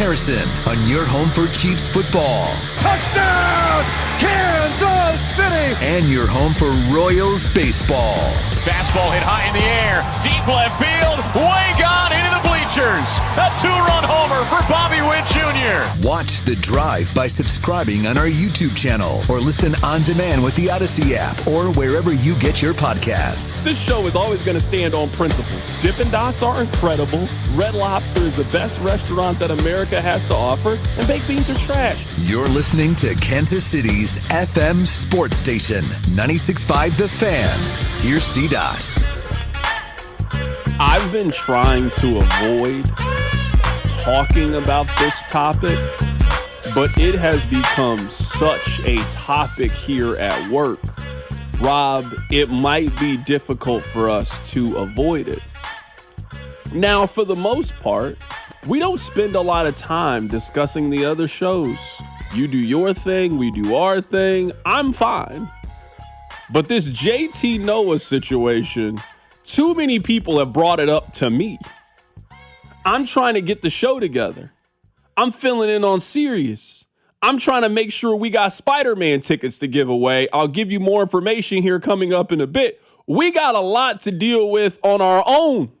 Harrison on your home for Chiefs football. Touchdown, Kansas City! And your home for Royals baseball. Fastball hit high in the air, deep left field, way gone into the bleachers. A two-run homer for Bobby Witt Jr. Watch The Drive by subscribing on our YouTube channel or listen on demand with the Odyssey app or wherever you get your podcasts. This show is always going to stand on principles. Dippin' Dots are incredible. Red Lobster is the best restaurant that America has to offer, and baked beans are trash. You're listening to Kansas City's FM sports station, 96.5 The Fan. Here's C-Dot. I've been trying to avoid talking about this topic, but it has become such a topic here at work. Rob, it might be difficult for us to avoid it. Now, for the most part, we don't spend a lot of time discussing the other shows. You do your thing, we do our thing. I'm fine. But this JT Noah situation, too many people have brought it up to me. I'm trying to get the show together. I'm filling in on Sirius. I'm trying to make sure we got Spider-Man tickets to give away. I'll give you more information here coming up in a bit. We got a lot to deal with on our own.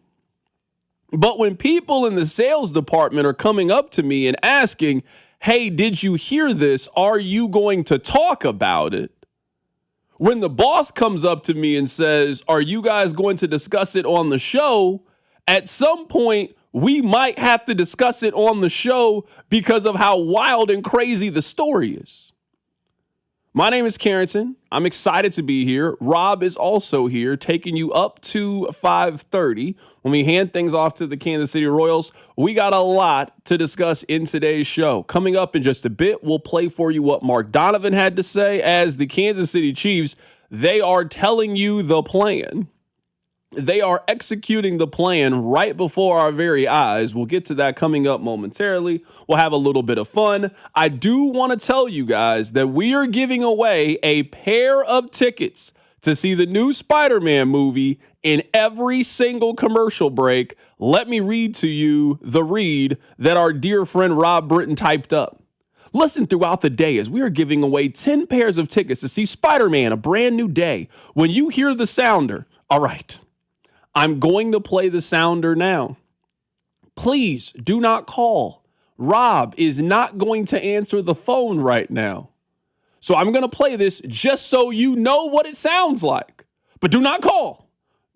But when people in the sales department are coming up to me and asking, hey, did you hear this? Are you going to talk about it? When the boss comes up to me and says, are you guys going to discuss it on the show? At some point, we might have to discuss it on the show because of how wild and crazy the story is. My name is Carrington. I'm excited to be here. Rob is also here, taking you up to 5:30. When we hand things off to the Kansas City Royals, we got a lot to discuss in today's show. Coming up in just a bit, we'll play for you what Mark Donovan had to say as the Kansas City Chiefs. They are telling you the plan. They are executing the plan right before our very eyes. We'll get to that coming up momentarily. We'll have a little bit of fun. I do want to tell you guys that we are giving away a pair of tickets to see the new Spider-Man movie in every single commercial break. Let me read to you the read that our dear friend Rob Britton typed up. Listen throughout the day as we are giving away 10 pairs of tickets to see Spider-Man, A Brand New Day. When you hear the sounder, all right, I'm going to play the sounder now. Please do not call. Rob is not going to answer the phone right now. So I'm going to play this just so you know what it sounds like. But do not call.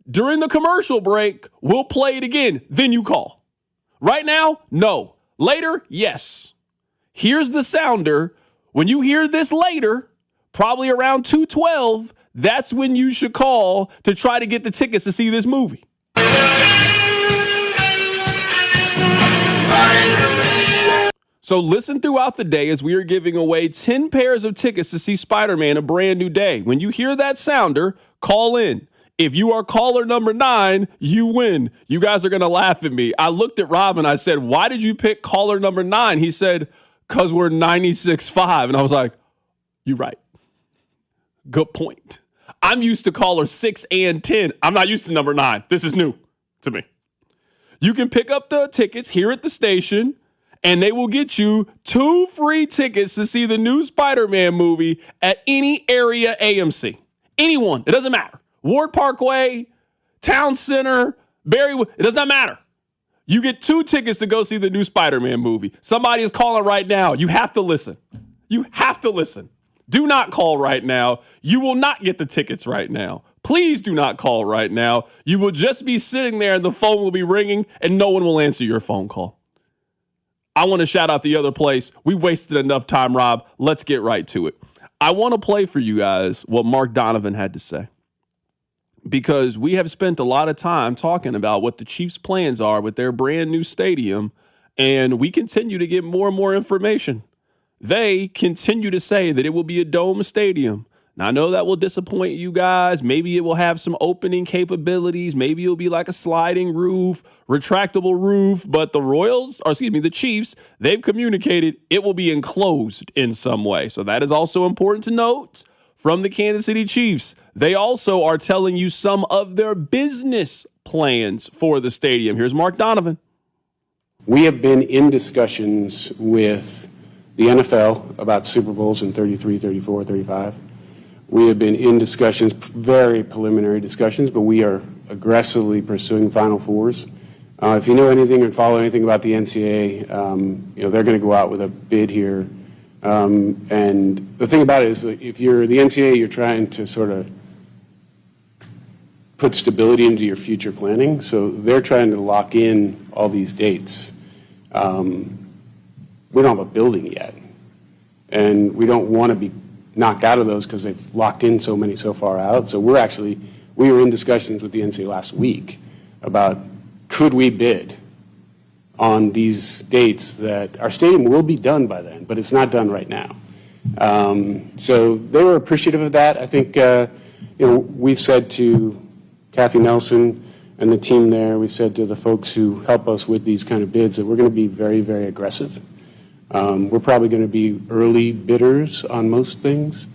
During the commercial break, we'll play it again. Then you call. Right now, no. Later, yes. Here's the sounder. When you hear this later, probably around 2:12, that's when you should call to try to get the tickets to see this movie. So listen throughout the day as we are giving away 10 pairs of tickets to see Spider-Man, A Brand New Day. When you hear that sounder, call in. If you are caller number 9, you win. You guys are going to laugh at me. I looked at Rob and I said, why did you pick caller number 9? He said, because we're 96.5. And I was like, you're right. Good point. I'm used to caller 6 and 10. I'm not used to number 9. This is new to me. You can pick up the tickets here at the station, and they will get you 2 free tickets to see the new Spider-Man movie at any area AMC. Anyone. It doesn't matter. Ward Parkway, Town Center, Berrywood. It does not matter. You get 2 tickets to go see the new Spider-Man movie. Somebody is calling right now. You have to listen. You have to listen. Do not call right now. You will not get the tickets right now. Please do not call right now. You will just be sitting there and the phone will be ringing and no one will answer your phone call. I want to shout out the other place. We wasted enough time, Rob. Let's get right to it. I want to play for you guys what Mark Donovan had to say, because we have spent a lot of time talking about what the Chiefs' plans are with their brand new stadium, and we continue to get more and more information. They continue to say that it will be a dome stadium. Now, I know that will disappoint you guys. Maybe it will have some opening capabilities. Maybe it'll be like a sliding roof, retractable roof. But the Chiefs, they've communicated it will be enclosed in some way. So that is also important to note from the Kansas City Chiefs. They also are telling you some of their business plans for the stadium. Here's Mark Donovan. We have been in discussions with the NFL about Super Bowls in 33, 34, 35. We have been in discussions, very preliminary discussions, but we are aggressively pursuing Final Fours. If you know anything or follow anything about the NCAA, they're going to go out with a bid here. And the thing about it is that if you're the NCAA, you're trying to sort of put stability into your future planning. So they're trying to lock in all these dates. We don't have a building yet. And we don't want to be knocked out of those because they've locked in so many so far out. So we were in discussions with the NCAA last week about could we bid on these dates that our stadium will be done by then, but it's not done right now. So they were appreciative of that. I think, we've said to Kathy Nelson and the team there, we said to the folks who help us with these kind of bids that we're going to be very, very aggressive. We're probably going to be early bidders on most things.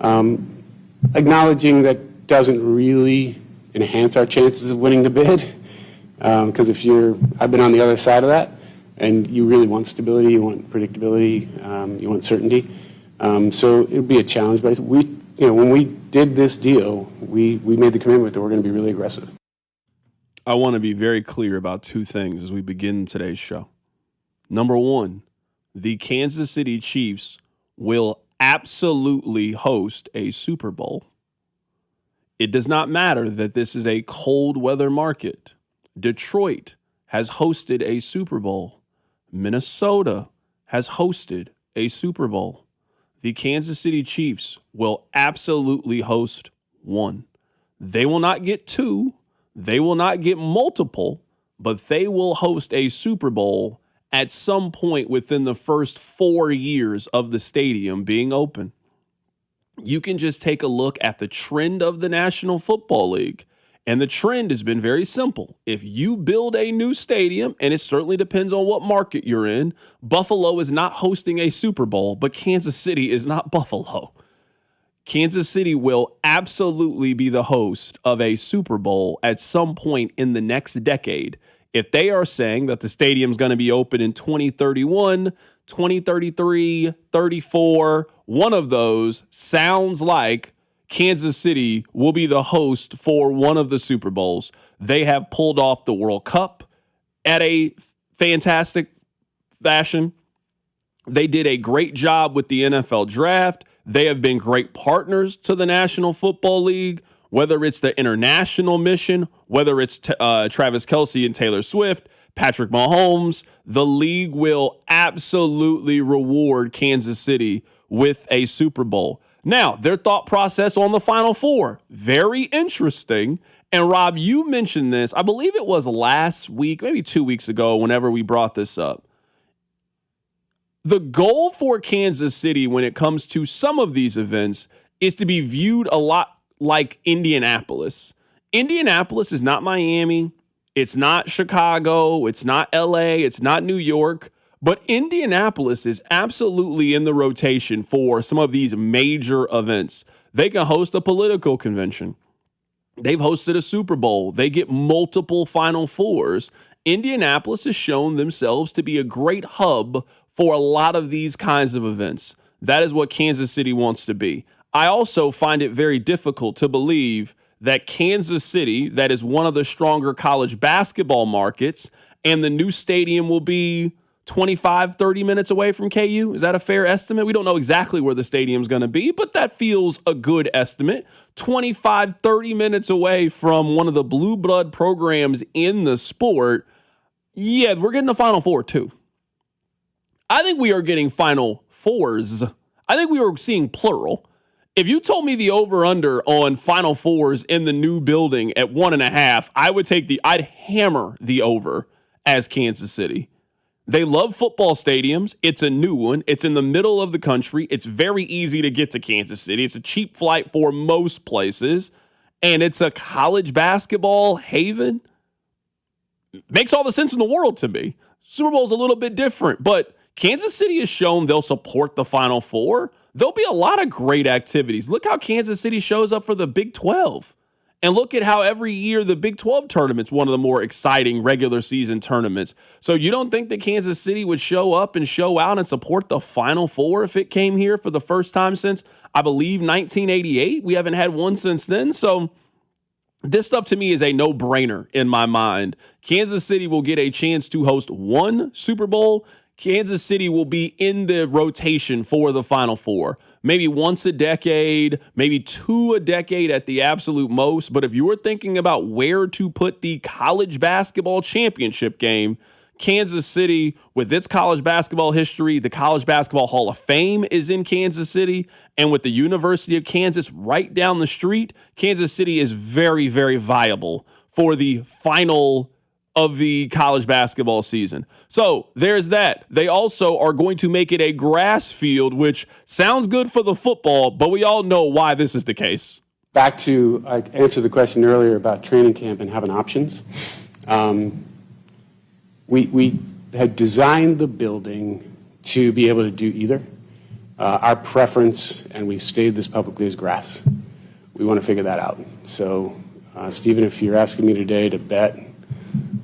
Acknowledging that doesn't really enhance our chances of winning the bid. Because I've been on the other side of that, and you really want stability, you want predictability, you want certainty. So it'll be a challenge. But when we did this deal, we made the commitment that we're going to be really aggressive. I want to be very clear about two things as we begin today's show. Number one, the Kansas City Chiefs will absolutely host a Super Bowl. It does not matter that this is a cold weather market. Detroit has hosted a Super Bowl. Minnesota has hosted a Super Bowl. The Kansas City Chiefs will absolutely host one. They will not get two. They will not get multiple, but they will host a Super Bowl at some point within the first 4 years of the stadium being open. You can just take a look at the trend of the National Football League. And the trend has been very simple. If you build a new stadium, and it certainly depends on what market you're in, Buffalo is not hosting a Super Bowl, but Kansas City is not Buffalo. Kansas City will absolutely be the host of a Super Bowl at some point in the next decade. If they are saying that the stadium's going to be open in 2031, 2033, 34, one of those sounds like Kansas City will be the host for one of the Super Bowls. They have pulled off the World Cup at a fantastic fashion. They did a great job with the NFL draft. They have been great partners to the National Football League, whether it's the international mission, whether it's Travis Kelce and Taylor Swift, Patrick Mahomes. The league will absolutely reward Kansas City with a Super Bowl. Now, their thought process on the Final Four, very interesting. And Rob, you mentioned this, I believe it was last week, maybe 2 weeks ago, whenever we brought this up. The goal for Kansas City when it comes to some of these events is to be viewed a lot like Indianapolis. Indianapolis is not Miami. It's not Chicago. It's not LA. It's not New York. But Indianapolis is absolutely in the rotation for some of these major events. They can host a political convention. They've hosted a Super Bowl. They get multiple Final Fours. Indianapolis has shown themselves to be a great hub for a lot of these kinds of events. That is what Kansas City wants to be. I also find it very difficult to believe that Kansas City, that is one of the stronger college basketball markets, and the new stadium will be 25, 30 minutes away from KU. Is that a fair estimate? We don't know exactly where the stadium's going to be, but that feels a good estimate. 25, 30 minutes away from one of the blue blood programs in the sport. Yeah, we're getting a Final Four too. I think we are getting Final Fours. I think we are seeing plural. If you told me the over-under on Final Fours in the new building at 1.5, I'd hammer the over as Kansas City. They love football stadiums. It's a new one. It's in the middle of the country. It's very easy to get to Kansas City. It's a cheap flight for most places. And it's a college basketball haven. Makes all the sense in the world to me. Super Bowl's a little bit different, but Kansas City has shown they'll support the Final Four. There'll be a lot of great activities. Look how Kansas City shows up for the Big 12. And look at how every year the Big 12 tournament's one of the more exciting regular season tournaments. So you don't think that Kansas City would show up and show out and support the Final Four if it came here for the first time since, I believe, 1988? We haven't had one since then. So this stuff to me is a no-brainer in my mind. Kansas City will get a chance to host one Super Bowl. Kansas City will be in the rotation for the Final Four. Maybe once a decade, maybe two a decade at the absolute most. But if you're thinking about where to put the college basketball championship game, Kansas City, with its college basketball history, the College Basketball Hall of Fame is in Kansas City. And with the University of Kansas right down the street, Kansas City is very, very viable for the final of the college basketball season. So there's that. They also are going to make it a grass field, which sounds good for the football, but we all know why this is the case. Back to, I answered the question earlier about training camp and having options. We had designed the building to be able to do either. Our preference, and we stated this publicly, is grass. We want to figure that out. So, Stephen, if you're asking me today to bet,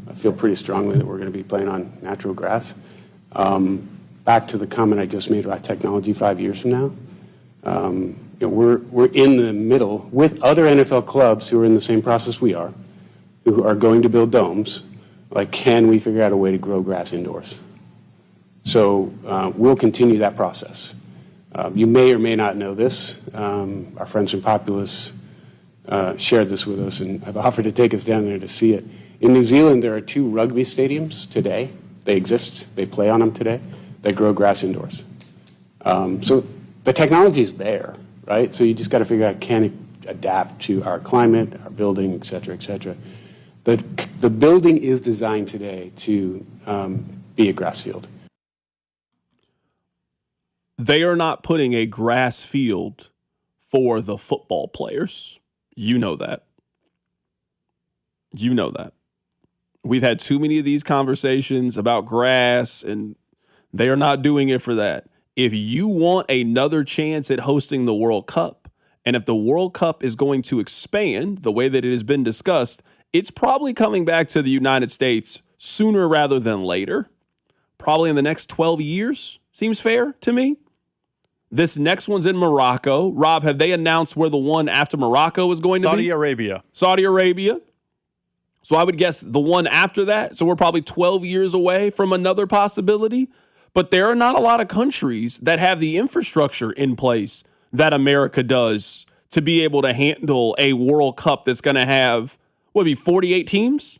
I feel pretty strongly that we're going to be playing on natural grass. Back to the comment I just made about technology 5 years from now. We're in the middle with other NFL clubs who are in the same process we are, who are going to build domes. Like, can we figure out a way to grow grass indoors? So we'll continue that process. You may or may not know this. Our friends from Populous shared this with us, and I've offered to take us down there to see it. In New Zealand, there are 2 rugby stadiums today. They exist. They play on them today. That grow grass indoors. So the technology is there, right? So you just got to figure out, can it adapt to our climate, our building, et cetera, et cetera. The building is designed today to be a grass field. They are not putting a grass field for the football players. You know that. You know that. We've had too many of these conversations about grass, and they are not doing it for that. If you want another chance at hosting the World Cup, and if the World Cup is going to expand the way that it has been discussed, it's probably coming back to the United States sooner rather than later. Probably in the next 12 years. Seems fair to me. This next one's in Morocco. Rob, have they announced where the one after Morocco is going to be? Saudi Arabia. Saudi Arabia. So I would guess the one after that. So we're probably 12 years away from another possibility. But there are not a lot of countries that have the infrastructure in place that America does to be able to handle a World Cup that's going to have, what would be 48 teams?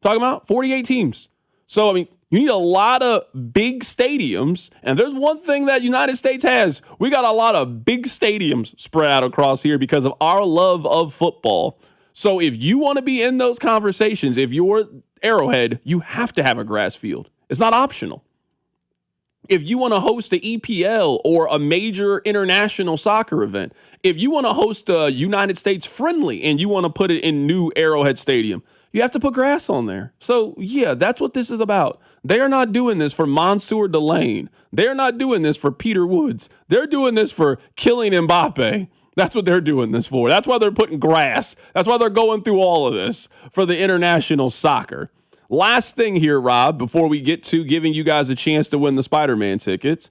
Talking about 48 teams. So, I mean, you need a lot of big stadiums. And there's one thing that United States has. We got a lot of big stadiums spread out across here because of our love of football. So if you want to be in those conversations, if you're Arrowhead, you have to have a grass field. It's not optional. If you want to host an EPL or a major international soccer event, if you want to host a United States friendly and you want to put it in new Arrowhead Stadium, you have to put grass on there. So, yeah, that's what this is about. They are not doing this for Mansour Delane. They're not doing this for Peter Woods. They're doing this for Kylian Mbappe. That's what they're doing this for. That's why they're putting grass. That's why they're going through all of this for the international soccer. Last thing here, Rob, before we get to giving you guys a chance to win the Spider-Man tickets.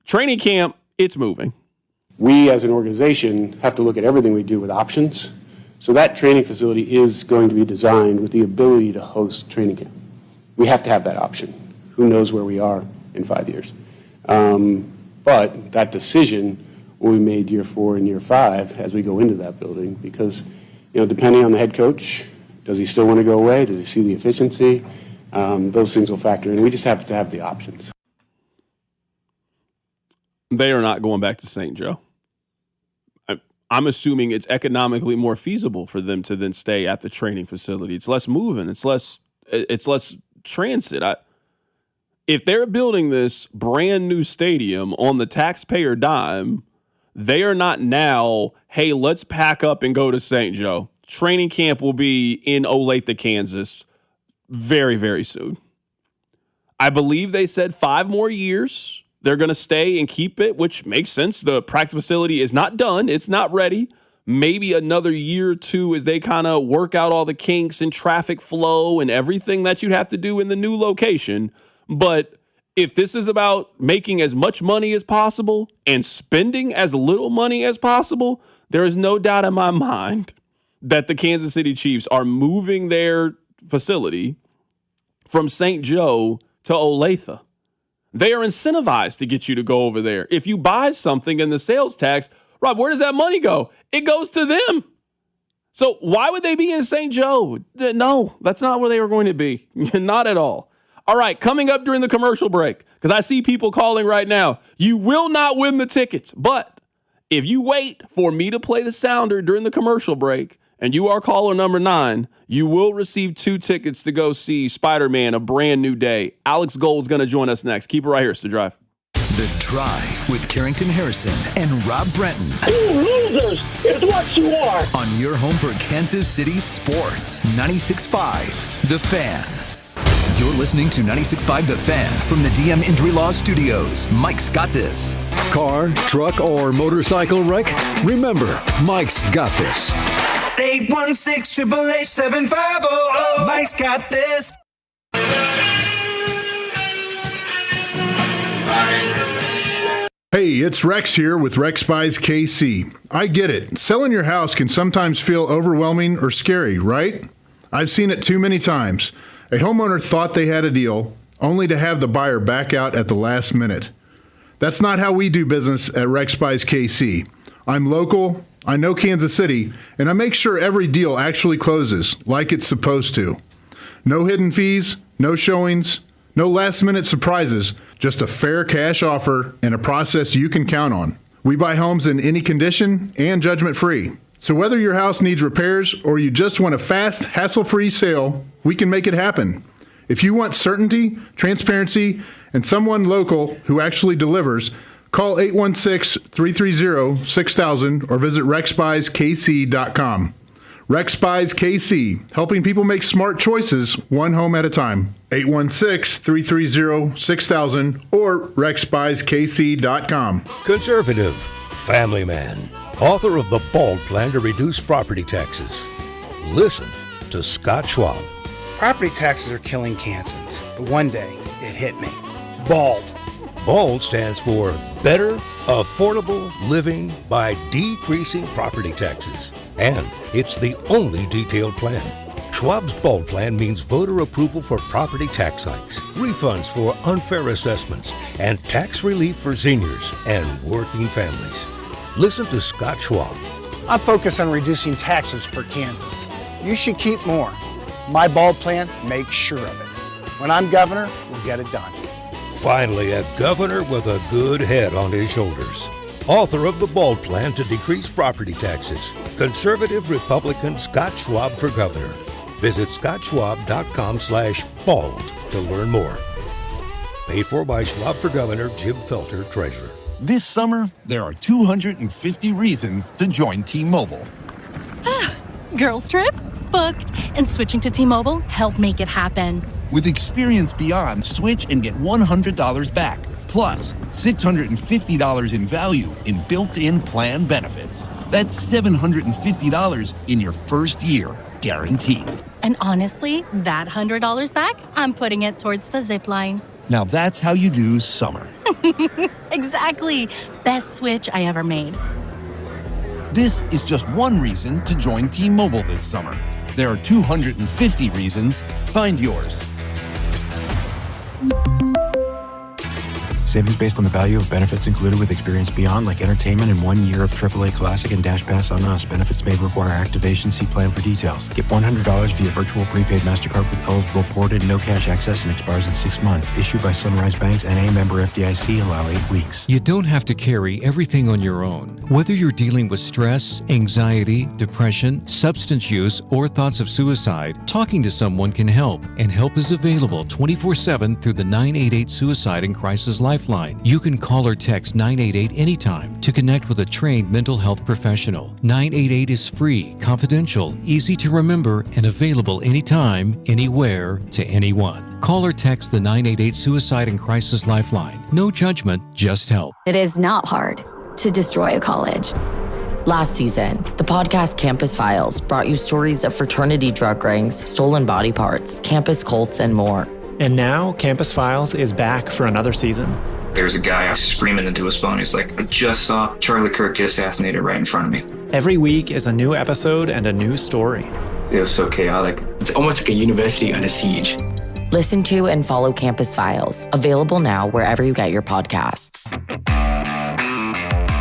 Training camp, it's moving. We as an organization have to look at everything we do with options. So that training facility is going to be designed with the ability to host training camp. We have to have that option. Who knows where we are in 5 years? But that decision will be made year 4 and year 5 as we go into that building because, depending on the head coach, does he still want to go away? Does he see the efficiency? Those things will factor in. We just have to have the options. They are not going back to St. Joe. I'm assuming it's economically more feasible for them to then stay at the training facility. It's less moving. It's less transit. If they're building this brand new stadium on the taxpayer dime, they are not now, hey, let's pack up and go to St. Joe. Training camp will be in Olathe, Kansas very, very soon. I believe they said 5 more years. They're going to stay and keep it, which makes sense. The practice facility is not done. It's not ready. maybe another year or two as they kind of work out all the kinks and traffic flow and everything that you'd have to do in the new location. But if this is about making as much money as possible and spending as little money as possible, there is no doubt in my mind that the Kansas City Chiefs are moving their facility from St. Joe to Olathe. They are incentivized to get you to go over there. If you buy something in the sales tax, Rob, where does that money go? It goes to them. So why would they be in St. Joe? No, that's not where they were going to be. Not at all. All right, coming up during the commercial break, because I see people calling right now, you will not win the tickets. But if you wait for me to play the sounder during the commercial break, and you are caller number 9, you will receive 2 tickets to go see Spider-Man: A Brand New Day. Alex Gold's going to join us next. Keep it right here. It's The Drive. The Drive with Carrington Harrison and Rob Brenton. You losers is what you are. On your home for Kansas City sports. 96.5 The Fan. You're listening to 96.5 The Fan from the DM Injury Law Studios. Mike's got this. Car, truck, or motorcycle wreck? Remember, Mike's got this. 816-888-7500. Mike's got this. Hey, it's Rex here with Rex Buys KC. I get it. Selling your house can sometimes feel overwhelming or scary, right? I've seen it too many times. A homeowner thought they had a deal, only to have the buyer back out at the last minute. That's not how we do business at Rex Buys KC. I'm local, I know Kansas City, and I make sure every deal actually closes like it's supposed to. No hidden fees, no showings, no last-minute surprises, just a fair cash offer and a process you can count on. We buy homes in any condition and judgment-free. So whether your house needs repairs or you just want a fast, hassle-free sale, we can make it happen. If you want certainty, transparency, and someone local who actually delivers, call 816-330-6000 or visit rexbuyskc.com. Rex Buys KC, helping people make smart choices one home at a time. 816-330-6000 or rexbuyskc.com. Conservative, family man, author of The Bald Plan to Reduce Property Taxes. Listen to Scott Schwab. Property taxes are killing Kansans, but one day it hit me. BALD. BALD stands for Better Affordable Living by Decreasing Property Taxes. And it's the only detailed plan. Schwab's BALD plan means voter approval for property tax hikes, refunds for unfair assessments, and tax relief for seniors and working families. Listen to Scott Schwab. I focus on reducing taxes for Kansans. You should keep more. My BALD plan makes sure of it. When I'm governor, we'll get it done. Finally, a governor with a good head on his shoulders. Author of the BALD Plan to Decrease Property Taxes. Conservative Republican Scott Schwab for governor. Visit scottschwab.com/bald to learn more. Paid for by Schwab for Governor Jim Felter, Treasurer. This summer, there are 250 reasons to join T-Mobile. Girls trip? Booked. And switching to T-Mobile helped make it happen. With Experience Beyond, switch and get $100 back. Plus, $650 in value in built-in plan benefits. That's $750 in your first year, guaranteed. And honestly, that $100 back, I'm putting it towards the zip line. Now that's how you do summer. Exactly. Best switch I ever made. This is just one reason to join T-Mobile this summer. There are 250 reasons. Find yours. Savings based on the value of benefits included with Experience Beyond, like entertainment and 1 year of AAA Classic and Dash Pass on us. Benefits may require activation. See plan for details. Get $100 via virtual prepaid MasterCard with eligible ported, no cash access, and expires in 6 months. Issued by Sunrise Banks, N.A. member FDIC. Allow 8 weeks. You don't have to carry everything on your own. Whether you're dealing with stress, anxiety, depression, substance use, or thoughts of suicide, talking to someone can help. And help is available 24/7 through the 988 Suicide and Crisis Lifeline. You can call or text 988 anytime to connect with a trained mental health professional. 988 is free, confidential, easy to remember, and available anytime, anywhere, to anyone. Call or text the 988 Suicide and Crisis Lifeline. No judgment, just help. It is not hard to destroy a college. Last season, the podcast Campus Files brought you stories of fraternity drug rings, stolen body parts, campus cults, and more. And now, Campus Files is back for another season. There's a guy screaming into his phone. He's like, I just saw Charlie Kirk get assassinated right in front of me. Every week is a new episode and a new story. It was so chaotic. It's almost like a university under siege. Listen to and follow Campus Files, available now wherever you get your podcasts.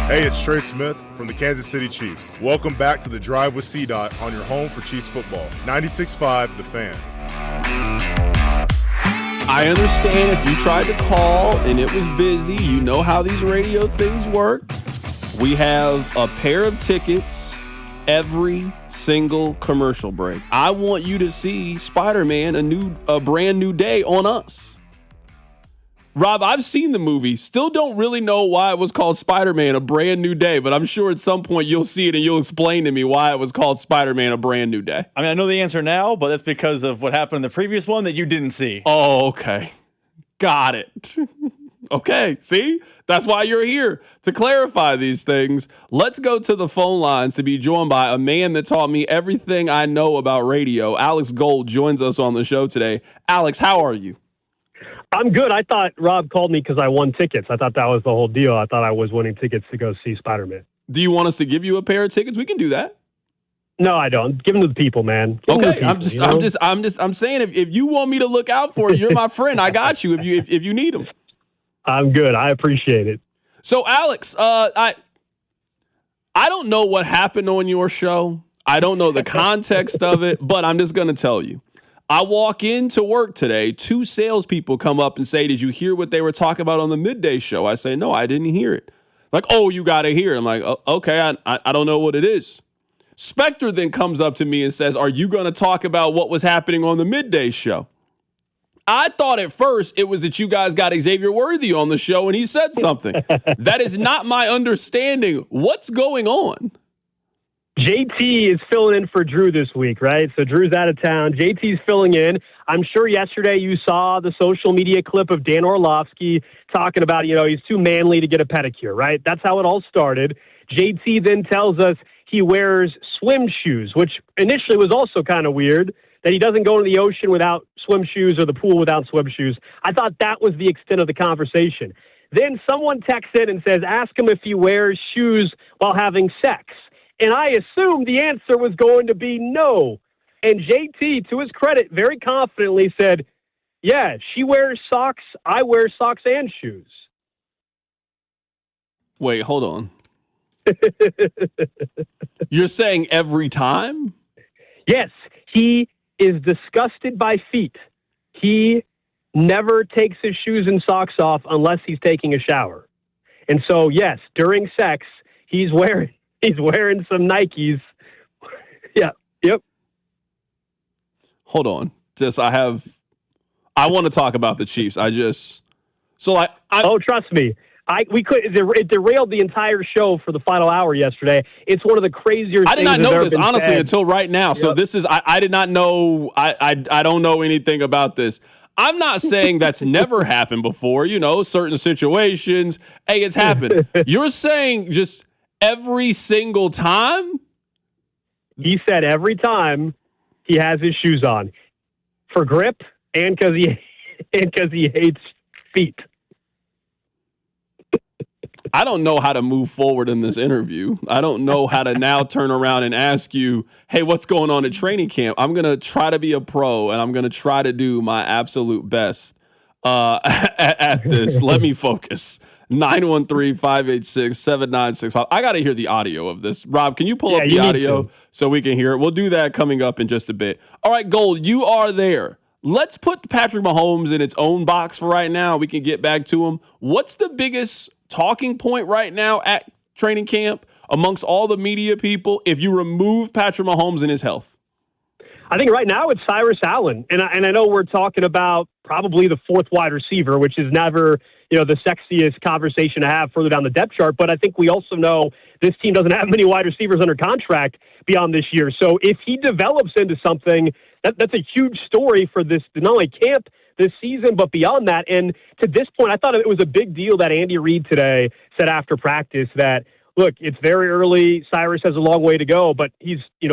Hey, it's Trey Smith from the Kansas City Chiefs. Welcome back to The Drive with CDOT on your home for Chiefs football. 96.5 The Fan. I understand if you tried to call and it was busy. You know how these radio things work. We have a pair of tickets every single commercial break. I want you to see Spider-Man a brand new day on us. Rob, I've seen the movie. Still don't really know why it was called Spider-Man A Brand New Day, but I'm sure at some point you'll see it and you'll explain to me why it was called Spider-Man A Brand New Day. I mean, I know the answer now, but that's because of what happened in the previous one that you didn't see. Oh, okay. Got it. Okay, see? That's why you're here, to clarify these things. Let's go to the phone lines to be joined by a man that taught me everything I know about radio. Alex Gold joins us on the show today. Alex, how are you? I'm good. I thought Rob called me because I won tickets. I thought that was the whole deal. I thought I was winning tickets to go see Spider-Man. Do you want us to give you a pair of tickets? We can do that. No, I don't. Give them to the people, man. Okay, I'm saying if you want me to look out for you, you're my friend. I got you if you need them. I'm good. I appreciate it. So, Alex, I don't know what happened on your show. I don't know the context of it, but I'm just going to tell you. I walk into work today, 2 salespeople come up and say, did you hear what they were talking about on the midday show? I say, no, I didn't hear it. Like, oh, you got to hear it. I'm like, oh, okay, I don't know what it is. Spectre then comes up to me and says, are you going to talk about what was happening on the midday show? I thought at first it was that you guys got Xavier Worthy on the show and he said something. That is not my understanding. What's going on? JT is filling in for Drew this week, right? So Drew's out of town. JT's filling in. I'm sure yesterday you saw the social media clip of Dan Orlovsky talking about, he's too manly to get a pedicure, right? That's how it all started. JT then tells us he wears swim shoes, which initially was also kind of weird, that he doesn't go into the ocean without swim shoes or the pool without swim shoes. I thought that was the extent of the conversation. Then someone texts in and says, ask him if he wears shoes while having sex. And I assumed the answer was going to be no. And JT, to his credit, very confidently said, yeah, she wears socks, I wear socks and shoes. Wait, hold on. You're saying every time? Yes, he is disgusted by feet. He never takes his shoes and socks off unless he's taking a shower. And so, yes, during sex, he's wearing some Nikes. Yeah. Yep. Hold on. I want to talk about the Chiefs. Trust me. It derailed the entire show for the final hour yesterday. It's one of the crazier things. I did not know this, honestly, said. until right now. Yep. So this is, I did not know, I don't know anything about this. I'm not saying that's never happened before, certain situations. Hey, it's happened. You're saying just every single time? He said every time he has his shoes on for grip and because he hates feet. I don't know how to move forward in this interview. I don't know how to now turn around and ask you, hey, what's going on at training camp? I'm going to try to be a pro, and I'm going to try to do my absolute best at this. Let me focus. 913-586-7965. I got to hear the audio of this. Rob, can you pull up the audio so we can hear it? We'll do that coming up in just a bit. All right, Gold, you are there. Let's put Patrick Mahomes in its own box for right now. We can get back to him. What's the biggest talking point right now at training camp amongst all the media people if you remove Patrick Mahomes and his health? I think right now it's Cyrus Allen. And I know we're talking about probably the 4th wide receiver, which is never, the sexiest conversation to have further down the depth chart. But I think we also know this team doesn't have many wide receivers under contract beyond this year. So if he develops into something, that's a huge story for this, not only camp this season, but beyond that. And to this point, I thought it was a big deal that Andy Reid today said after practice that, look, it's very early. Cyrus has a long way to go, but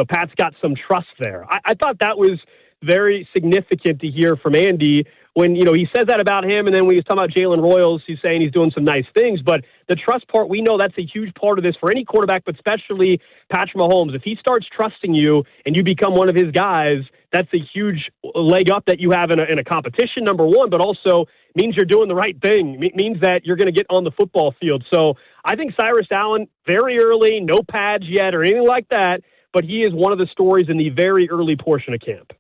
Pat's got some trust there. I thought that was very significant to hear from Andy when, he says that about him. And then when he was talking about Jalen Royals, he's saying he's doing some nice things. But the trust part, we know that's a huge part of this for any quarterback, but especially Patrick Mahomes. If he starts trusting you and you become one of his guys, that's a huge leg up that you have in a competition, number one, but also means you're doing the right thing. It means that you're going to get on the football field. So I think Cyrus Allen, very early, no pads yet or anything like that, but he is one of the stories in the very early portion of camp.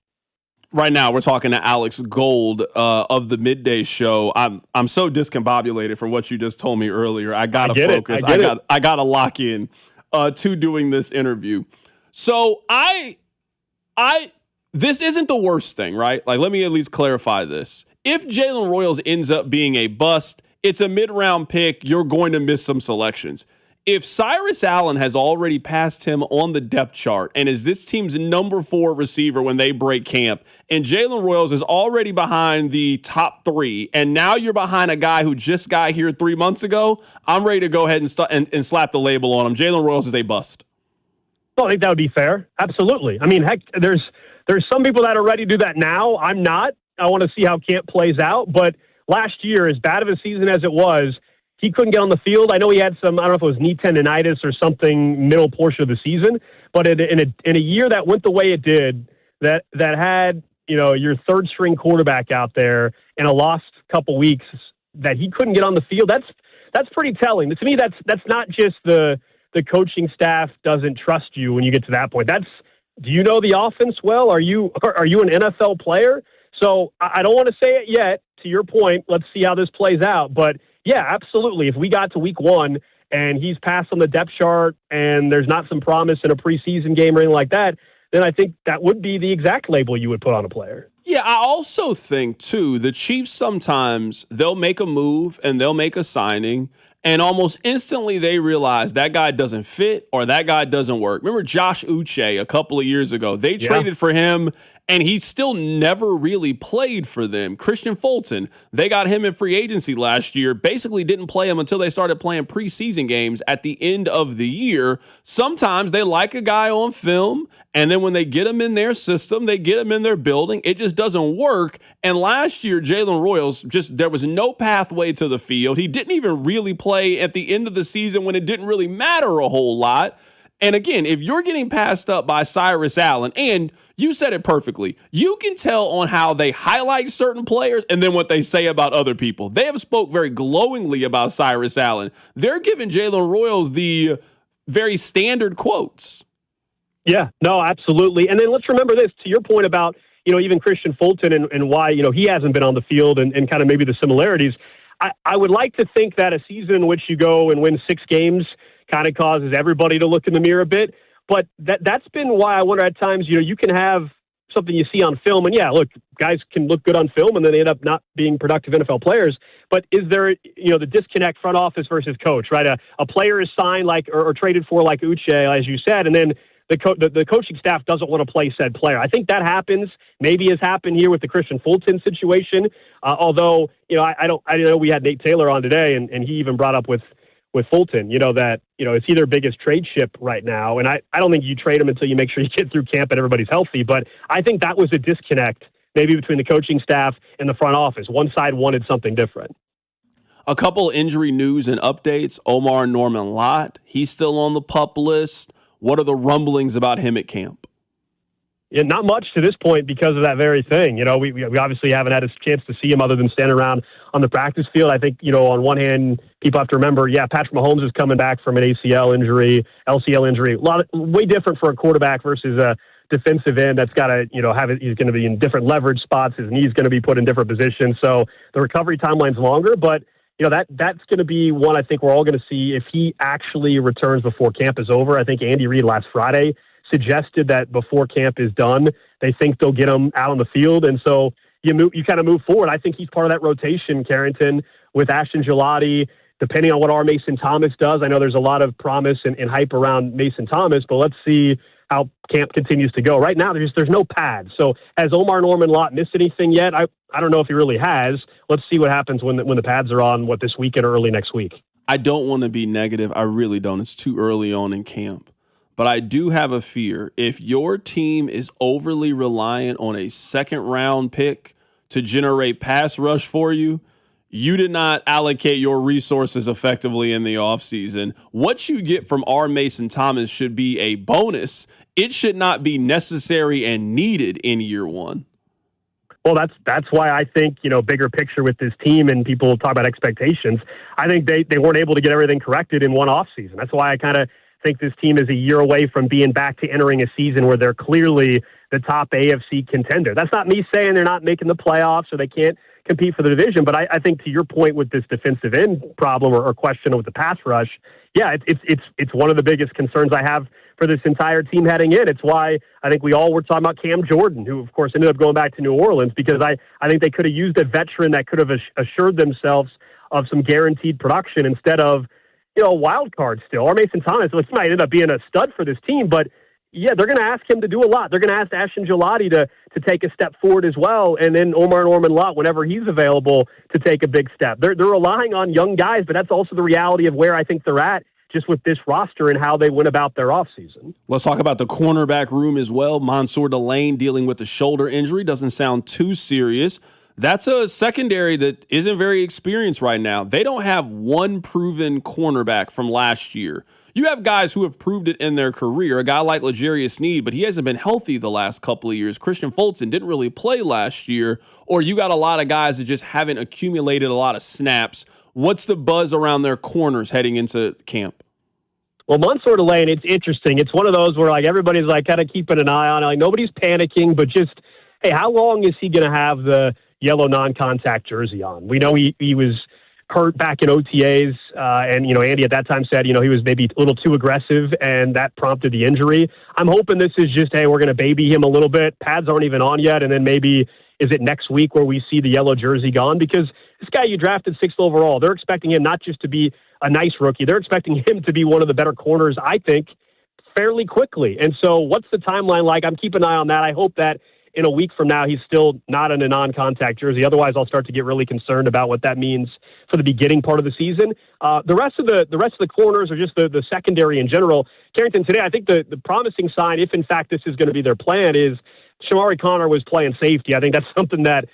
Right now, we're talking to Alex Gold of the Midday Show. I'm so discombobulated from what you just told me earlier. I gotta focus. I gotta lock in to doing this interview. So this isn't the worst thing, right? Like, let me at least clarify this. If Jalen Royals ends up being a bust, it's a mid-round pick. You're going to miss some selections. If Cyrus Allen has already passed him on the depth chart and is this team's number 4 receiver when they break camp, and Jalen Royals is already behind the top 3, and now you're behind a guy who just got here 3 months ago, I'm ready to go ahead and slap the label on him. Jalen Royals is a bust. Well, I think that would be fair. Absolutely. I mean, heck, there's some people that are ready to do that now. I'm not. I want to see how camp plays out. But last year, as bad of a season as it was, he couldn't get on the field. I know he had some, I don't know if it was knee tendonitis or something middle portion of the season, but in a year that went the way it did, that had, your third string quarterback out there in a lost couple weeks that he couldn't get on the field, that's pretty telling. To me, that's not just the coaching staff doesn't trust you when you get to that point. Do you know the offense well? Are you an NFL player? So I don't want to say it yet. To your point, let's see how this plays out. But yeah, absolutely. If we got to week 1 and he's passed on the depth chart and there's not some promise in a preseason game or anything like that, then I think that would be the exact label you would put on a player. Yeah, I also think, too, the Chiefs sometimes they'll make a move and they'll make a signing, and almost instantly they realize that guy doesn't fit or that guy doesn't work. Remember Josh Uche a couple of years ago? They traded for him, and he still never really played for them. Christian Fulton, they got him in free agency last year, basically didn't play him until they started playing preseason games at the end of the year. Sometimes they like a guy on film, and then when they get him in their system, they get him in their building, it just doesn't work. And last year, Jalen Royals, there was no pathway to the field. He didn't even really play at the end of the season when it didn't really matter a whole lot. And again, if you're getting passed up by Cyrus Allen, and you said it perfectly, you can tell on how they highlight certain players and then what they say about other people. They have spoke very glowingly about Cyrus Allen. They're giving Jalen Royals the very standard quotes. Yeah, no, absolutely. And then let's remember this, to your point about, even Christian Fulton and why, he hasn't been on the field and kind of maybe the similarities. I would like to think that a season in which you go and win 6 games kind of causes everybody to look in the mirror a bit. But that's been why I wonder at times, you can have something you see on film. And yeah, look, guys can look good on film and then they end up not being productive NFL players. But is there, the disconnect front office versus coach, right? A player is signed or traded for like Uche, as you said, and then the coaching staff doesn't want to play said player. I think that happens. Maybe has happened here with the Christian Fulton situation. Although, I know we had Nate Taylor on today and he even brought up with Fulton, that, it's either biggest trade ship right now. And I don't think you trade him until you make sure you get through camp and everybody's healthy. But I think that was a disconnect maybe between the coaching staff and the front office. One side wanted something different. A couple injury news and updates. Omar Norman Lott, he's still on the PUP list. What are the rumblings about him at camp? Yeah, not much to this point because of that very thing. We obviously haven't had a chance to see him other than stand around on the practice field. I think, on one hand, people have to remember, Patrick Mahomes is coming back from an ACL injury, LCL injury. Way different for a quarterback versus a defensive end that's got to, he's going to be in different leverage spots. His knee's going to be put in different positions. So the recovery timeline's longer, but that's going to be one I think we're all going to see if he actually returns before camp is over. I think Andy Reid last Friday suggested that before camp is done, they think they'll get him out on the field. And so you kind of move forward. I think he's part of that rotation, Carrington, with Ashton Gelati, depending on what our Mason Thomas does. I know there's a lot of promise and hype around Mason Thomas, but let's see how camp continues to go. Right now, there's no pads. So has Omar Norman Lott missed anything yet? I don't know if he really has. Let's see what happens when the pads are on, this weekend or early next week. I don't want to be negative. I really don't. It's too early on in camp. But I do have a fear. If your team is overly reliant on a second-round pick to generate pass rush for you, you did not allocate your resources effectively in the offseason. What you get from R. Mason Thomas should be a bonus. It should not be necessary and needed in year one. Well, that's why I think, bigger picture with this team, and people talk about expectations. I think they weren't able to get everything corrected in one offseason. That's why I kind of think this team is a year away from being back to entering a season where they're clearly the top AFC contender. That's not me saying they're not making the playoffs or they can't compete for the division, but I think to your point with this defensive end problem or question with the pass rush, yeah, it's one of the biggest concerns I have for this entire team heading in. It's why I think we all were talking about Cam Jordan, who of course ended up going back to New Orleans, because I think they could have used a veteran that could have assured themselves of some guaranteed production instead of, a wild card still. Or Mason Thomas, he might end up being a stud for this team, but yeah, they're going to ask him to do a lot. They're going to ask Ashton Gelati to take a step forward as well, and then Omar Norman-Lott, whenever he's available, to take a big step. They're relying on young guys, but that's also the reality of where I think they're at just with this roster and how they went about their offseason. Let's talk about the cornerback room as well. Mansour Delane dealing with a shoulder injury. Doesn't sound too serious. That's a secondary that isn't very experienced right now. They don't have one proven cornerback from last year. You have guys who have proved it in their career, a guy like L'Jarius Sneed, but he hasn't been healthy the last couple of years. Christian Fulton didn't really play last year, or you got a lot of guys that just haven't accumulated a lot of snaps. What's the buzz around their corners heading into camp? Well, Mansour Delane, it's interesting. It's one of those where everybody's kind of keeping an eye on it. nobody's panicking, but just, hey, how long is he going to have the yellow non-contact jersey on? We know he was hurt back in OTAs, and Andy at that time said he was maybe a little too aggressive, and that prompted the injury. I'm hoping this is just, hey, we're going to baby him a little bit. Pads aren't even on yet, and then maybe is it next week where we see the yellow jersey gone? Because this guy you drafted 6th overall, they're expecting him not just to be a nice rookie, they're expecting him to be one of the better corners, I think, fairly quickly. And so what's the timeline like? I'm keeping an eye on that. I hope that in a week from now, he's still not in a non-contact jersey. Otherwise, I'll start to get really concerned about what that means for the beginning part of the season. The rest of the corners, or just the secondary in general, Carrington, today, I think the promising sign, if in fact this is going to be their plan, is Shamari Connor was playing safety. I think that's something that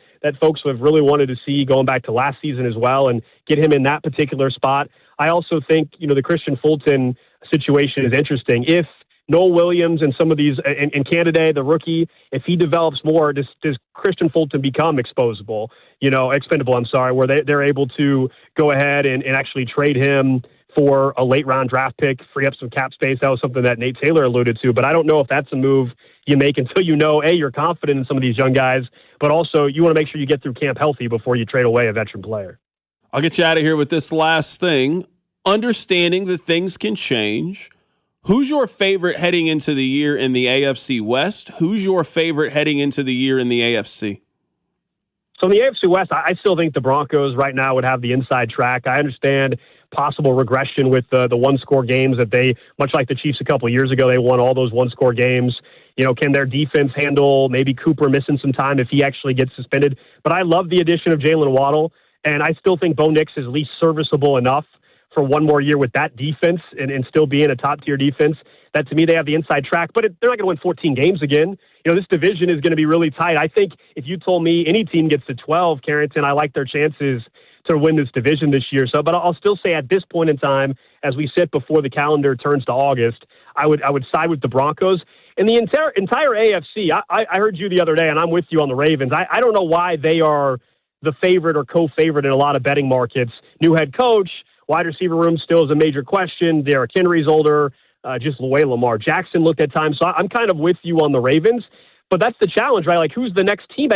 folks have really wanted to see going back to last season as well, and get him in that particular spot. I also think, the Christian Fulton situation is interesting. If Noel Williams and some of these, and Canada, the rookie, if he develops more, does Christian Fulton become expendable, where they're able to go ahead and actually trade him for a late round draft pick, free up some cap space? That was something that Nate Taylor alluded to, but I don't know if that's a move you make until you're confident in some of these young guys, but also you want to make sure you get through camp healthy before you trade away a veteran player. I'll get you out of here with this last thing. Understanding that things can change. Who's your favorite heading into the year in the AFC West? Who's your favorite heading into the year in the AFC? So in the AFC West, I still think the Broncos right now would have the inside track. I understand possible regression with the one-score games that they, much like the Chiefs a couple of years ago, they won all those one-score games. Can their defense handle maybe Cooper missing some time if he actually gets suspended? But I love the addition of Jalen Waddle, and I still think Bo Nix is at least serviceable enough for one more year with that defense and still being a top-tier defense. That, to me, they have the inside track, but they're not going to win 14 games again. This division is going to be really tight. I think if you told me any team gets to 12, Carrington, I like their chances to win this division this year. So, but I'll still say at this point in time, as we sit before the calendar turns to August, I would side with the Broncos. In the entire AFC, I heard you the other day, and I'm with you on the Ravens. I don't know why they are the favorite or co-favorite in a lot of betting markets. New head coach, wide receiver room still is a major question. Derrick Henry's older. Just the way Lamar Jackson looked at times. So I'm kind of with you on the Ravens, but that's the challenge, right? Like, who's the next team?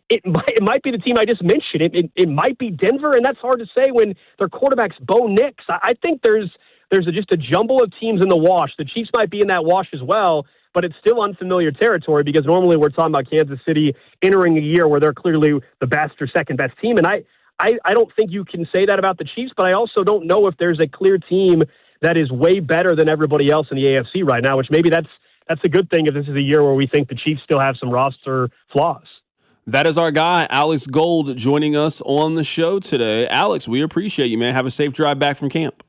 It might be the team I just mentioned. It might be Denver, and that's hard to say when their quarterback's Bo Nix. I think there's just a jumble of teams in the wash. The Chiefs might be in that wash as well, but it's still unfamiliar territory because normally we're talking about Kansas City entering a year where they're clearly the best or second best team. And I don't think you can say that about the Chiefs, but I also don't know if there's a clear team that is way better than everybody else in the AFC right now, which maybe that's a good thing if this is a year where we think the Chiefs still have some roster flaws. That is our guy, Alex Gold, joining us on the show today. Alex, we appreciate you, man. Have a safe drive back from camp.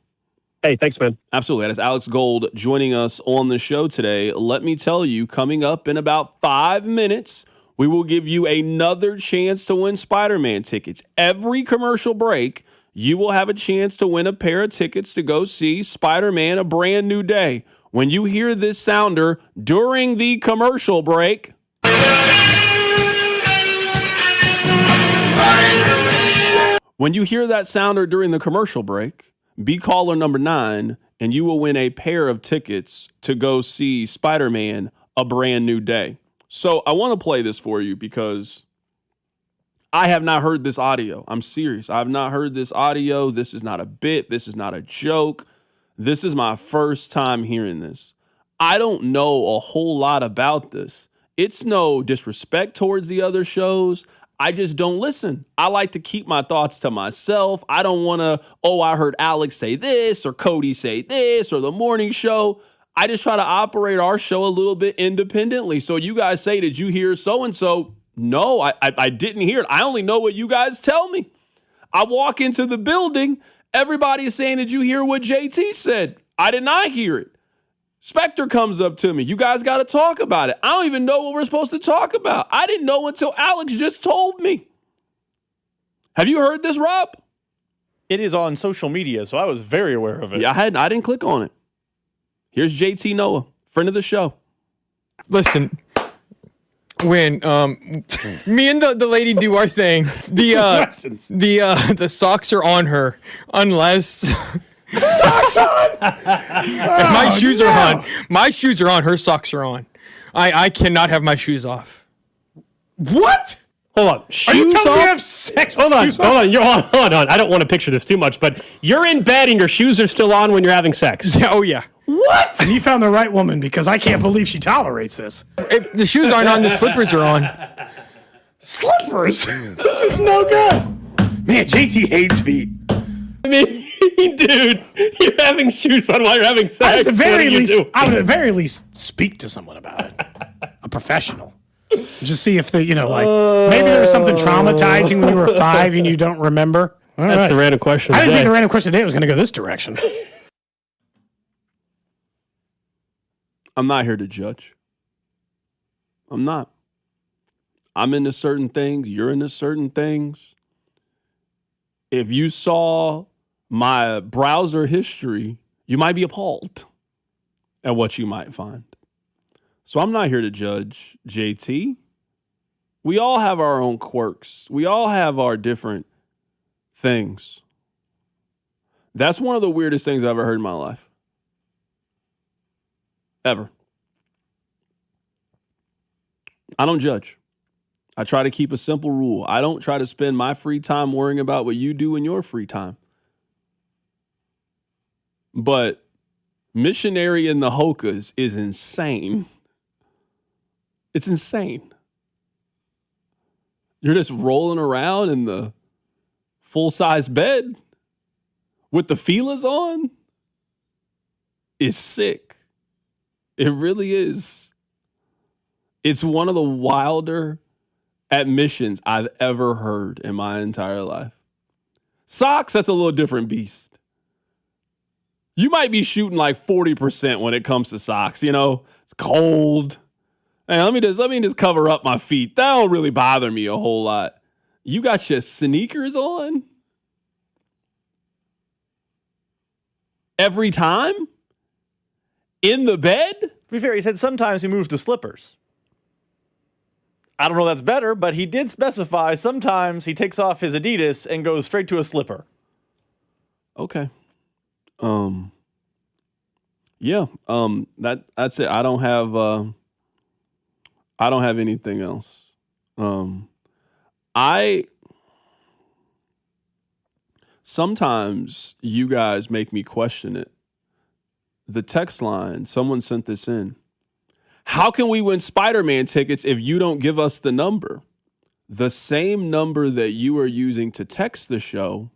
Hey, thanks, man. Absolutely. That is Alex Gold joining us on the show today. Let me tell you, coming up in about 5 minutes, we will give you another chance to win Spider-Man tickets. Every commercial break, you will have a chance to win a pair of tickets to go see Spider-Man: A Brand New Day. When you hear this sounder during the commercial break, when you hear that sounder during the commercial break, be caller number 9, and you will win a pair of tickets to go see Spider-Man: A Brand New Day. So I want to play this for you because I have not heard this audio. I'm serious. I have not heard this audio. This is not a bit. This is not a joke. This is my first time hearing this. I don't know a whole lot about this. It's no disrespect towards the other shows. I just don't listen. I like to keep my thoughts to myself. I don't want to, I heard Alex say this or Cody say this or the morning show. I just try to operate our show a little bit independently. So you guys say, did you hear so-and-so? No, I didn't hear it. I only know what you guys tell me. I walk into the building. Everybody is saying, did you hear what JT said? I did not hear it. Spectre comes up to me. You guys got to talk about it. I don't even know what we're supposed to talk about. I didn't know until Alex just told me. Have you heard this, Rob? It is on social media, so I was very aware of it. Yeah, I didn't click on it. Here's JT Noah, friend of the show. Listen, when me and the lady do our thing, the socks are on her unless socks on. My shoes are on. My shoes are on. Her socks are on. I cannot have my shoes off. What? Hold on. Shoes Are you telling off? me you have sex? Hold on. Hold on. I don't want to picture this too much, but you're in bed and your shoes are still on when you're having sex. Yeah, oh yeah. What? And you found the right woman because I can't believe she tolerates this. If the shoes aren't on, the slippers are on. Slippers? This is no good. Man, JT hates feet. I mean, dude, you're having shoes on while you're having sex. I would at the very least speak to someone about it. A professional. Just see if they, maybe there was something traumatizing when you were 5 and you don't remember. All That's right. the random question. I didn't think the random question today was going to go this direction. I'm not here to judge. I'm not. I'm into certain things. You're into certain things. If you saw my browser history, you might be appalled at what you might find. So I'm not here to judge JT. We all have our own quirks. We all have our different things. That's one of the weirdest things I've ever heard in my life. Ever. I don't judge. I try to keep a simple rule. I don't try to spend my free time worrying about what you do in your free time. But missionary in the Hokas is insane. It's insane. You're just rolling around in the full-size bed with the feelers on. It's sick. It really is. It's one of the wilder admissions I've ever heard in my entire life. Socks, that's a little different beast. You might be shooting like 40% when it comes to socks. It's cold. Hey, let me just cover up my feet. That don't really bother me a whole lot. You got your sneakers on? Every time? In the bed? To be fair, he said sometimes he moves to slippers. I don't know if that's better, but he did specify sometimes he takes off his Adidas and goes straight to a slipper. Okay. That's it. I don't have anything else. Sometimes you guys make me question it. The text line, someone sent this in. How can we win Spider-Man tickets if you don't give us the number? The same number that you are using to text the show,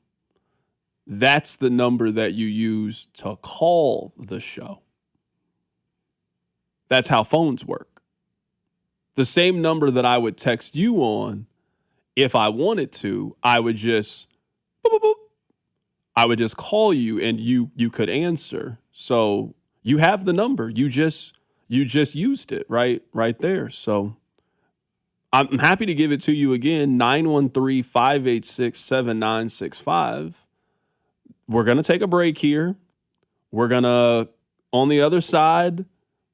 that's the number that you use to call the show. That's how phones work. The same number that I would text you on, if I wanted to, I would just, boop, boop, boop. I would just call you and you could answer. So you have the number. You just used it right there. So I'm happy to give it to you again, 913-586-7965. We're going to take a break here. We're going to, on the other side,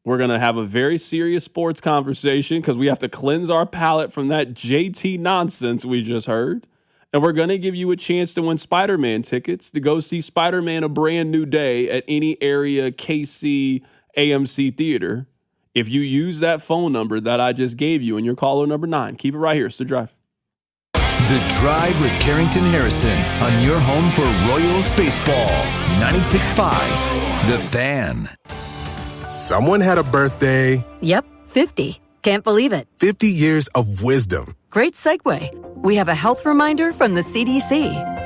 we're going to have a very serious sports conversation because we have to cleanse our palate from that JT nonsense we just heard. And we're going to give you a chance to win Spider-Man tickets to go see Spider-Man A Brand New Day at any area KC AMC theater if you use that phone number that I just gave you in your caller number 9. Keep it right here. It's The Drive. The Drive with Carrington Harrison on your home for Royals baseball. 96.5 The Fan. Someone had a birthday. Yep, 50. Can't believe it. 50 years of wisdom. Great segue. We have a health reminder from the CDC.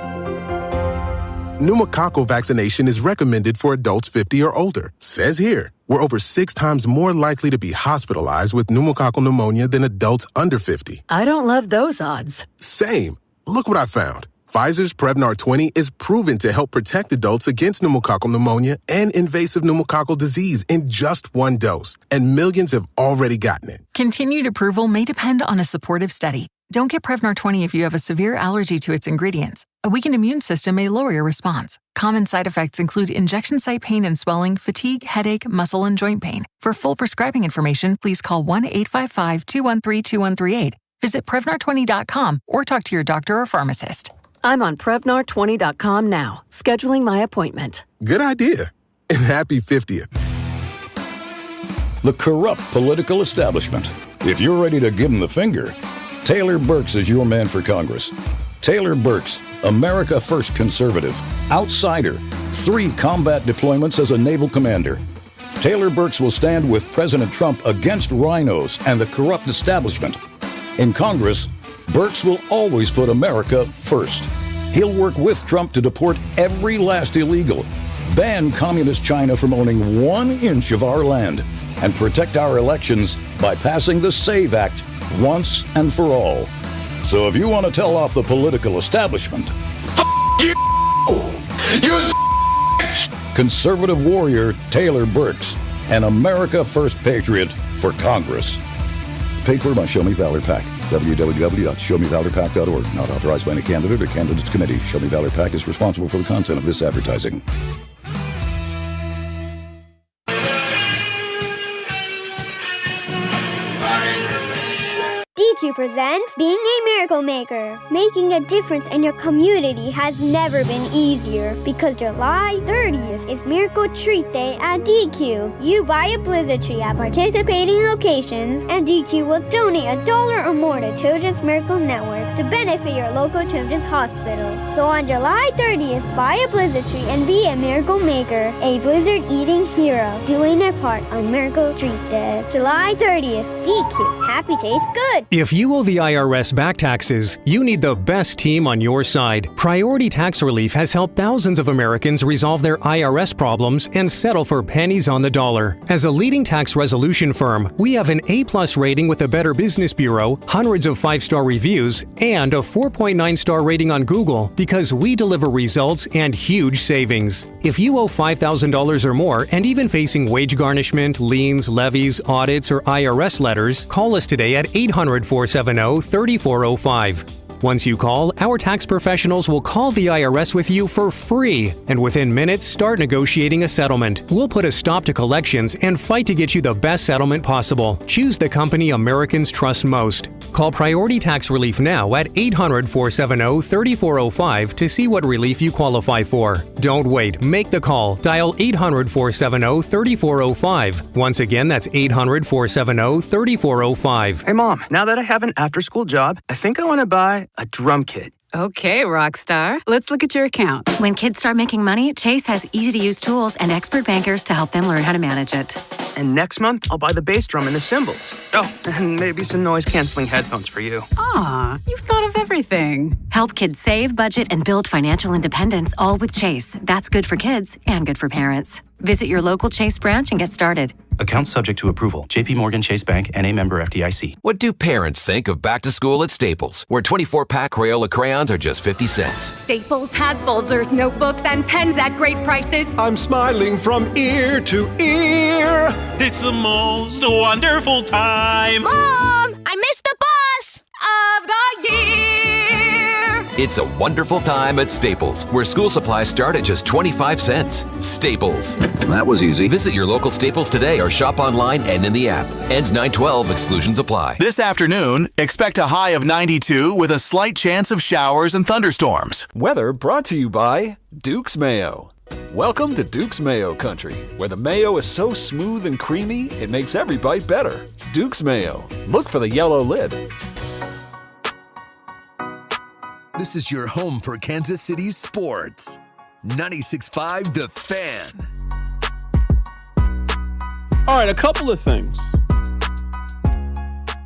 Pneumococcal vaccination is recommended for adults 50 or older. Says here, we're over 6 times more likely to be hospitalized with pneumococcal pneumonia than adults under 50. I don't love those odds. Same. Look what I found. Pfizer's Prevnar 20 is proven to help protect adults against pneumococcal pneumonia and invasive pneumococcal disease in just 1 dose. And millions have already gotten it. Continued approval may depend on a supportive study. Don't get Prevnar 20 if you have a severe allergy to its ingredients. A weakened immune system may lower your response. Common side effects include injection site pain and swelling, fatigue, headache, muscle, and joint pain. For full prescribing information, please call 1-855-213-2138. Visit Prevnar20.com or talk to your doctor or pharmacist. I'm on Prevnar20.com now, scheduling my appointment. Good idea. And happy 50th. The corrupt political establishment. If you're ready to give them the finger, Taylor Burks is your man for Congress. Taylor Burks, America First conservative, outsider, 3 combat deployments as a naval commander. Taylor Burks will stand with President Trump against rhinos and the corrupt establishment. In Congress, Burks will always put America first. He'll work with Trump to deport every last illegal, ban communist China from owning 1 inch of our land, and protect our elections by passing the SAVE Act once and for all. So if you want to tell off the political establishment, conservative warrior Taylor Burks, an America First patriot for Congress. Paid for by Show Me Valor PAC. www.showmevalorpac.org. Not authorized by any candidate or candidates committee. Show Me Valor PAC is responsible for the content of this advertising. DQ presents Being a Miracle Maker. Making a difference in your community has never been easier because July 30th is Miracle Treat Day at DQ. You buy a blizzard tree at participating locations and DQ will donate $1 or more to Children's Miracle Network to benefit your local children's hospital. So on July 30th, buy a blizzard tree and be a miracle maker, a blizzard eating hero, doing their part on Miracle Treat Day. July 30th, DQ. Happy tastes good. If you owe the IRS back taxes, you need the best team on your side. Priority Tax Relief has helped thousands of Americans resolve their IRS problems and settle for pennies on the dollar. As a leading tax resolution firm, we have an A+ rating with the Better Business Bureau, hundreds of 5-star reviews, and a 4.9-star rating on Google because we deliver results and huge savings. If you owe $5,000 or more and even facing wage garnishment, liens, levies, audits, or IRS letters, call us today at 800-470-3405. Once you call, our tax professionals will call the IRS with you for free, and within minutes, start negotiating a settlement. We'll put a stop to collections and fight to get you the best settlement possible. Choose the company Americans trust most. Call Priority Tax Relief now at 800-470-3405 to see what relief you qualify for. Don't wait. Make the call. Dial 800-470-3405. Once again, that's 800-470-3405. Hey, Mom, now that I have an after-school job, I think I want to buy a drum kit. Okay, Rockstar. Let's look at your account. When kids start making money, Chase has easy-to-use tools and expert bankers to help them learn how to manage it. And next month, I'll buy the bass drum and the cymbals. Oh, and maybe some noise-canceling headphones for you. Aw, you've thought of everything. Help kids save, budget, and build financial independence, all with Chase. That's good for kids and good for parents. Visit your local Chase branch and get started. Account subject to approval. JP Morgan Chase Bank, N.A. member FDIC. What do parents think of back to school at Staples, where 24-pack Crayola crayons are just 50 cents? Staples has folders, notebooks, and pens at great prices. I'm smiling from ear to ear. It's the most wonderful time. Mom, I missed the bus of the year. It's a wonderful time at Staples, where school supplies start at just 25 cents. Staples. That was easy. Visit your local Staples today or shop online and in the app. Ends 9/12. Exclusions apply. This afternoon, expect a high of 92 with a slight chance of showers and thunderstorms. Weather brought to you by Duke's Mayo. Welcome to Duke's Mayo Country, where the mayo is so smooth and creamy, it makes every bite better. Duke's Mayo. Look for the yellow lid. This is your home for Kansas City sports. 96.5 The Fan. All right, a couple of things.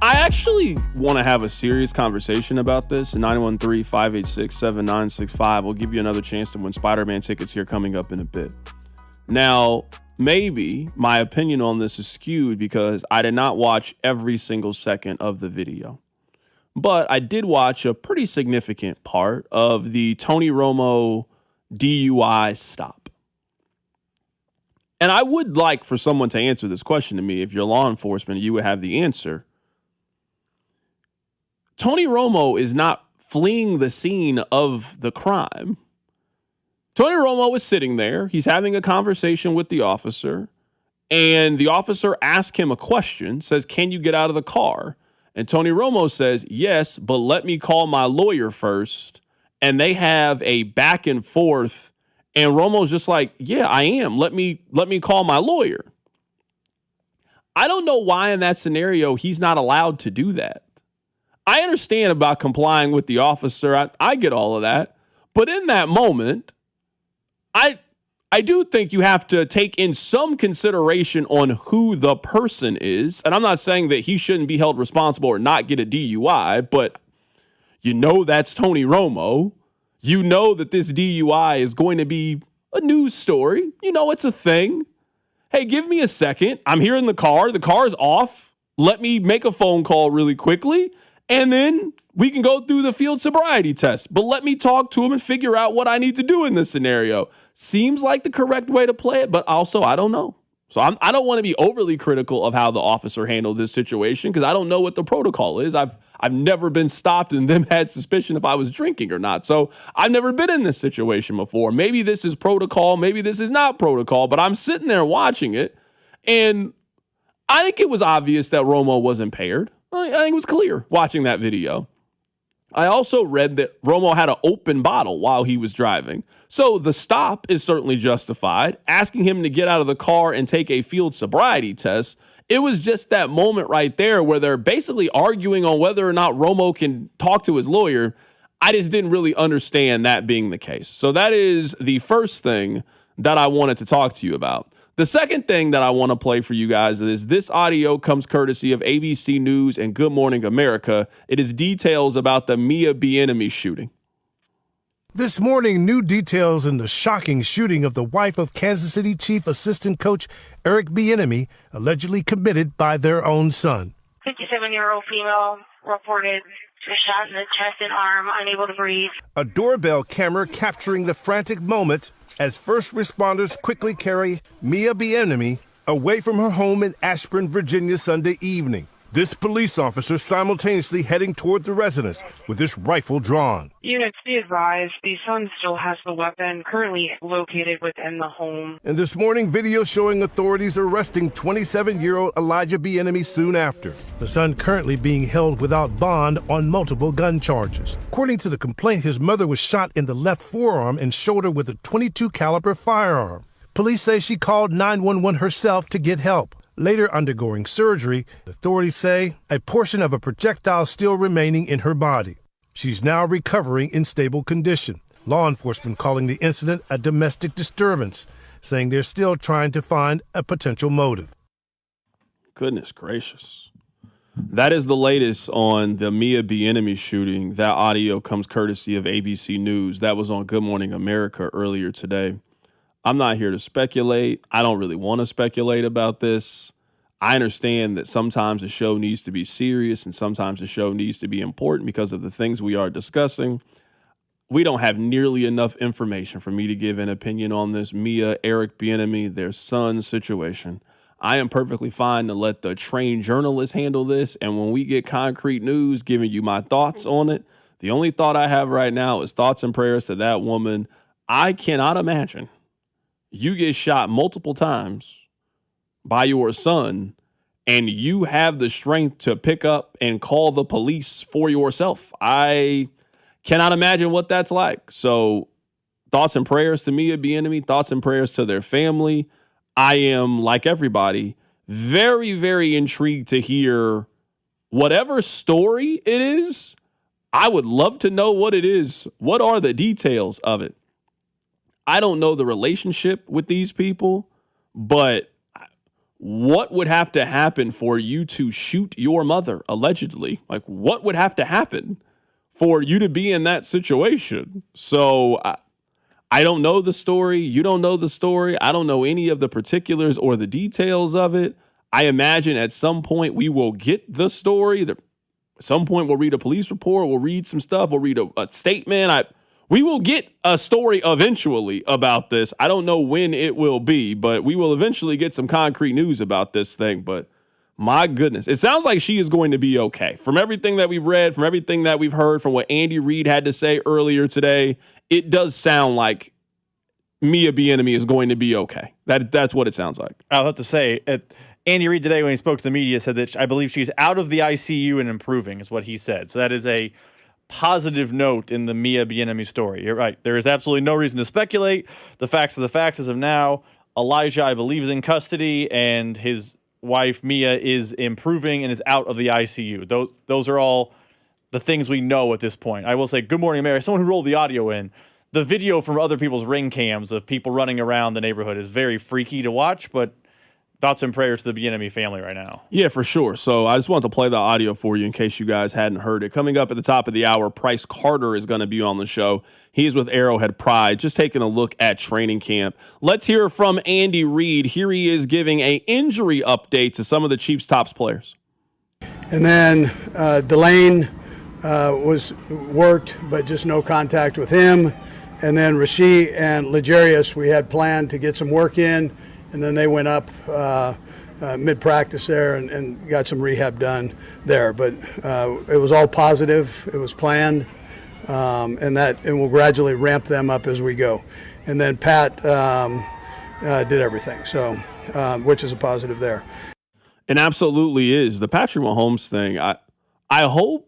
I actually want to have a serious conversation about this. 913-586-7965. We'll give you another chance to win Spider-Man tickets here coming up in a bit. Now, maybe my opinion on this is skewed because I did not watch every single second of the video. But I did watch a pretty significant part of the Tony Romo DUI stop. And I would like for someone to answer this question to me. If you're law enforcement, you would have the answer. Tony Romo is not fleeing the scene of the crime. Tony Romo is sitting there. He's having a conversation with the officer. And the officer asks him a question, says, "Can you get out of the car?" And Tony Romo says, "Yes, but let me call my lawyer first." And they have a back and forth. And Romo's just like, "Yeah, I am. Let me call my lawyer." I don't know why in that scenario he's not allowed to do that. I understand about complying with the officer. I get all of that. But in that moment, I do think you have to take in some consideration on who the person is. And I'm not saying that he shouldn't be held responsible or not get a DUI, but you know that's Tony Romo. You know that this DUI is going to be a news story. You know it's a thing. Hey, give me a second. I'm here in the car. The car's off. Let me make a phone call really quickly, and then we can go through the field sobriety test. But let me talk to him and figure out what I need to do in this scenario. Seems like the correct way to play it, but also I don't know. So I don't want to be overly critical of how the officer handled this situation because I don't know what the protocol is. I've never been stopped and then had suspicion if I was drinking or not. So I've never been in this situation before. Maybe this is protocol. Maybe this is not protocol. But I'm sitting there watching it, and I think it was obvious that Romo was impaired. I think it was clear watching that video. I also read that Romo had an open bottle while he was driving. So the stop is certainly justified. Asking him to get out of the car and take a field sobriety test, it was just that moment right there where they're basically arguing on whether or not Romo can talk to his lawyer. I just didn't really understand that being the case. So that is the first thing that I wanted to talk to you about. The second thing that I want to play for you guys is this audio comes courtesy of ABC News and Good Morning America. It is details about the Mia Bieniemy shooting. This morning, new details in the shocking shooting of the wife of Kansas City Chief Assistant Coach Eric Bieniemy, allegedly committed by their own son. 57-year-old female reported a shot in the chest and arm, unable to breathe. A doorbell camera capturing the frantic moment as first responders quickly carry Mia Bieniemy away from her home in Ashburn, Virginia, Sunday evening. This police officer simultaneously heading toward the residence with his rifle drawn. Units, be advised, the son still has the weapon currently located within the home. And this morning, video showing authorities arresting 27-year-old Elijah Bieniemy soon after. The son currently being held without bond on multiple gun charges. According to the complaint, his mother was shot in the left forearm and shoulder with a .22 caliber firearm. Police say she called 911 herself to get help. Later undergoing surgery, authorities say a portion of a projectile still remaining in her body. She's now recovering in stable condition. Law enforcement calling the incident a domestic disturbance, saying they're still trying to find a potential motive. Goodness gracious. That is the latest on the Mia Bieniemy shooting. That audio comes courtesy of ABC News. That was on Good Morning America earlier today. I'm not here to speculate. I don't really want to speculate about this. I understand that sometimes the show needs to be serious and sometimes the show needs to be important because of the things we are discussing. We don't have nearly enough information for me to give an opinion on this Mia, Eric Bieniemy, their son's situation. I am perfectly fine to let the trained journalists handle this, and when we get concrete news, giving you my thoughts on it. The only thought I have right now is thoughts and prayers to that woman. I cannot imagine you get shot multiple times by your son, and you have the strength to pick up and call the police for yourself. I cannot imagine what that's like. So thoughts and prayers to Mia Bieniemy, thoughts and prayers to their family. I am, like everybody, very, very intrigued to hear whatever story it is. I would love to know what it is. What are the details of it? I don't know the relationship with these people, but what would have to happen for you to shoot your mother, allegedly? Like, what would have to happen for you to be in that situation? So I don't know the story. You don't know the story. I don't know any of the particulars or the details of it. I imagine at some point we will get the story. At some point we'll read a police report. We'll read some stuff. We'll read a statement. We will get a story eventually about this. I don't know when it will be, but we will eventually get some concrete news about this thing. But my goodness, it sounds like she is going to be okay. From everything that we've read, from everything that we've heard, from what Andy Reid had to say earlier today, it does sound like Mia Bieniemy is going to be okay. That's what it sounds like. I'll have to say, Andy Reid today, when he spoke to the media, said that I believe she's out of the ICU and improving, is what he said. So that is a positive note in the Mia Bieniemy story. You're right. There is absolutely no reason to speculate. The facts are the facts as of now. Elijah, I believe, is in custody, and his wife, Mia, is improving and is out of the ICU. Those are all the things we know at this point. I will say, good morning, Mary. Someone who rolled the audio in. The video from other people's ring cams of people running around the neighborhood is very freaky to watch, but thoughts and prayers to the Bieniemy family right now. Yeah, for sure. So I just wanted to play the audio for you in case you guys hadn't heard it. Coming up at the top of the hour, Price Carter is going to be on the show. He is with Arrowhead Pride, just taking a look at training camp. Let's hear from Andy Reid. Here he is giving an injury update to some of the Chiefs' top players. And then Delane was worked, but just no contact with him. And then Rasheed and Legarius, we had planned to get some work in. And then they went up mid-practice there and got some rehab done there. But it was all positive. It was planned, and we'll gradually ramp them up as we go. And then Pat did everything, so which is a positive there. It absolutely is. The Patrick Mahomes thing, I hope.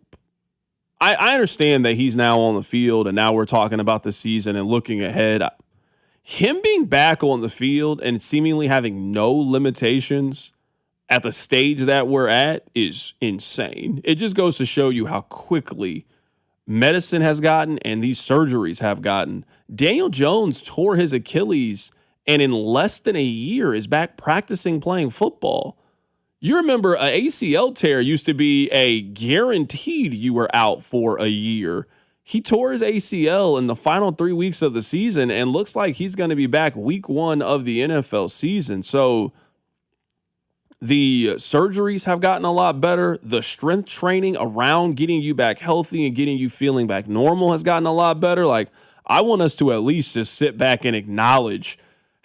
I understand that he's now on the field, and now we're talking about the season and looking ahead. Him being back on the field and seemingly having no limitations at the stage that we're at is insane. It just goes to show you how quickly medicine has gotten and these surgeries have gotten. Daniel Jones tore his Achilles and in less than a year is back practicing playing football. You remember an ACL tear used to be a guaranteed you were out for a year. He tore his ACL in the final 3 weeks of the season and looks like he's going to be back week 1 of the NFL season. So the surgeries have gotten a lot better. The strength training around getting you back healthy and getting you feeling back normal has gotten a lot better. Like, I want us to at least just sit back and acknowledge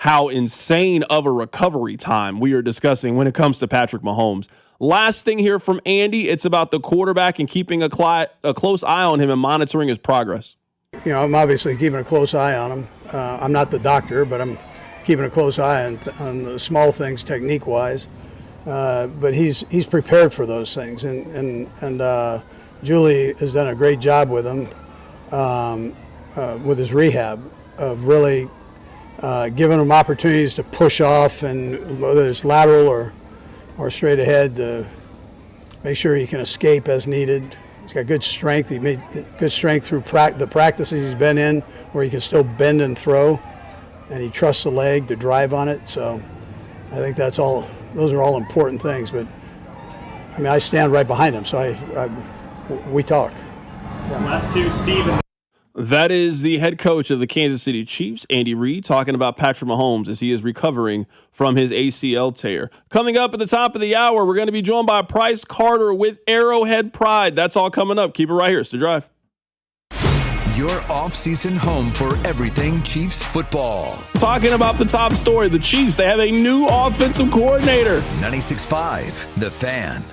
how insane of a recovery time we are discussing when it comes to Patrick Mahomes. Last thing here from Andy, it's about the quarterback and keeping a close eye on him and monitoring his progress. You know, I'm obviously keeping a close eye on him. I'm not the doctor, but I'm keeping a close eye on the small things technique-wise. But he's prepared for those things, and Julie has done a great job with him with his rehab of really giving him opportunities to push off, and whether it's lateral or straight ahead, to make sure he can escape as needed. He's got good strength. He made good strength through the practices he's been in, where he can still bend and throw, and he trusts the leg to drive on it. So I think that's all. Those are all important things. But I mean, I stand right behind him, so we talk. Yeah. Last two, Steven. That is the head coach of the Kansas City Chiefs, Andy Reid, talking about Patrick Mahomes as he is recovering from his ACL tear. Coming up at the top of the hour, we're going to be joined by Price Carter with Arrowhead Pride. That's all coming up. Keep it right here. It's The Drive. Your off-season home for everything Chiefs football. Talking about the top story, the Chiefs, they have a new offensive coordinator. 96.5, The Fan.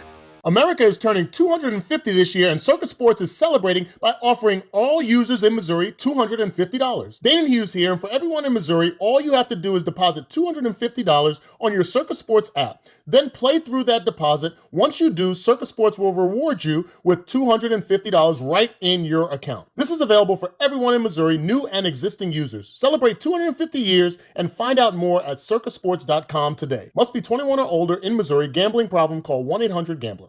America is turning 250 this year, and Circus Sports is celebrating by offering all users in Missouri $250. Dane Hughes here, and for everyone in Missouri, all you have to do is deposit $250 on your Circus Sports app. Then play through that deposit. Once you do, Circus Sports will reward you with $250 right in your account. This is available for everyone in Missouri, new and existing users. Celebrate 250 years and find out more at circusports.com today. Must be 21 or older in Missouri. Gambling problem? Call 1-800-GAMBLER.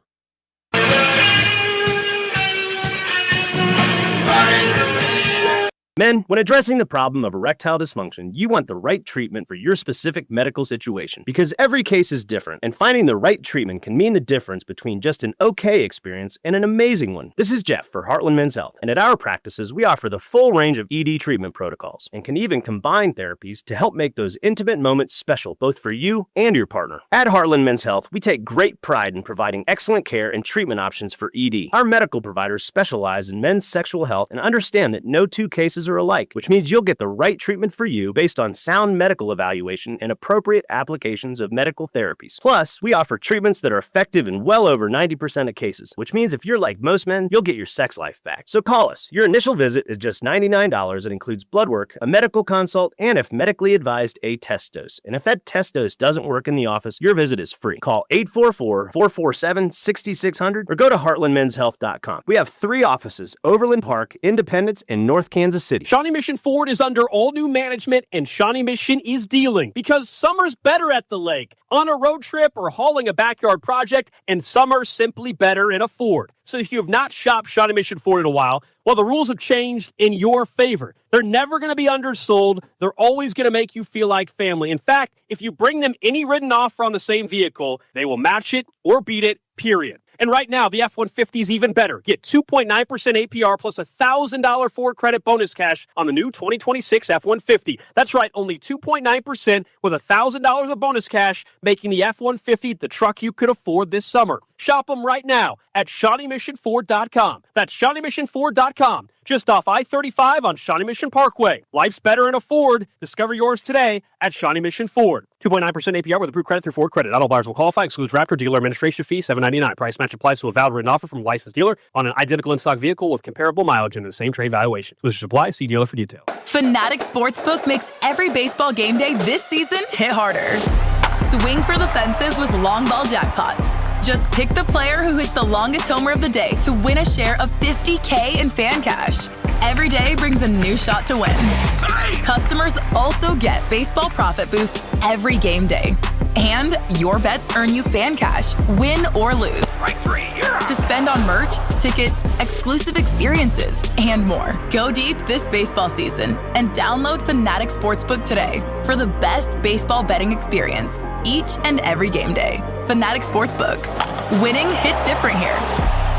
Men, when addressing the problem of erectile dysfunction, you want the right treatment for your specific medical situation because every case is different, and finding the right treatment can mean the difference between just an okay experience and an amazing one. This is Jeff for Heartland Men's Health, and at our practices, we offer the full range of ED treatment protocols and can even combine therapies to help make those intimate moments special both for you and your partner. At Heartland Men's Health, we take great pride in providing excellent care and treatment options for ED. Our medical providers specialize in men's sexual health and understand that no two cases are alike, which means you'll get the right treatment for you based on sound medical evaluation and appropriate applications of medical therapies. Plus, we offer treatments that are effective in well over 90% of cases, which means if you're like most men, you'll get your sex life back. So call us. Your initial visit is just $99. It includes blood work, a medical consult, and if medically advised, a test dose. And if that test dose doesn't work in the office, your visit is free. Call 844-447-6600 or go to heartlandmenshealth.com. We have 3 offices: Overland Park, Independence, and North Kansas City. Shawnee Mission Ford is under all new management, and Shawnee Mission is dealing because summer's better at the lake, on a road trip or hauling a backyard project, and summer's simply better in a Ford. So if you have not shopped Shawnee Mission Ford in a while, well, the rules have changed in your favor. They're never going to be undersold. They're always going to make you feel like family. In fact, if you bring them any written offer on the same vehicle, they will match it or beat it, period. And right now, the F-150 is even better. Get 2.9% APR plus $1,000 Ford credit bonus cash on the new 2026 F-150. That's right, only 2.9% with $1,000 of bonus cash, making the F-150 the truck you could afford this summer. Shop them right now at ShawneeMissionFord.com. That's ShawneeMissionFord.com. Just off I-35 on Shawnee Mission Parkway. Life's better in a Ford. Discover yours today at Shawnee Mission Ford. 2.9% APR with approved credit through Ford Credit. Not all buyers will qualify. Excludes Raptor. Dealer administration fee $7.99. Price match applies to a valid written offer from a licensed dealer on an identical in-stock vehicle with comparable mileage and the same trade valuation. Exclusions apply. See dealer for detail. Fanatic Sportsbook makes every baseball game day this season hit harder. Swing for the fences with long ball jackpots. Just pick the player who hits the longest homer of the day to win a share of $50K in fan cash. Every day brings a new shot to win. Customers also get baseball profit boosts every game day. And your bets earn you fan cash, win or lose. To spend on merch, tickets, exclusive experiences, and more. Go deep this baseball season and download Fanatic Sportsbook today for the best baseball betting experience each and every game day. Fanatic Sportsbook. Winning hits different here.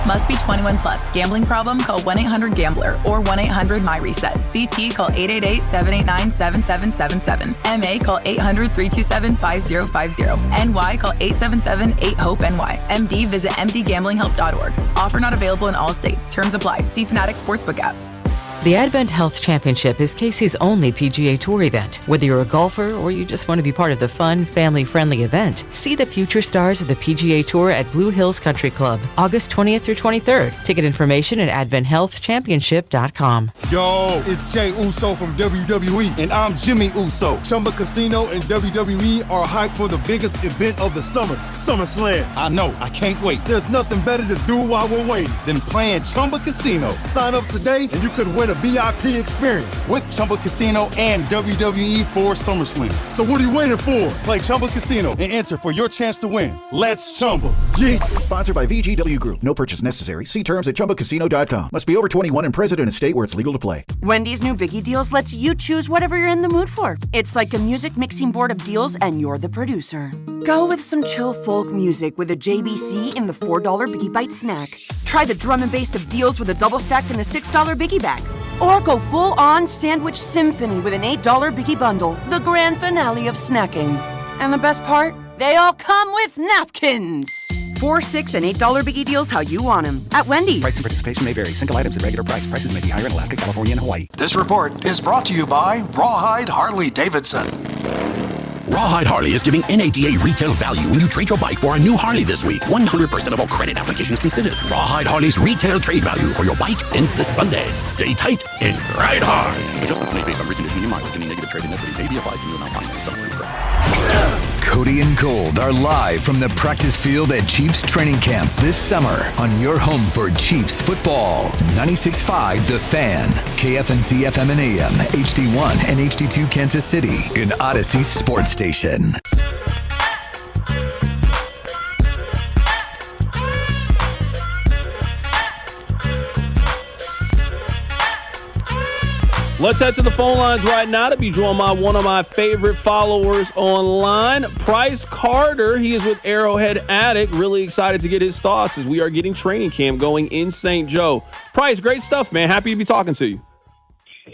Must be 21 plus. Gambling problem? Call 1-800-GAMBLER or 1-800-MyReset. CT call 888-789-7777. MA call 800-327-5050. NY call 877-8-HOPE-NY. MD visit mdgamblinghelp.org. Offer not available in all states. Terms apply. See Fanatic Sportsbook app. The Advent Health Championship is Casey's only PGA Tour event. Whether you're a golfer or you just want to be part of the fun, family-friendly event, see the future stars of the PGA Tour at Blue Hills Country Club, August 20th through 23rd. Ticket information at adventhealthchampionship.com. Yo, it's Jay Uso from WWE, and I'm Jimmy Uso. Chumba Casino and WWE are hyped for the biggest event of the summer, SummerSlam. I know, I can't wait. There's nothing better to do while we're waiting than playing Chumba Casino. Sign up today and you could win a VIP experience with Chumba Casino and WWE for SummerSlam. So what are you waiting for? Play Chumba Casino and enter for your chance to win. Let's Chumba. Yeah. Sponsored by VGW Group. No purchase necessary. See terms at ChumbaCasino.com. Must be over 21 and present in a state where it's legal to play. Wendy's new Biggie Deals lets you choose whatever you're in the mood for. It's like a music mixing board of deals and you're the producer. Go with some chill folk music with a JBC in the $4 Biggie Bite snack. Try the drum and bass of deals with a double stack and a $6 Biggie bag. Or go full-on sandwich symphony with an $8 Biggie Bundle, the grand finale of snacking. And the best part? They all come with napkins. $4, $6, and $8 Biggie deals how you want them. At Wendy's. Price and participation may vary. Single items at regular price. Prices may be higher in Alaska, California, and Hawaii. This report is brought to you by Rawhide Harley-Davidson. Rawhide Harley is giving NADA retail value when you trade your bike for a new Harley this week. 100% of all credit applications considered. Rawhide Harley's retail trade value for your bike ends this Sunday. Stay tight and ride hard. Adjustments made based on reconditioning and mileage. Any negative trade-in equity may be applied to new amount financed on approved credit. Cody and Gold are live from the practice field at Chiefs training camp this summer on your home for Chiefs football. 96.5 The Fan, KFNC FM and AM, HD1 and HD2 Kansas City, an Odyssey sports station. Let's head to the phone lines right now to be joined by one of my favorite followers online, Price Carter. He is with Arrowhead Addict. Really excited to get his thoughts as we are getting training camp going in St. Joe. Price, great stuff, man. Happy to be talking to you.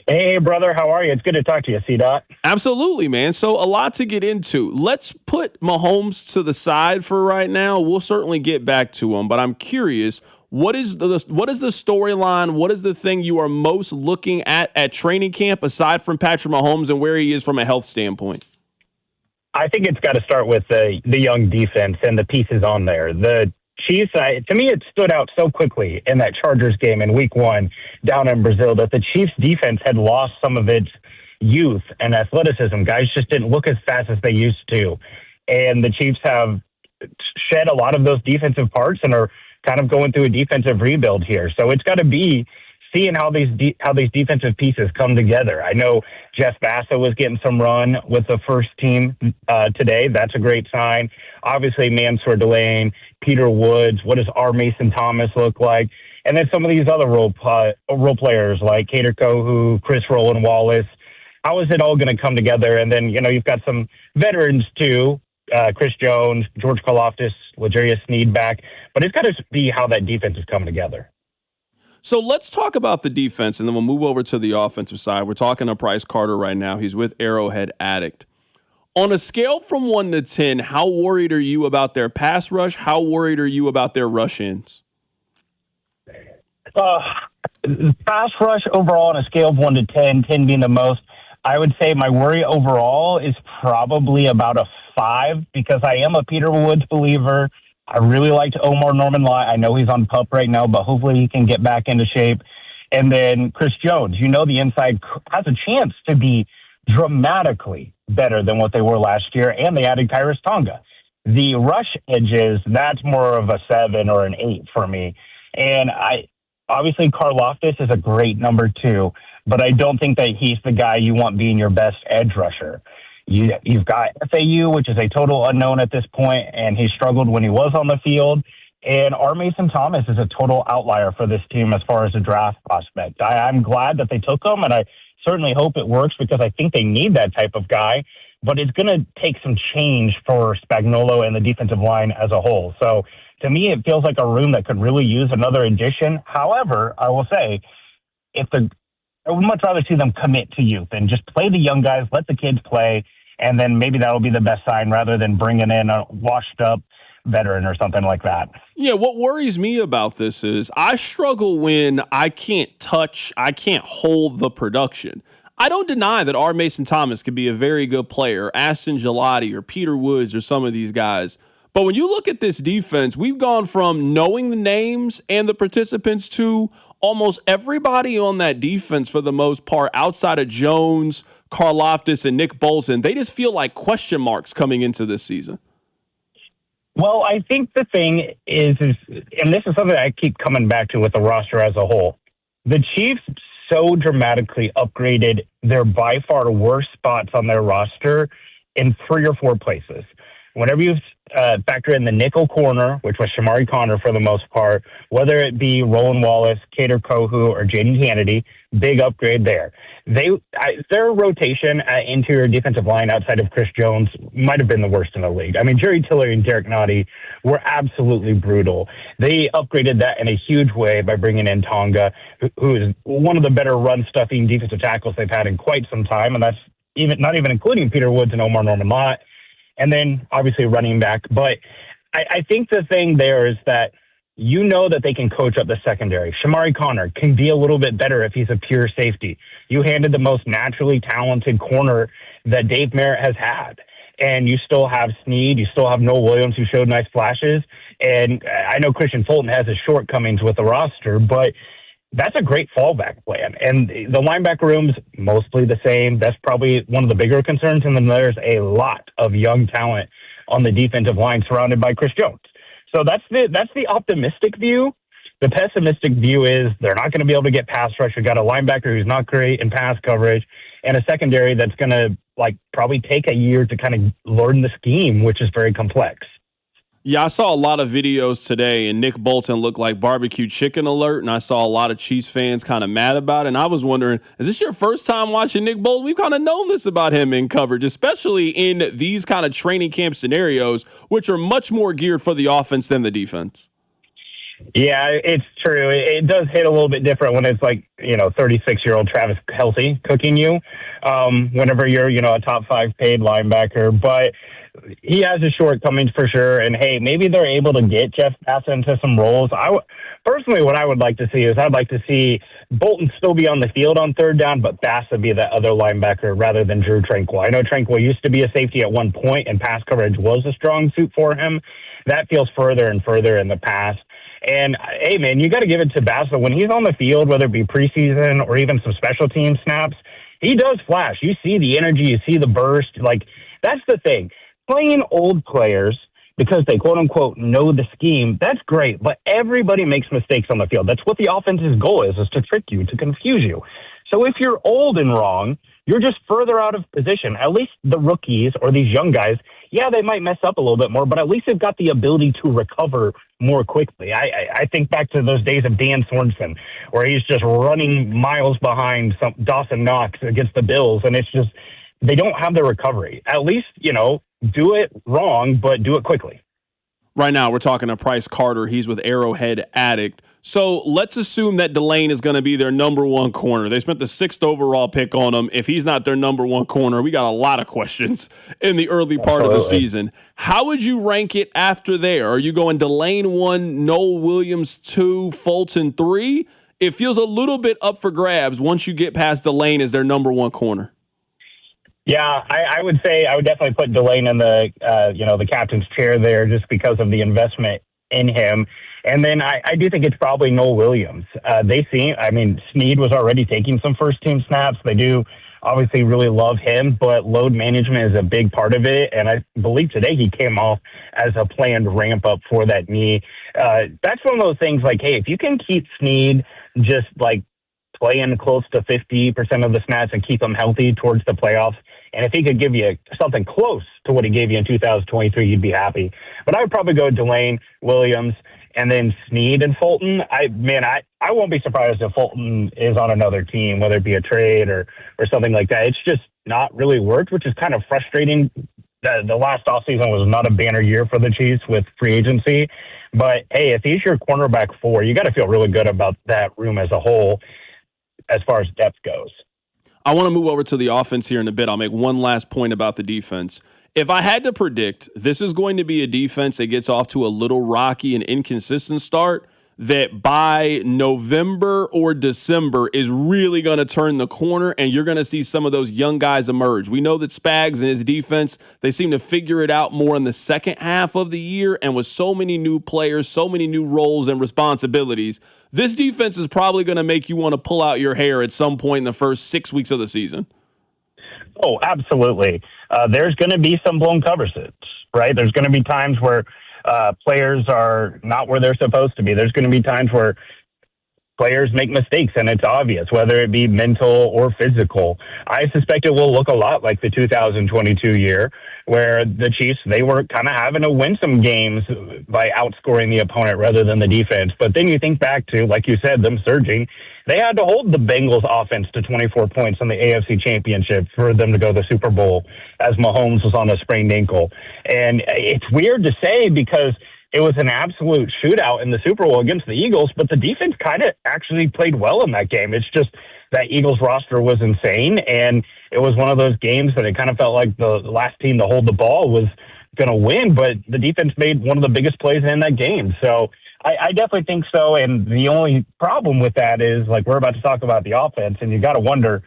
Hey, brother. How are you? It's good to talk to you, C-Dot. Absolutely, man. So a lot to get into. Let's put Mahomes to the side for right now. We'll certainly get back to him, but I'm curious, what is the storyline? What is the thing you are most looking at training camp aside from Patrick Mahomes and where he is from a health standpoint? I think it's got to start with the young defense and the pieces on there. The Chiefs, to me, it stood out so quickly in that Chargers game in Week 1 down in Brazil that the Chiefs defense had lost some of its youth and athleticism. Guys just didn't look as fast as they used to. And the Chiefs have shed a lot of those defensive parts and are kind of going through a defensive rebuild here. So it's got to be seeing how these defensive pieces come together. I know Jeff Bassa was getting some run with the first team today. That's a great sign. Obviously, Mansour Delane, Peter Woods. What does R. Mason Thomas look like? And then some of these other role players like Kader Kohu, Chris Roland Wallace. How is it all going to come together? And then, you've got some veterans too. Chris Jones, George Karlaftis, L'Jarius Sneed back. But it's got to be how that defense is coming together. So let's talk about the defense, and then we'll move over to the offensive side. We're talking to Price Carter right now. He's with Arrowhead Addict. On a scale from 1 to 10, how worried are you about their pass rush? How worried are you about their rush-ins? Pass rush overall on a scale of 1 to 10, 10 being the most, I would say my worry overall is probably about a 5 because I am a Peter Woods believer. I really liked Omar Norman-Lott. I know he's on PUP right now, but hopefully he can get back into shape. And then Chris Jones, the inside has a chance to be dramatically better than what they were last year, and they added Kyrus Tonga. The rush edges, that's more of a 7 or an 8 for me. And obviously Karlaftis is a great number 2, but I don't think that he's the guy you want being your best edge rusher. You've got FAU, which is a total unknown at this point, and he struggled when he was on the field. And R. Mason Thomas is a total outlier for this team as far as a draft prospect. I'm glad that they took him, and I certainly hope it works because I think they need that type of guy. But it's going to take some change for Spagnuolo and the defensive line as a whole. So to me, it feels like a room that could really use another addition. However, I will say, I would much rather see them commit to youth and just play the young guys, let the kids play, and then maybe that'll be the best sign rather than bringing in a washed-up veteran or something like that. Yeah, what worries me about this is I struggle when I can't hold the production. I don't deny that R. Mason Thomas could be a very good player, Aston Gelati or Peter Woods or some of these guys. But when you look at this defense, we've gone from knowing the names and the participants to almost everybody on that defense for the most part, outside of Jones, Karlaftis, and Nick Bolton. They just feel like question marks coming into this season. Well, I think the thing is, and this is something I keep coming back to with the roster as a whole, the Chiefs so dramatically upgraded their by far worst spots on their roster in 3 or 4 places. Whenever you factor in the nickel corner, which was Shamari Connor for the most part, whether it be Roland Wallace, Kader Kohu, or Jaden Hannity, big upgrade there. Their rotation at interior defensive line outside of Chris Jones might have been the worst in the league. I mean, Jerry Tillery and Derek Nottie were absolutely brutal. They upgraded that in a huge way by bringing in Tonga, who is one of the better run-stuffing defensive tackles they've had in quite some time, and that's not even including Peter Woods and Omar Norman-Lott. And then, obviously, running back. But I think the thing there is that you know that they can coach up the secondary. Shamari Connor can be a little bit better if he's a pure safety. You handed the most naturally talented corner that Dave Merritt has had. And you still have Snead. You still have Noel Williams, who showed nice flashes. And I know Christian Fulton has his shortcomings with the roster, but that's a great fallback plan. And the linebacker room's mostly the same. That's probably one of the bigger concerns. And then there's a lot of young talent on the defensive line surrounded by Chris Jones. So that's the optimistic view. The pessimistic view is they're not going to be able to get pass rush. We've got a linebacker who's not great in pass coverage and a secondary that's going to probably take a year to kind of learn the scheme, which is very complex. Yeah, I saw a lot of videos today, and Nick Bolton looked like barbecue chicken alert, and I saw a lot of Chiefs fans kind of mad about it. And I was wondering, is this your first time watching Nick Bolton? We've kind of known this about him in coverage, especially in these kind of training camp scenarios, which are much more geared for the offense than the defense. Yeah, it's true. It does hit a little bit different when it's 36-year-old Travis Kelce cooking you whenever you're, a top 5 paid linebacker. But he has his shortcomings for sure. And, hey, maybe they're able to get Jeff Bassa into some roles. Personally, what I would like to see is I'd like to see Bolton still be on the field on third down, but Bassa be that other linebacker rather than Drew Tranquill. I know Tranquill used to be a safety at one point, and pass coverage was a strong suit for him. That feels further and further in the past. And, hey, man, you got to give it to Bassa. When he's on the field, whether it be preseason or even some special team snaps, he does flash. You see the energy. You see the burst. That's the thing. Playing old players because they, quote-unquote, know the scheme, that's great. But everybody makes mistakes on the field. That's what the offense's goal is to trick you, to confuse you. So if you're old and wrong, you're just further out of position. At least the rookies or these young guys, yeah, they might mess up a little bit more, but at least they've got the ability to recover more quickly. I think back to those days of Dan Sorensen, where he's just running miles behind Dawson Knox against the Bills, and it's just they don't have the recovery. At least, do it wrong, but do it quickly. Right now, we're talking to Price Carter. He's with Arrowhead Addict. So let's assume that Delane is going to be their number one corner. They spent the 6th overall pick on him. If he's not their number one corner, we got a lot of questions in the early part of the season. How would you rank it after there? Are you going Delane 1, Noel Williams 2, Fulton 3? It feels a little bit up for grabs once you get past Delane as their number one corner. Yeah, I would say I would definitely put Delane in the captain's chair there just because of the investment in him. And then I do think it's probably Noel Williams. Snead was already taking some first-team snaps. They do obviously really love him, but load management is a big part of it. And I believe today he came off as a planned ramp-up for that knee. That's one of those things hey, if you can keep Snead just playing close to 50% of the snaps and keep him healthy towards the playoffs, and if he could give you something close to what he gave you in 2023, you'd be happy. But I would probably go Delane, Williams, and then Snead and Fulton. I won't be surprised if Fulton is on another team, whether it be a trade or something like that. It's just not really worked, which is kind of frustrating. The last offseason was not a banner year for the Chiefs with free agency. But, hey, if he's your cornerback 4, you got to feel really good about that room as a whole as far as depth goes. I want to move over to the offense here in a bit. I'll make one last point about the defense. If I had to predict, this is going to be a defense that gets off to a little rocky and inconsistent start, that by November or December is really going to turn the corner, and you're going to see some of those young guys emerge. We know that Spags and his defense, they seem to figure it out more in the second half of the year, and with so many new players, so many new roles and responsibilities, this defense is probably going to make you want to pull out your hair at some point in the first 6 weeks of the season. Oh, absolutely. There's going to be some blown coverages, right? There's going to be times where players are not where they're supposed to be. There's going to be times where players make mistakes, and it's obvious, whether it be mental or physical. I suspect it will look a lot like the 2022 year, where the Chiefs, they were kind of having to win some games by outscoring the opponent rather than the defense. But then you think back to, like you said, them surging. They had to hold the Bengals offense to 24 points in the AFC Championship for them to go to the Super Bowl, as Mahomes was on a sprained ankle. And it's weird to say because it was an absolute shootout in the Super Bowl against the Eagles, but the defense kind of actually played well in that game. It's just that Eagles roster was insane, and it was one of those games that it kind of felt like the last team to hold the ball was going to win, but the defense made one of the biggest plays in that game. So I definitely think so, and the only problem with that is, like, we're about to talk about the offense, and you got to wonder,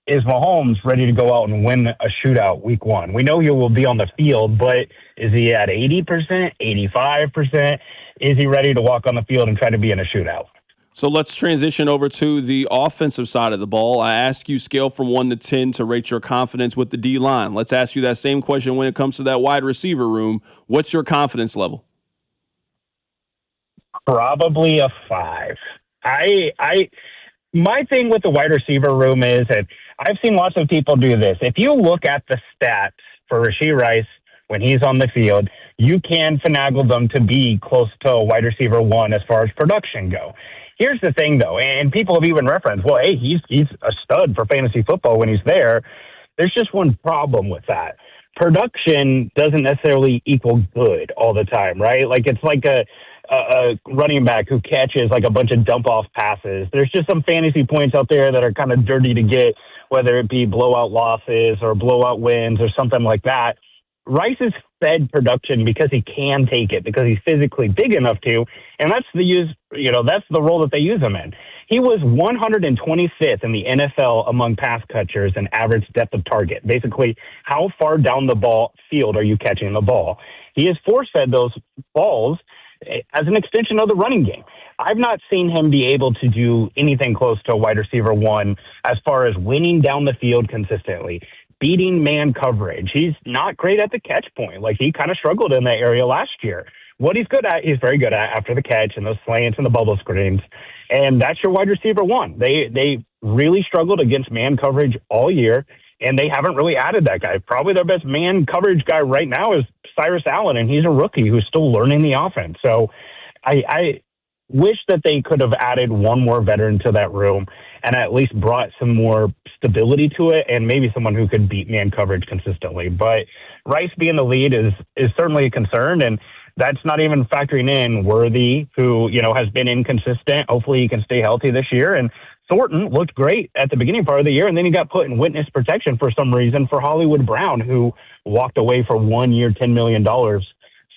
is Mahomes ready to go out and win a shootout week one? We know he will be on the field, but is he at 80%, 85%? Is he ready to walk on the field and try to be in a shootout? So let's transition over to the offensive side of the ball. I ask you scale from 1 to 10 to rate your confidence with the D-line. Let's ask you that same question when it comes to that wide receiver room. What's your confidence level? Probably a 5. My thing with the wide receiver room is that I've seen lots of people do this. If you look at the stats for Rashee Rice when he's on the field, you can finagle them to be close to a wide receiver 1 as far as production go. Here's the thing, though, and people have even referenced, well, hey, he's a stud for fantasy football when he's there. There's just one problem with that. Production doesn't necessarily equal good all the time, right? Like, it's like a running back who catches like a bunch of dump-off passes. There's just some fantasy points out there that are kind of dirty to get, whether it be blowout losses or blowout wins or something like that. Rice is fed production because he can take it, because he's physically big enough to, and that's the role that they use him in. He was 125th in the NFL among pass catchers in average depth of target. Basically, how far down the field are you catching the ball? He has force-fed those balls as an extension of the running game. I've not seen him be able to do anything close to a wide receiver 1 as far as winning down the field consistently, beating man coverage. He's not great at the catch point. Like, he kind of struggled in that area last year. What he's good at, he's very good at after the catch and those slants and the bubble screens. And that's your wide receiver 1. They really struggled against man coverage all year, and they haven't really added that guy. Probably their best man coverage guy right now is Cyrus Allen, and he's a rookie who's still learning the offense. So I wish that they could have added one more veteran to that room and at least brought some more stability to it, and maybe someone who could beat man coverage consistently. But Rice being the lead is certainly a concern, and that's not even factoring in Worthy, who, has been inconsistent. Hopefully he can stay healthy this year. And Thornton looked great at the beginning part of the year, and then he got put in witness protection for some reason for Hollywood Brown, who walked away for 1 year, $10 million.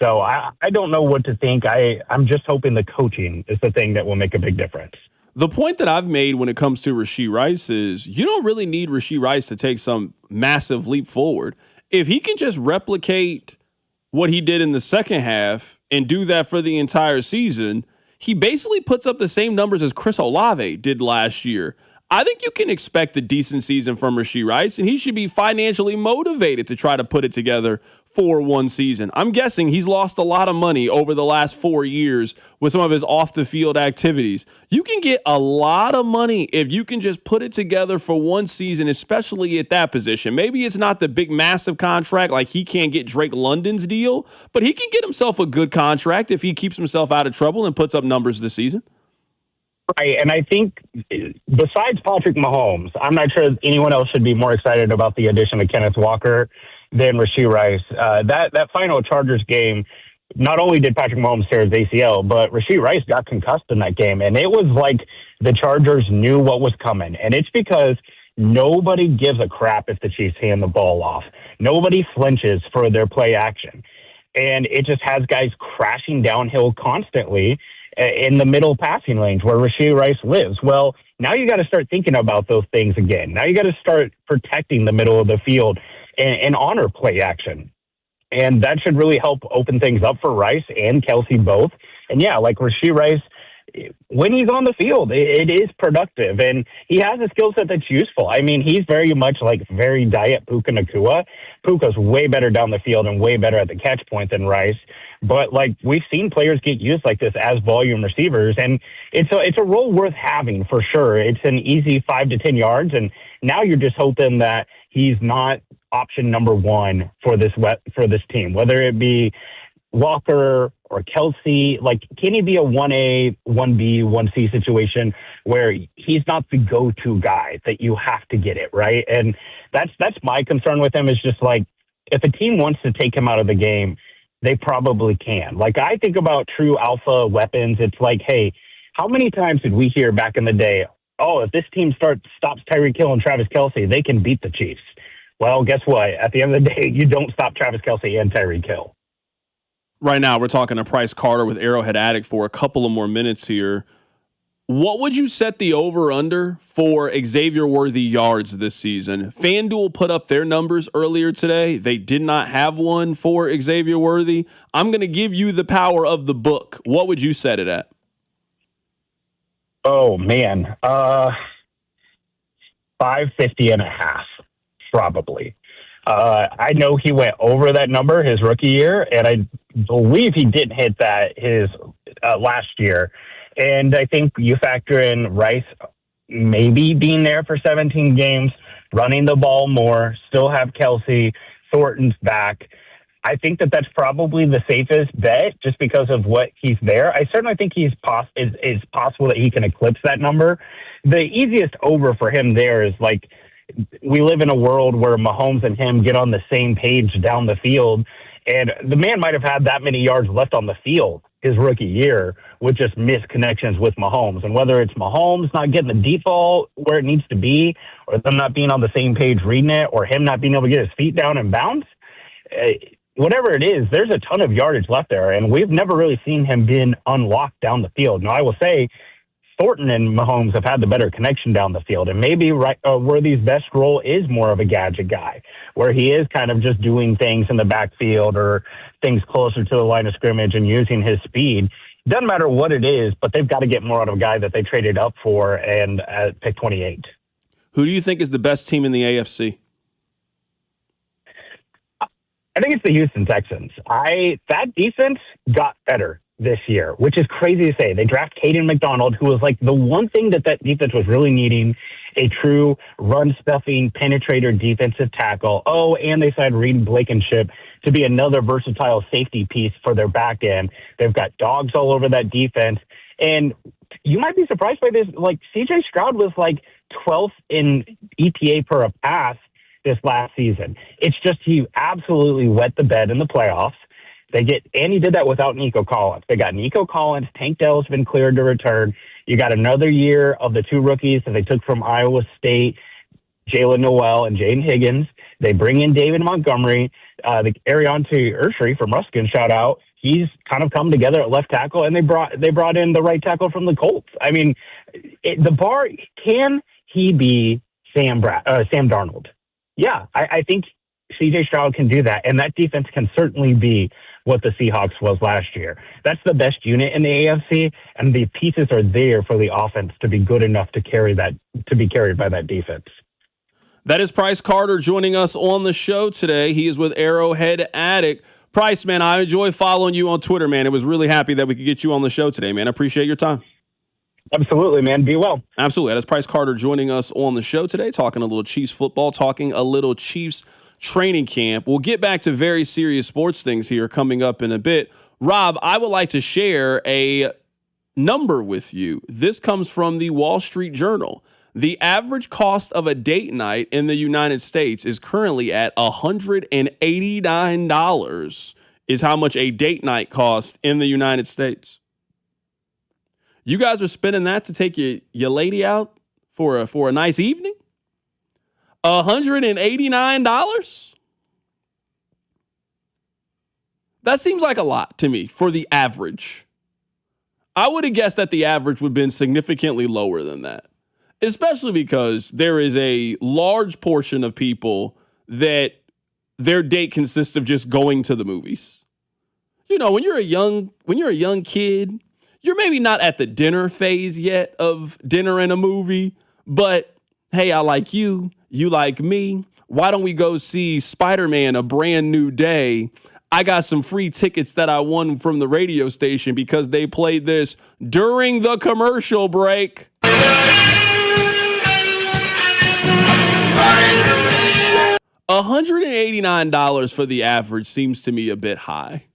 So I don't know what to think. I'm just hoping the coaching is the thing that will make a big difference. The point that I've made when it comes to Rashee Rice is you don't really need Rashee Rice to take some massive leap forward. If he can just replicate what he did in the second half and do that for the entire season, he basically puts up the same numbers as Chris Olave did last year. I think you can expect a decent season from Rashee Rice, and he should be financially motivated to try to put it together for one season. I'm guessing he's lost a lot of money over the last 4 years with some of his off-the-field activities. You can get a lot of money if you can just put it together for one season, especially at that position. Maybe it's not the big, massive contract, like he can't get Drake London's deal, but he can get himself a good contract if he keeps himself out of trouble and puts up numbers this season. Right, and I think besides Patrick Mahomes, I'm not sure anyone else should be more excited about the addition of Kenneth Walker than Rashee Rice. That final Chargers game, not only did Patrick Mahomes tear his ACL, but Rashee Rice got concussed in that game, and it was like the Chargers knew what was coming, and it's because nobody gives a crap if the Chiefs hand the ball off. Nobody flinches for their play action, and it just has guys crashing downhill constantly in the middle passing range where Rashee Rice lives. Well, now you got to start thinking about those things again. Now you got to start protecting the middle of the field and honor play action. And that should really help open things up for Rice and Kelsey both. And yeah, like Rashee Rice, when he's on the field, it is productive, and he has a skill set that's useful. I mean, he's very much like very diet Puka Nacua. Puka's way better down the field and way better at the catch point than Rice, But like we've seen players get used like this as volume receivers, and it's a role worth having for sure. It's an easy 5 to 10 yards, and now you're just hoping that he's not option number one for this team, whether it be Walker or Kelsey. Like, can he be a 1A, 1B, 1C situation where he's not the go-to guy that you have to get it right? And that's my concern with him, is just like, if a team wants to take him out of the game, they probably can. Like, I think about true alpha weapons. It's like, hey, how many times did we hear back in the day, oh, if this team stops Tyreek Hill and Travis Kelce, they can beat the Chiefs? Well, guess what? At the end of the day, you don't stop Travis Kelce and Tyreek Hill. Right now, we're talking to Price Carter with Arrowhead Addict for a couple of more minutes here. What would you set the over-under for Xavier Worthy yards this season? FanDuel put up their numbers earlier today. They did not have one for Xavier Worthy. I'm going to give you the power of the book. What would you set it at? Oh, man. 550.5, probably. I know he went over that number his rookie year, and I believe he didn't hit that his last year. And I think you factor in Rice maybe being there for 17 games, running the ball more, still have Kelsey, Thornton's back. I think that's probably the safest bet just because of what he's there. I certainly think it's possible that he can eclipse that number. The easiest over for him there is, like, we live in a world where Mahomes and him get on the same page down the field, and the man might have had that many yards left on the field his rookie year with just missed connections with Mahomes. And whether it's Mahomes not getting the deep ball where it needs to be, or them not being on the same page reading it, or him not being able to get his feet down and bounce, whatever it is, there's a ton of yardage left there, and we've never really seen him being unlocked down the field. Now, I will say Thornton and Mahomes have had the better connection down the field, and maybe Worthy's best role is more of a gadget guy, where he is kind of just doing things in the backfield or things closer to the line of scrimmage and using his speed. Doesn't matter what it is, but they've got to get more out of a guy that they traded up for and at pick 28. Who do you think is the best team in the AFC? I think it's the Houston Texans. That defense got better this year, which is crazy to say. They draft Caden McDonald, who was like the one thing that defense was really needing, a true run-stuffing, penetrator defensive tackle. Oh, and they signed Reed Blankenship to be another versatile safety piece for their back end. They've got dogs all over that defense. And you might be surprised by this. Like, C.J. Stroud was like 12th in EPA per a pass this last season. It's just he absolutely wet the bed in the playoffs. And he did that without Nico Collins. They got Nico Collins. Tank Dell's been cleared to return. You got another year of the two rookies that they took from Iowa State, Jalen Noel and Jaden Higgins. They bring in David Montgomery, the Ariante Urshry from Ruskin, shout out. He's kind of come together at left tackle, and they brought in the right tackle from the Colts. I mean, the bar, can he be Sam Darnold? Yeah, I think C.J. Stroud can do that, and that defense can certainly be what the Seahawks was last year. That's the best unit in the AFC, and the pieces are there for the offense to be good enough to be carried by that defense. That is Price Carter joining us on the show today. He is with Arrowhead Addict. Price, man, I enjoy following you on Twitter, man. It was really happy that we could get you on the show today, man. I appreciate your time. Absolutely, man. Be well. Absolutely. That is Price Carter joining us on the show today, talking a little Chiefs football, talking a little Chiefs training camp. We'll get back to very serious sports things here coming up in a bit. Rob, I would like to share a number with you. This comes from the Wall Street Journal. The average cost of a date night in the United States is currently at $189 is how much a date night costs in the United States. You guys are spending that to take your lady out for a nice evening? $189? That seems like a lot to me for the average. I would have guessed that the average would have been significantly lower than that, especially because there is a large portion of people that their date consists of just going to the movies. You know, when you're a young kid, you're maybe not at the dinner phase yet of dinner and a movie, but hey, I like you, you like me. Why don't we go see Spider-Man: A Brand New Day I got some free tickets that I won from the radio station because they played this during the commercial break. $189 for the average seems to me a bit high.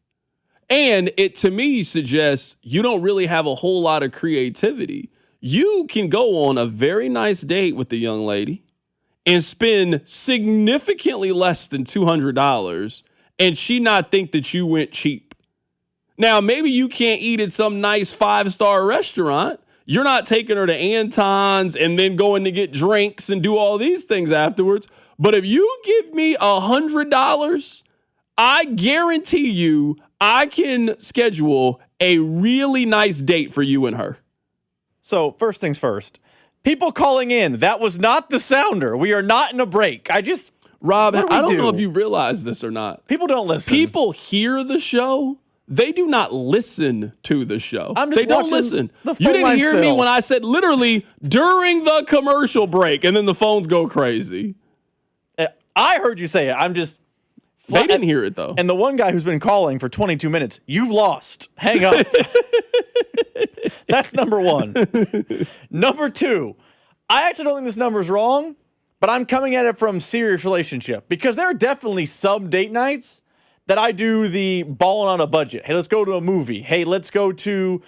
And it, to me, suggests you don't really have a whole lot of creativity. You can go on a very nice date with the young lady and spend significantly less than $200 and she not think that you went cheap. Now, maybe you can't eat at some nice 5-star restaurant. You're not taking her to Anton's and then going to get drinks and do all these things afterwards. But if you give me $100, I guarantee you I can schedule a really nice date for you and her. So first things first, people calling in, that was not the sounder. We are not in a break. Rob, I don't know if you realize this or not. People don't listen. People hear the show. They do not listen to the show. They don't listen. You didn't hear me when I said literally during the commercial break and then the phones go crazy. I heard you say it. They didn't hear it, though. And the one guy who's been calling for 22 minutes, you've lost. Hang up. That's number one. Number two, I actually don't think this number's wrong, but I'm coming at it from serious relationship because there are definitely some date nights that I do the balling on a budget. Hey, let's go to a movie. Hey, let's go to,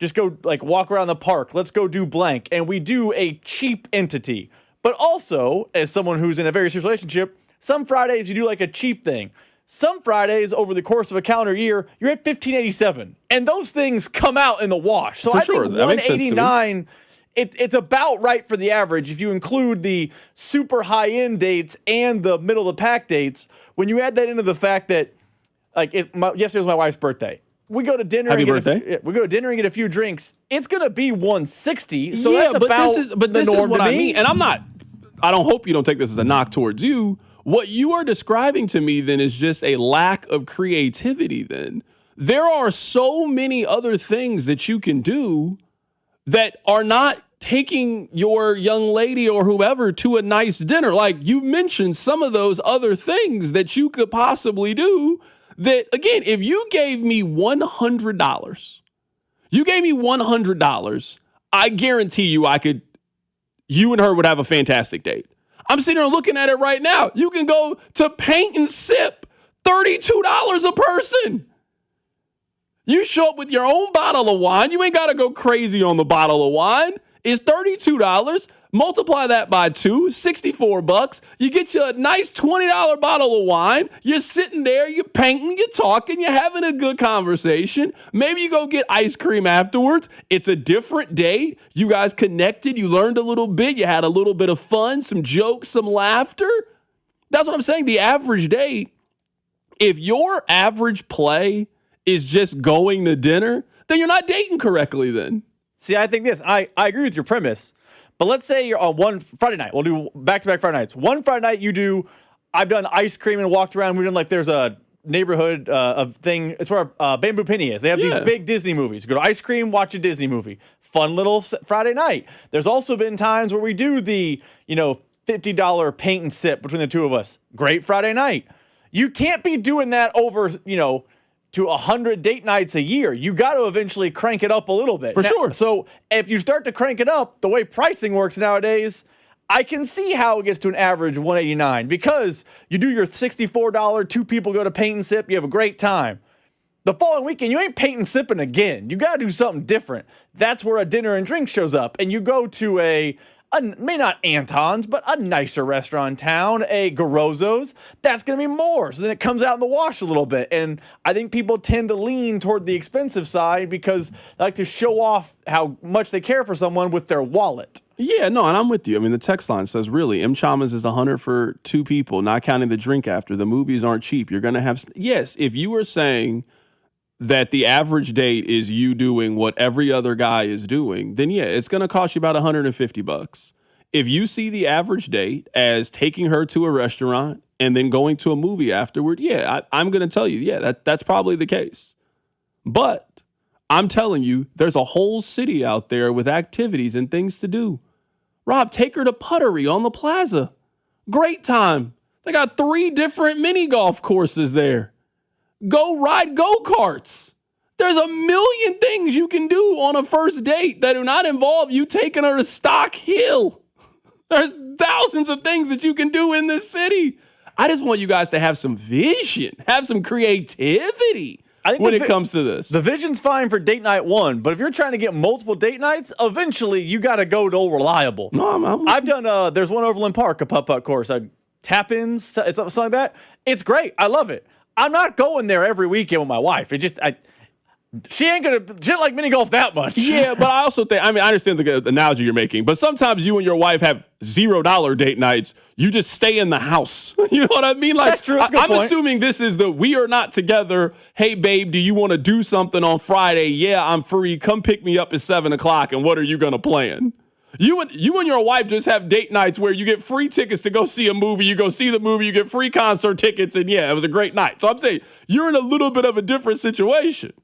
just go like walk around the park. Let's go do blank. And we do a cheap entity. But also, as someone who's in a very serious relationship, some Fridays you do like a cheap thing. Some Fridays over the course of a calendar year, you're at $1,587. And those things come out in the wash. So I think $189, it's about right for the average if you include the super high-end dates and the middle of the pack dates. When you add that into the fact that, yesterday was my wife's birthday. We go to dinner. Happy birthday. We go to dinner and get a few drinks. It's going to be $160. So that's about the norm to me. I mean. And I don't hope you don't take this as a knock towards you. What you are describing to me then is just a lack of creativity then. There are so many other things that you can do that are not taking your young lady or whoever to a nice dinner. Like you mentioned some of those other things that you could possibly do that, again, if you gave me $100, I guarantee you and her would have a fantastic date. I'm sitting here looking at it right now. You can go to Paint and Sip, $32 a person. You show up with your own bottle of wine. You ain't got to go crazy on the bottle of wine. It's $32. Multiply that by 2, $64. You get you a nice $20 bottle of wine. You're sitting there, you're painting, you're talking, you're having a good conversation. Maybe you go get ice cream afterwards. It's a different date. You guys connected. You learned a little bit. You had a little bit of fun, some jokes, some laughter. That's what I'm saying. The average date, if your average play is just going to dinner, then you're not dating correctly then. See, I think I agree with your premise. But let's say you're on one Friday night. We'll do back-to-back Friday nights. One Friday night I've done ice cream and walked around. We've done there's a neighborhood of thing. It's where Bamboo Penny is. They have these big Disney movies. You go to ice cream, watch a Disney movie. Fun little Friday night. There's also been times where we do the, $50 paint and sip between the two of us. Great Friday night. You can't be doing that over, to 100 date nights a year. You got to eventually crank it up a little bit. For sure. So if you start to crank it up, the way pricing works nowadays, I can see how it gets to an average of $189 because you do your $64, 2 people go to Paint and Sip, you have a great time. The following weekend, you ain't paint and sipping again. You got to do something different. That's where a dinner and drink shows up. And you go to maybe not Anton's, but a nicer restaurant in town, a Garozzo's, that's going to be more. So then it comes out in the wash a little bit. And I think people tend to lean toward the expensive side because they like to show off how much they care for someone with their wallet. Yeah, no, and I'm with you. I mean, the text line says, really, M. Chalmers is $100 for 2 people, not counting the drink after. The movies aren't cheap. You're going to have... Yes, if you were saying that the average date is you doing what every other guy is doing, then yeah, it's going to cost you about $150. If you see the average date as taking her to a restaurant and then going to a movie afterward, yeah, I'm going to tell you, yeah, that's probably the case. But I'm telling you, there's a whole city out there with activities and things to do. Rob, take her to Puttery on the plaza. Great time. They got 3 different mini golf courses there. Go ride go-karts. There's a million things you can do on a first date that do not involve you taking her to Stock Hill. There's thousands of things that you can do in this city. I just want you guys to have some vision, have some creativity when it comes to this. The vision's fine for date night 1, but if you're trying to get multiple date nights, eventually you got to go to Old Reliable. No, I've done, there's one Overland Park, a putt-putt course, tap-ins, it's something like that. It's great. I love it. I'm not going there every weekend with my wife. She don't like mini golf that much. Yeah, but I also think, I understand the analogy you're making, but sometimes you and your wife have $0 date nights. You just stay in the house. You know what I mean? Like, that's true. That's a good I'm point. assuming this is we are not together. Hey, babe, do you want to do something on Friday? Yeah, I'm free. Come pick me up at 7 o'clock. And what are you going to plan? You and your wife just have date nights where you get free tickets to go see a movie. You go see the movie. You get free concert tickets. And yeah, it was a great night. So I'm saying you're in a little bit of a different situation.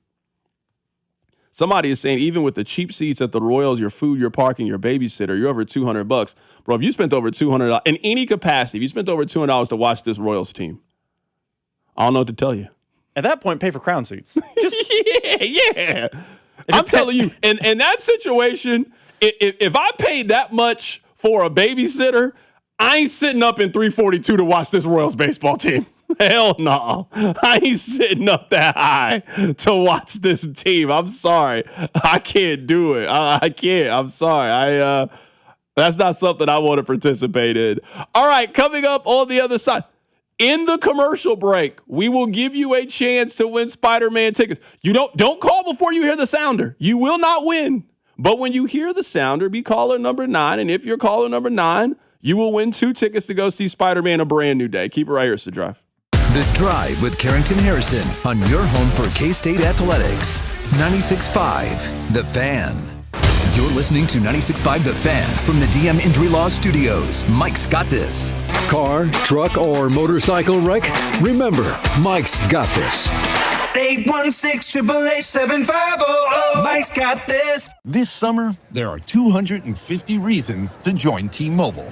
Somebody is saying, even with the cheap seats at the Royals, your food, your parking, your babysitter, you're over $200. Bro, if you spent over $200 in any capacity, if you spent over $200 to watch this Royals team, I don't know what to tell you. At that point, pay for crown seats. Yeah. I'm telling you, in that situation, if I paid that much for a babysitter, I ain't sitting up in 342 to watch this Royals baseball team. Hell no. I ain't sitting up that high to watch this team. I'm sorry. I can't do it. I can't. I'm sorry. That's not something I want to participate in. All right, coming up on the other side. In the commercial break, we will give you a chance to win Spider-Man tickets. You don't call before you hear the sounder. You will not win. But when you hear the sounder, be caller number 9. And if you're caller number 9, you will win 2 tickets to go see Spider-Man A Brand New Day. Keep it right here, it's The Drive. The Drive with Carrington Harrison on your home for K-State Athletics. 96.5 The Fan. You're listening to 96.5 The Fan from the DM Injury Law Studios. Mike's got this. Car, truck, or motorcycle wreck? Remember, Mike's got this. 816-888-7500. Mike's got this. This summer, there are 250 reasons to join T-Mobile.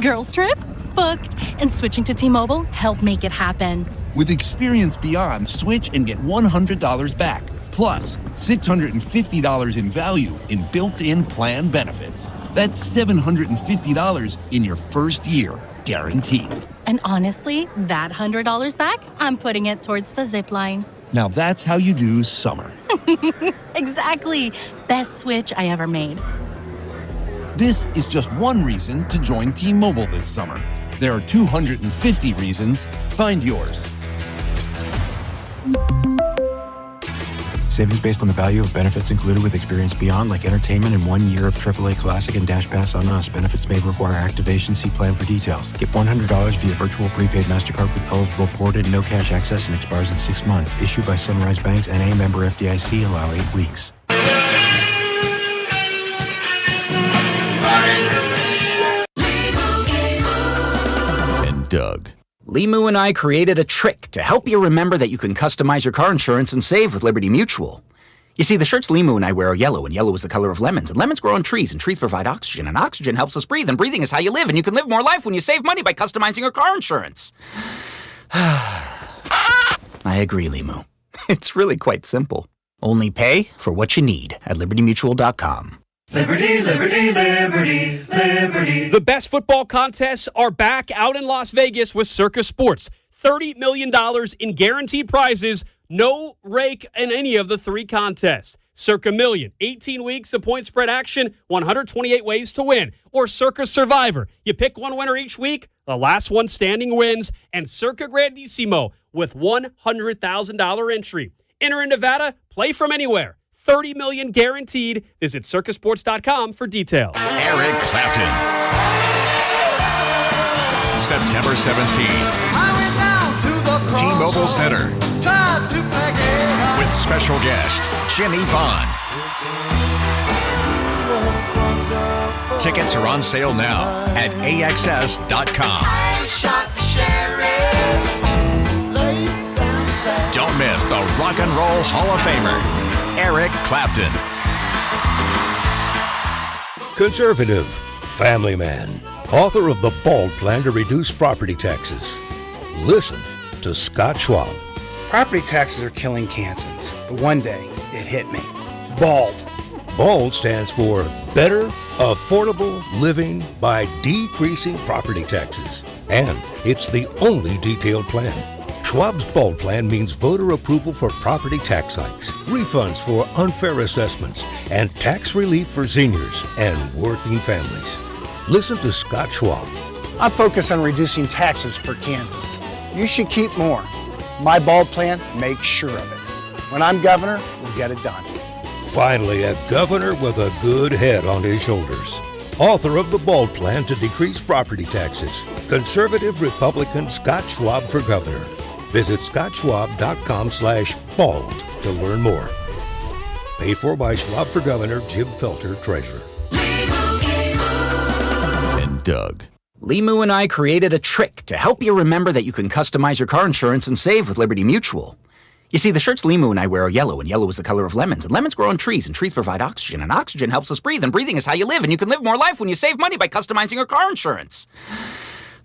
Girls trip? Booked. And switching to T-Mobile helped make it happen. With Experience Beyond, switch and get $100 back. Plus, $650 in value in built-in plan benefits. That's $750 in your first year, guaranteed. And honestly, that $100 back, I'm putting it towards the zip line. Now that's how you do summer. Exactly. Best switch I ever made. This is just one reason to join T-Mobile this summer. There are 250 reasons. Find yours. Savings based on the value of benefits included with Experience Beyond, like entertainment and 1 year of AAA Classic and Dash Pass on us. Benefits may require activation. See plan for details. Get $100 via virtual prepaid MasterCard with eligible ported, no cash access, and expires in 6 months. Issued by Sunrise Banks, N.A. member FDIC. Allow 8 weeks. And Doug. Limu and I created a trick to help you remember that you can customize your car insurance and save with Liberty Mutual. You see, the shirts Limu and I wear are yellow, and yellow is the color of lemons. And lemons grow on trees, and trees provide oxygen. And oxygen helps us breathe, and breathing is how you live. And you can live more life when you save money by customizing your car insurance. I agree, Limu. It's really quite simple. Only pay for what you need at LibertyMutual.com. Liberty, liberty, liberty, liberty. The best football contests are back out in Las Vegas with Circa Sports. $30 million in guaranteed prizes, no rake in any of the 3 contests. Circa Million, 18 weeks of point spread action, 128 ways to win. Or Circa Survivor, you pick one winner each week, the last one standing wins. And Circa Grandissimo with $100,000 entry. Enter in Nevada, play from anywhere. $30 million guaranteed. Visit circusports.com for details. Eric Clapton. September 17th. T-Mobile Center. With special guest, Jimmy Vaughn. Tickets are on sale now at AXS.com. I shot the sheriff. Don't miss the Rock and Roll Hall of Famer, Eric Clapton. Conservative, family man, author of The Bald Plan to Reduce Property Taxes. Listen to Scott Schwab. Property taxes are killing Kansans, but one day it hit me. BALD. BALD stands for Better Affordable Living by Decreasing Property Taxes. And it's the only detailed plan. Schwab's BALD plan means voter approval for property tax hikes, refunds for unfair assessments, and tax relief for seniors and working families. Listen to Scott Schwab. I focus on reducing taxes for Kansans. You should keep more. My BALD plan makes sure of it. When I'm governor, we'll get it done. Finally, a governor with a good head on his shoulders. Author of the BALD plan to decrease property taxes, conservative Republican Scott Schwab for governor. Visit scottschwab.com/bald to learn more. Paid for by Schwab for Governor, Jim Felter, Treasurer. And Doug. Limu and I created a trick to help you remember that you can customize your car insurance and save with Liberty Mutual. You see, the shirts Limu and I wear are yellow, and yellow is the color of lemons, and lemons grow on trees, and trees provide oxygen, and oxygen helps us breathe, and breathing is how you live, and you can live more life when you save money by customizing your car insurance.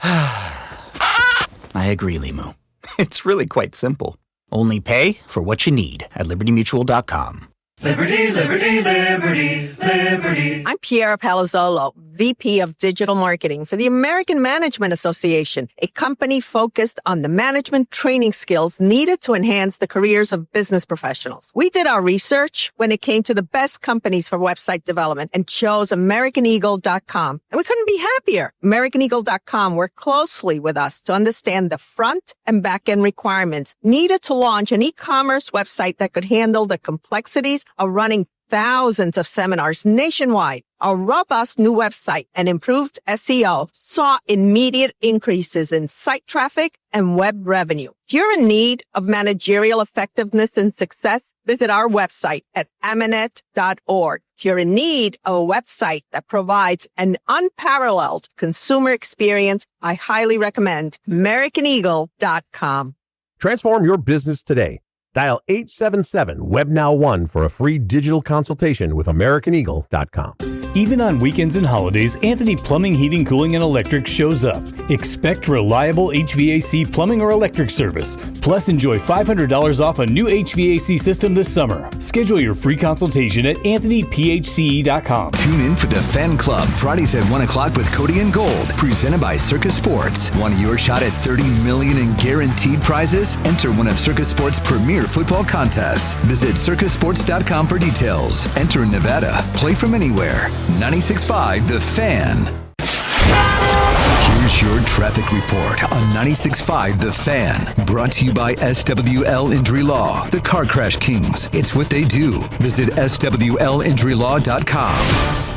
I agree, Limu. It's really quite simple. Only pay for what you need at libertymutual.com. Liberty, liberty, liberty, liberty. I'm Piera Palazzolo, VP of Digital Marketing for the American Management Association, a company focused on the management training skills needed to enhance the careers of business professionals. We did our research when it came to the best companies for website development and chose AmericanEagle.com. And we couldn't be happier. AmericanEagle.com worked closely with us to understand the front and back end requirements needed to launch an e-commerce website that could handle the complexities of running thousands of seminars nationwide. Our robust new website and improved SEO saw immediate increases in site traffic and web revenue. If you're in need of managerial effectiveness and success, visit our website at amanet.org. If you're in need of a website that provides an unparalleled consumer experience, I highly recommend AmericanEagle.com. Transform your business today. Dial 877-WEB-NOW1 for a free digital consultation with AmericanEagle.com. Even on weekends and holidays, Anthony Plumbing, Heating, Cooling, and Electric shows up. Expect reliable HVAC plumbing or electric service. Plus, enjoy $500 off a new HVAC system this summer. Schedule your free consultation at AnthonyPHCE.com. Tune in for the Fan Club Fridays at 1 o'clock with Cody and Gold, presented by Circus Sports. Want your shot at $30 million in guaranteed prizes? Enter one of Circus Sports' premier football contests. Visit circusports.com for details. Enter in Nevada. Play from anywhere. 96.5 The Fan. Here's your traffic report on 96.5 The Fan. Brought to you by SWL Injury Law, the car crash kings. It's what they do. Visit SWLinjurylaw.com.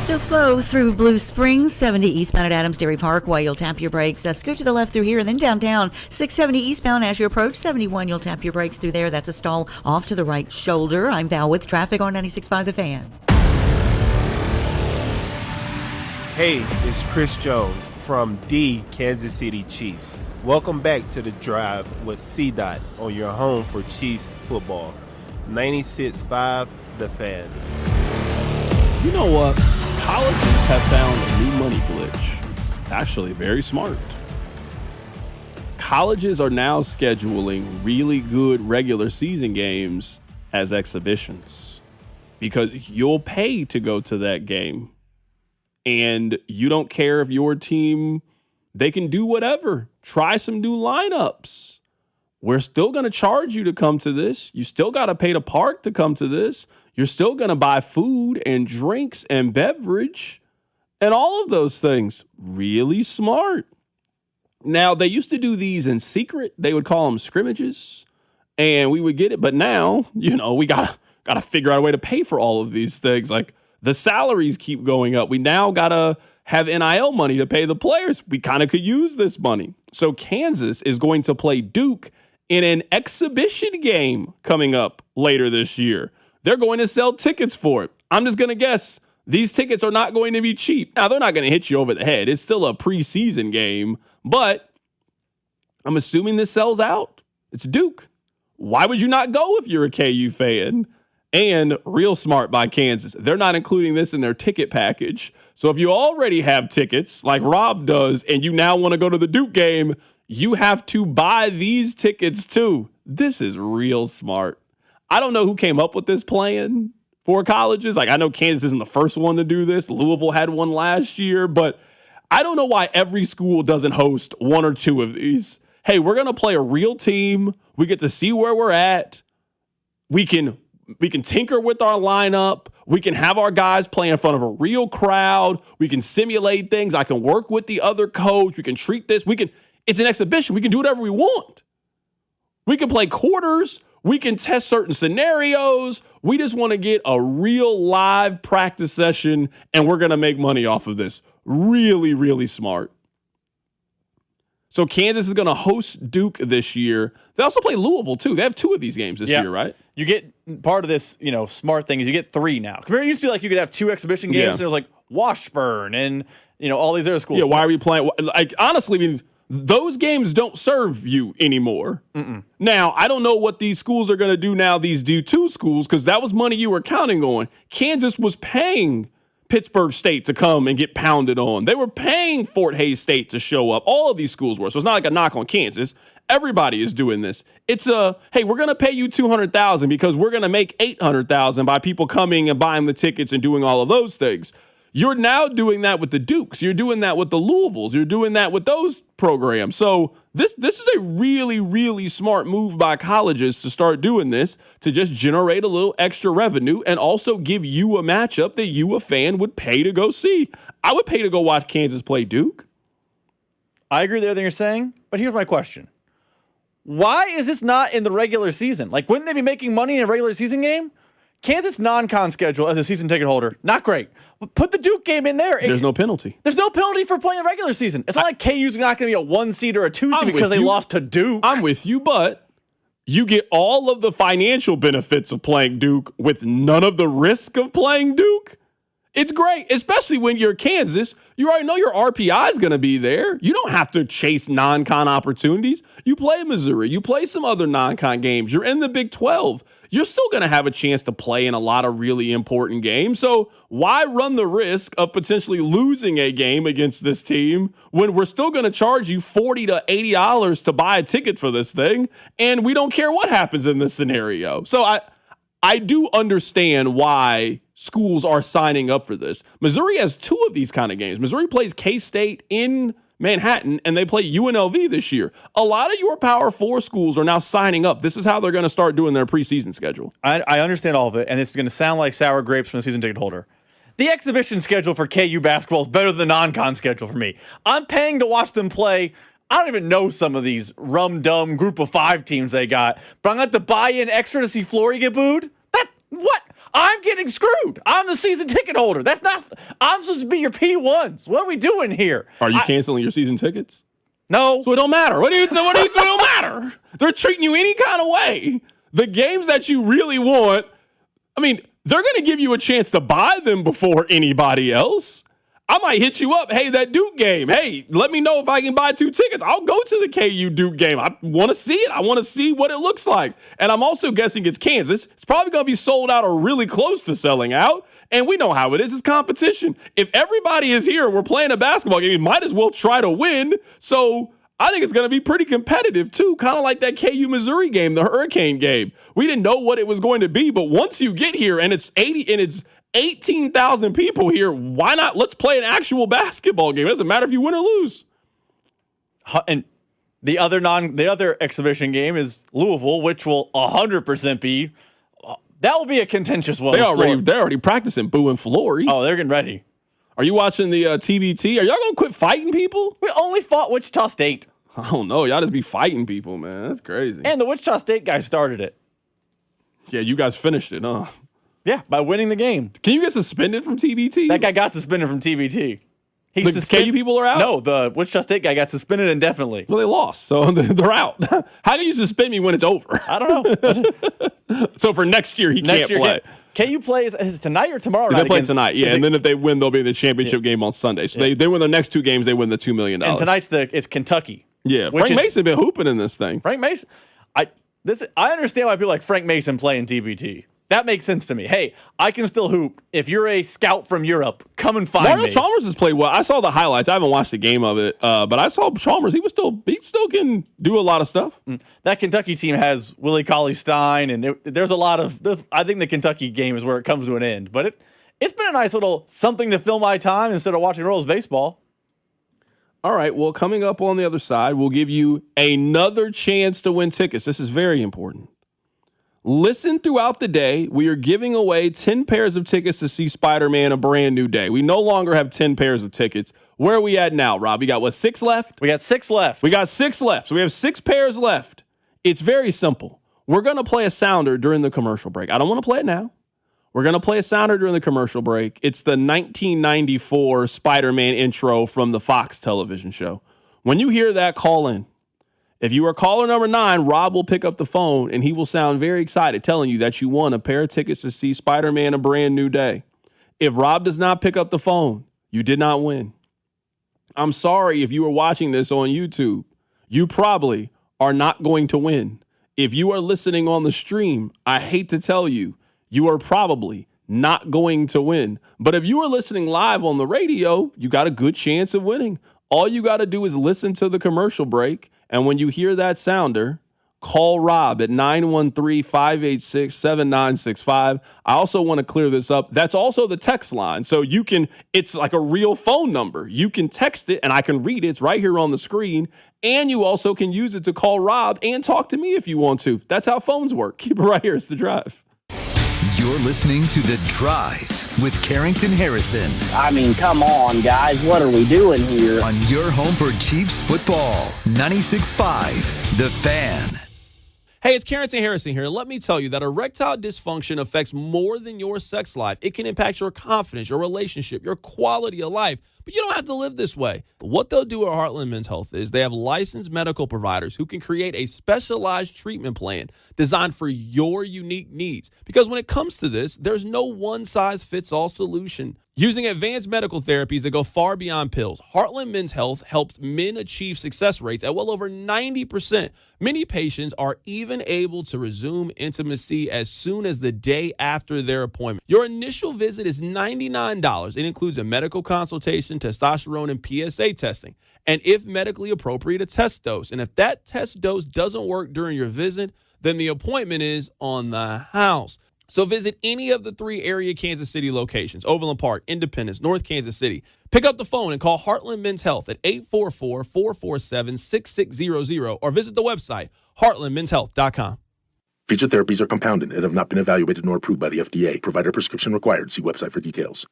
Still slow through Blue Springs, 70 eastbound at Adams Dairy Park while you'll tap your brakes. Scoot to the left through here and then downtown, 670 eastbound as you approach 71. You'll tap your brakes through there. That's a stall off to the right shoulder. I'm Val with traffic on 96.5 The Fan. Hey, it's Chris Jones from the Kansas City Chiefs. Welcome back to The Drive with C-Dot on your home for Chiefs football. 96.5 The Fan. You know what? Colleges have found a new money glitch. Actually, very smart. Colleges are now scheduling really good regular season games as exhibitions because you'll pay to go to that game. And you don't care if your team, they can do whatever. Try some new lineups. We're still going to charge you to come to this. You still got to pay to park to come to this. You're still going to buy food and drinks and beverage and all of those things. Really smart. Now, they used to do these in secret. They would call them scrimmages, and we would get it. But now, we got to figure out a way to pay for all of these things. Like, the salaries keep going up. We now got to have NIL money to pay the players. We kind of could use this money. So Kansas is going to play Duke in an exhibition game coming up later this year. They're going to sell tickets for it. I'm just going to guess these tickets are not going to be cheap. Now, they're not going to hit you over the head. It's still a preseason game, but I'm assuming this sells out. It's Duke. Why would you not go if you're a KU fan? And real smart by Kansas. They're not including this in their ticket package. So if you already have tickets like Rob does and you now want to go to the Duke game, you have to buy these tickets too. this is real smart. I don't know who came up with this plan for colleges. Like, I know Kansas isn't the first one to do this. Louisville had one last year, but I don't know why every school doesn't host one or two of these. Hey, we're going to play a real team. We get to see where we're at. We can tinker with our lineup. We can have our guys play in front of a real crowd. We can simulate things. I can work with the other coach. We can treat this. It's an exhibition. We can do whatever we want. We can play quarters. We can test certain scenarios. We just want to get a real live practice session, and we're going to make money off of this. Really, really smart. So Kansas is going to host Duke this year. They also play Louisville, too. They have 2 of these games this year, right? You get part of this, smart thing is you get 3 now. Remember, it used to be like you could have 2 exhibition games, and it was like Washburn and, all these other schools. Yeah, why are we playing? Like, honestly, I mean, those games don't serve you anymore. Now, I don't know what these schools are going to do now, these D2 schools, because that was money you were counting on. Kansas was paying Pittsburgh State to come and get pounded on. They were paying Fort Hays State to show up. All of these schools were. So it's not like a knock on Kansas. Everybody is doing this. It's hey, we're going to pay you $200,000 because we're going to make $800,000 by people coming and buying the tickets and doing all of those things. You're now doing that with the Dukes. You're doing that with the Louisvilles. You're doing that with those programs. So this is a really, really smart move by colleges to start doing this, to just generate a little extra revenue and also give you a matchup that you, a fan, would pay to go see. I would pay to go watch Kansas play Duke. I agree with everything you're saying, but here's my question. Why is this not in the regular season? Like, wouldn't they be making money in a regular season game? Kansas non-con schedule as a season ticket holder, not great. But put the Duke game in there. There's no penalty. There's no penalty for playing the regular season. It's not like KU's not going to be a 1 seed or a 2 seed because they lost to Duke. I'm with you, but you get all of the financial benefits of playing Duke with none of the risk of playing Duke. It's great, especially when you're Kansas. You already know your RPI is going to be there. You don't have to chase non-con opportunities. You play Missouri. You play some other non-con games. You're in the Big 12. You're still going to have a chance to play in a lot of really important games. So why run the risk of potentially losing a game against this team when we're still going to charge you $40 to $80 to buy a ticket for this thing, and we don't care what happens in this scenario? So I do understand why schools are signing up for this. Missouri has 2 of these kind of games. Missouri plays K-State in Manhattan, and they play UNLV this year. A lot of your Power 4 schools are now signing up. This is how they're going to start doing their preseason schedule. I understand all of it, and it's going to sound like sour grapes from a season ticket holder. The exhibition schedule for KU basketball is better than the non-con schedule for me. I'm paying to watch them play. I don't even know some of these rum-dum group of 5 teams they got, but I'm going to have to buy in extra to see Flory get booed? What? I'm getting screwed. I'm the season ticket holder. I'm supposed to be your P1s. What are we doing here? Are you canceling your season tickets? No. So it don't matter. It don't matter. They're treating you any kind of way. The games that you really want, I mean, they're going to give you a chance to buy them before anybody else. I might hit you up. Hey, that Duke game. Hey, let me know if I can buy 2 tickets. I'll go to the KU Duke game. I want to see it. I want to see what it looks like. And I'm also guessing it's Kansas. It's probably going to be sold out or really close to selling out. And we know how it is. It's competition. If everybody is here and we're playing a basketball game, you might as well try to win. So I think it's going to be pretty competitive, too. Kind of like that KU Missouri game, the Hurricane game. We didn't know what it was going to be, but once you get here and it's 18,000 people here, why not? Let's play an actual basketball game. It doesn't matter if you win or lose. And the other exhibition game is Louisville, which will 100% be. That will be a contentious one. They're already practicing Boo and Flory. Oh, they're getting ready. Are you watching the TBT? Are y'all gonna quit fighting people? We only fought Wichita State. I don't know. Y'all just be fighting people, man. That's crazy. And the Wichita State guy started it. Yeah, you guys finished it, huh? Yeah, by winning the game. Can you get suspended from TBT? That guy got suspended from TBT. The KU people are out? No, the Wichita State guy got suspended indefinitely. Well, they lost, so they're out. How can you suspend me when it's over? I don't know. So for next year, he can't play. KU plays is it tonight or tomorrow night? They play tonight, yeah. And then if they win, they'll be in the championship game on Sunday. So they win their next 2 games, they win the $2 million. And tonight's it's Kentucky. Yeah, Frank Mason been hooping in this thing. Frank Mason. I understand why people like Frank Mason play in TBT. That makes sense to me. Hey, I can still hoop. If you're a scout from Europe, come and find Mario me. Chalmers has played well. I saw the highlights. I haven't watched the game of it, but I saw Chalmers. He still can do a lot of stuff. That Kentucky team has Willie Cauley-Stein, and there's a lot of. I think the Kentucky game is where it comes to an end. But it's been a nice little something to fill my time instead of watching Royals baseball. All right. Well, coming up on the other side, we'll give you another chance to win tickets. This is very important. Listen throughout the day. We are giving away 10 pairs of tickets to see Spider-Man: A Brand New Day. We no longer have 10 pairs of tickets. Where are we at now, Rob? We got, 6 left? We got 6 left. We got 6 left. So we have 6 pairs left. It's very simple. We're going to play a sounder during the commercial break. I don't want to play it now. We're going to play a sounder during the commercial break. It's the 1994 Spider-Man intro from the Fox television show. When you hear that, call in. If you are caller number 9, Rob will pick up the phone and he will sound very excited telling you that you won a pair of tickets to see Spider-Man: A Brand New Day. If Rob does not pick up the phone, you did not win. I'm sorry if you are watching this on YouTube. You probably are not going to win. If you are listening on the stream, I hate to tell you, you are probably not going to win. But if you are listening live on the radio, you got a good chance of winning. All you got to do is listen to the commercial break. And when you hear that sounder, call Rob at 913-586-7965. I also want to clear this up. That's also the text line. So it's like a real phone number. You can text it and I can read it. It's right here on the screen. And you also can use it to call Rob and talk to me if you want to. That's how phones work. Keep it right here. It's The Drive. You're listening to The Drive with Carrington Harrison. I mean, come on, guys. What are we doing here? On your home for Chiefs football, 96.5, The Fan. Hey, it's Carrington Harrison here. Let me tell you that erectile dysfunction affects more than your sex life. It can impact your confidence, your relationship, your quality of life. But you don't have to live this way. What they'll do at Heartland Men's Health is they have licensed medical providers who can create a specialized treatment plan designed for your unique needs. Because when it comes to this, there's no one-size-fits-all solution. Using advanced medical therapies that go far beyond pills, Heartland Men's Health helps men achieve success rates at well over 90%. Many patients are even able to resume intimacy as soon as the day after their appointment. Your initial visit is $99. It includes a medical consultation, testosterone, and PSA testing. And if medically appropriate, a test dose. And if that test dose doesn't work during your visit, then the appointment is on the house. So visit any of the 3 area Kansas City locations, Overland Park, Independence, North Kansas City. Pick up the phone and call Heartland Men's Health at 844-447-6600 or visit the website, heartlandmenshealth.com. Featured therapies are compounded and have not been evaluated nor approved by the FDA. Provider prescription required. See website for details.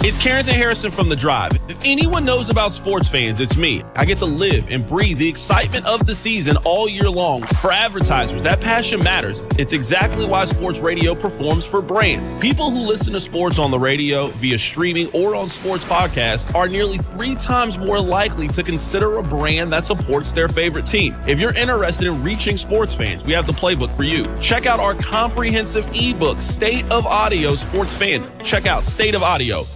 It's Carrington Harrison from The Drive. If anyone knows about sports fans, it's me. I get to live and breathe the excitement of the season all year long. For advertisers, that passion matters. It's exactly why sports radio performs for brands. People who listen to sports on the radio, via streaming, or on sports podcasts are nearly 3 times more likely to consider a brand that supports their favorite team. If you're interested in reaching sports fans, we have the playbook for you. Check out our comprehensive ebook, State of Audio Sports Fan. Check out stateofaudio.com.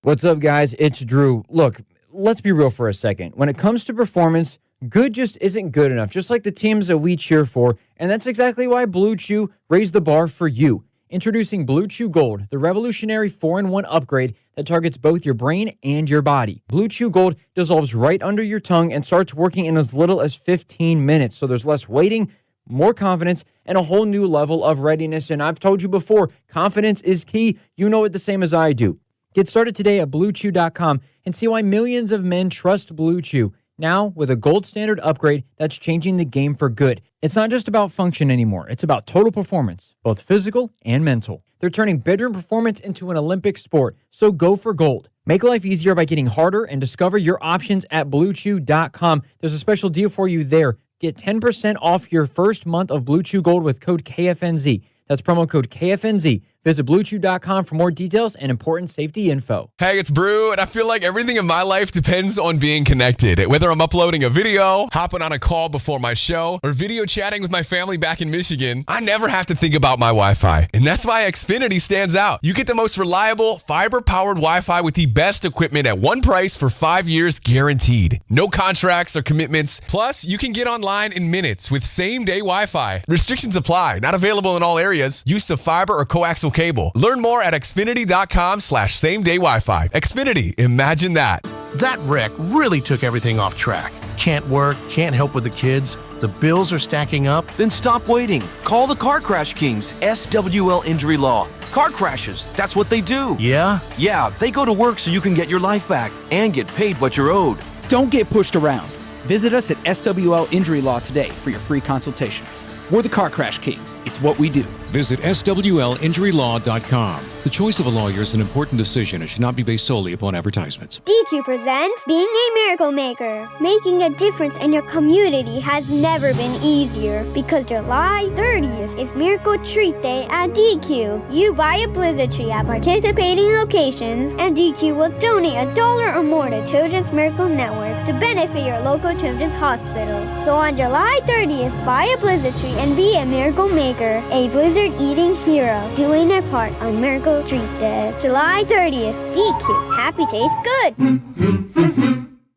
What's up, guys? It's Drew. Look, let's be real for a second. When it comes to performance, good just isn't good enough, just like the teams that we cheer for, and that's exactly why Blue Chew raised the bar for you. Introducing Blue Chew Gold, the revolutionary 4-in-1 upgrade that targets both your brain and your body. Blue Chew Gold dissolves right under your tongue and starts working in as little as 15 minutes, so there's less waiting, more confidence, and a whole new level of readiness. And I've told you before, confidence is key. You know it the same as I do. Get started today at BlueChew.com and see why millions of men trust Blue Chew. Now, with a gold standard upgrade that's changing the game for good. It's not just about function anymore. It's about total performance, both physical and mental. They're turning bedroom performance into an Olympic sport. So go for gold. Make life easier by getting harder and discover your options at BlueChew.com. There's a special deal for you there. Get 10% off your first month of Blue Chew Gold with code KFNZ. That's promo code KFNZ Visit BlueChew.com for more details and important safety info. Hey, it's Brew, and I feel like everything in my life depends on being connected. Whether I'm uploading a video, hopping on a call before my show, or video chatting with my family back in Michigan, I never have to think about my Wi-Fi. And that's why Xfinity stands out. You get the most reliable, fiber-powered Wi-Fi with the best equipment at one price for 5 years guaranteed. No contracts or commitments. Plus, you can get online in minutes with same-day Wi-Fi. Restrictions apply. Not available in all areas. Use of fiber or coaxial cable. Learn more at xfinity.com/same-day Wi-Fi. Xfinity. Imagine that. That wreck really took everything off track. Can't work, can't help with the kids. The bills are stacking up. Then stop waiting. Call the Car Crash Kings, SWL Injury Law. Car crashes, that's what they do. Yeah? Yeah, they go to work so you can get your life back and get paid what you're owed. Don't get pushed around. Visit us at SWL Injury Law today for your free consultation. We're the Car Crash Kings. It's what we do. Visit SWLinjurylaw.com. The choice of a lawyer is an important decision and should not be based solely upon advertisements. DQ presents Being a Miracle Maker. Making a difference in your community has never been easier because July 30th is Miracle Treat Day at DQ. You buy a blizzard tree at participating locations and DQ will donate $1 or more to Children's Miracle Network to benefit your local children's hospital. So on July 30th, buy a blizzard tree and be a miracle maker, a blizzard-eating hero, doing their part on Miracle Treat Day. July 30th, DQ. Happy tastes good.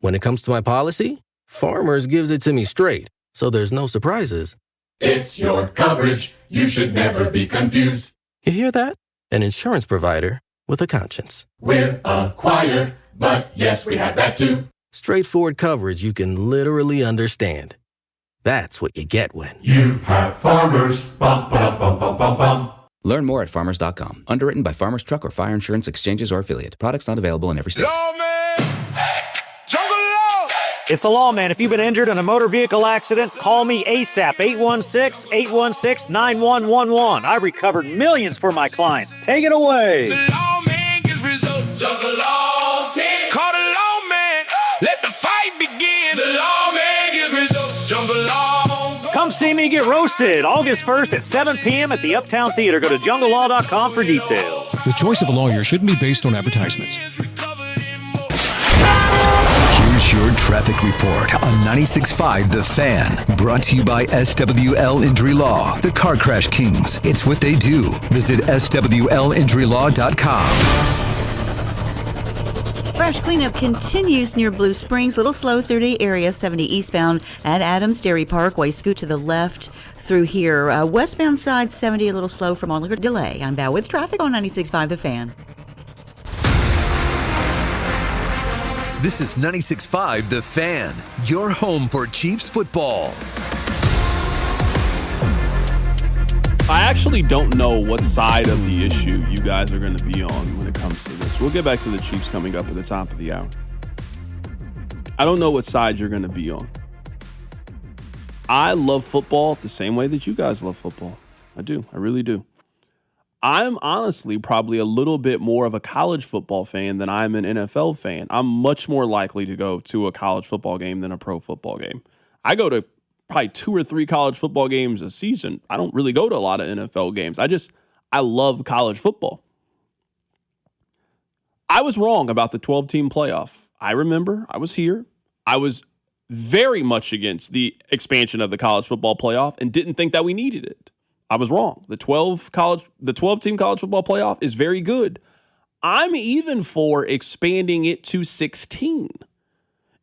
When it comes to my policy, Farmers gives it to me straight, so there's no surprises. It's your coverage. You should never be confused. You hear that? An insurance provider with a conscience. We're a choir, but yes, we have that too. Straightforward coverage you can literally understand. That's what you get when you have Farmers. Bum, ba, bum, bum, bum, bum. Learn more at farmers.com. Underwritten by Farmers Truck or Fire Insurance Exchanges or Affiliate. Products not available in every state. It's the Lawman. If you've been injured in a motor vehicle accident, call me ASAP, 816-816-9111. I recovered millions for my clients. Take it away. The Lawman gets results. Jungle Law 10. Call the Lawman. Let the fight begin. The Lawman gets results. Jungle Law. Come see me get roasted August 1st at 7 p.m. at the Uptown Theater. Go to junglelaw.com for details. The choice of a lawyer shouldn't be based on advertisements. Here's your traffic report on 96.5 The Fan. Brought to you by SWL Injury Law, the Car Crash Kings. It's what they do. Visit SWLinjurylaw.com. Crash cleanup continues near Blue Springs. Little slow through the area, 70 eastbound at Adams Dairy Parkway. Scoot to the left through here. Westbound side, 70, a little slow from ongoing delay. I'm Val with traffic on 96.5 The Fan. This is 96.5 The Fan, your home for Chiefs football. I actually don't know what side of the issue you guys are going to be on when it comes to this. We'll get back to the Chiefs coming up at the top of the hour. I don't know what side you're going to be on. I love football the same way that you guys love football. I do. I really do. I'm honestly probably a little bit more of a college football fan than I'm an NFL fan. I'm much more likely to go to a college football game than a pro football game. I go to probably 2 or 3 college football games a season. I don't really go to a lot of NFL games. I love college football. I was wrong about the 12-team playoff. I remember I was here. I was very much against the expansion of the college football playoff and didn't think that we needed it. I was wrong. The 12-team college football playoff is very good. I'm even for expanding it to 16.